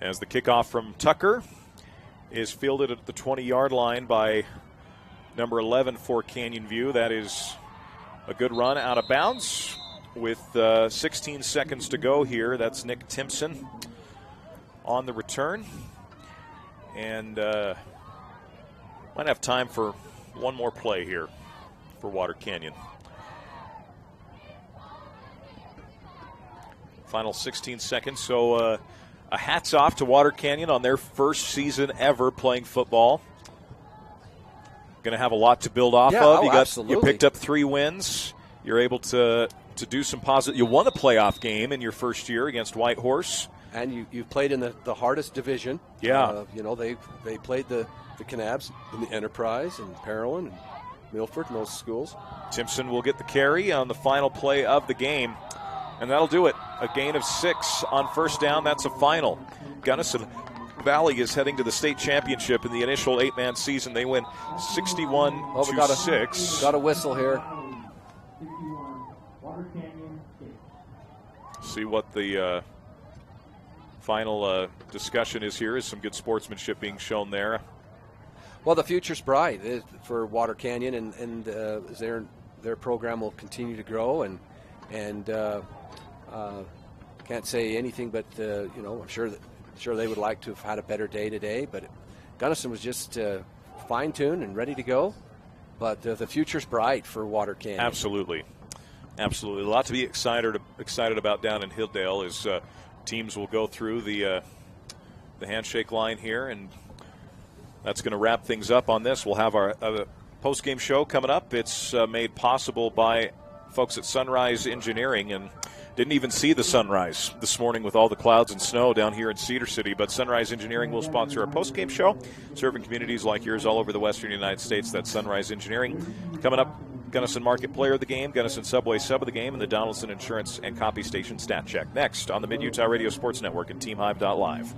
As the kickoff from Tucker is fielded at the 20-yard line by number 11 for Canyon View. That is a good run out of bounds. With 16 seconds to go here, that's Nick Timpson on the return. And might have time for one more play here for Water Canyon. Final 16 seconds. So a hats off to Water Canyon on their first season ever playing football. Going to have a lot to build off of. Absolutely. You picked up 3 wins. You're able to do some positive. You won a playoff game in your first year against Whitehorse. And you played in the hardest division. Yeah. They played the Kanabs and the Enterprise and Parowan and Milford and those schools. Timpson will get the carry on the final play of the game. And that'll do it. A gain of 6 on first down. That's a final. Gunnison Valley is heading to the state championship in the initial 8-man season. They win 61-6. Got a whistle here. See what the final discussion is here. Is some good sportsmanship being shown there. Well, the future's bright for Water Canyon, and their program will continue to grow. And can't say anything, but I'm sure they would like to have had a better day today. But Gunnison was just fine-tuned and ready to go. But the future's bright for Water Canyon. Absolutely. Absolutely. A lot to be excited about down in Hilldale as teams will go through the handshake line here, and that's going to wrap things up on this. We'll have our post-game show coming up. It's made possible by folks at Sunrise Engineering, and didn't even see the sunrise this morning with all the clouds and snow down here in Cedar City, but Sunrise Engineering will sponsor our post-game show, serving communities like yours all over the western United States. That's Sunrise Engineering. Coming up, Gunnison Market Player of the Game, Gunnison Subway Sub of the Game, and the Donaldson Insurance and Copy Station Stat Check. Next on the Mid-Utah Radio Sports Network and TeamHive.live.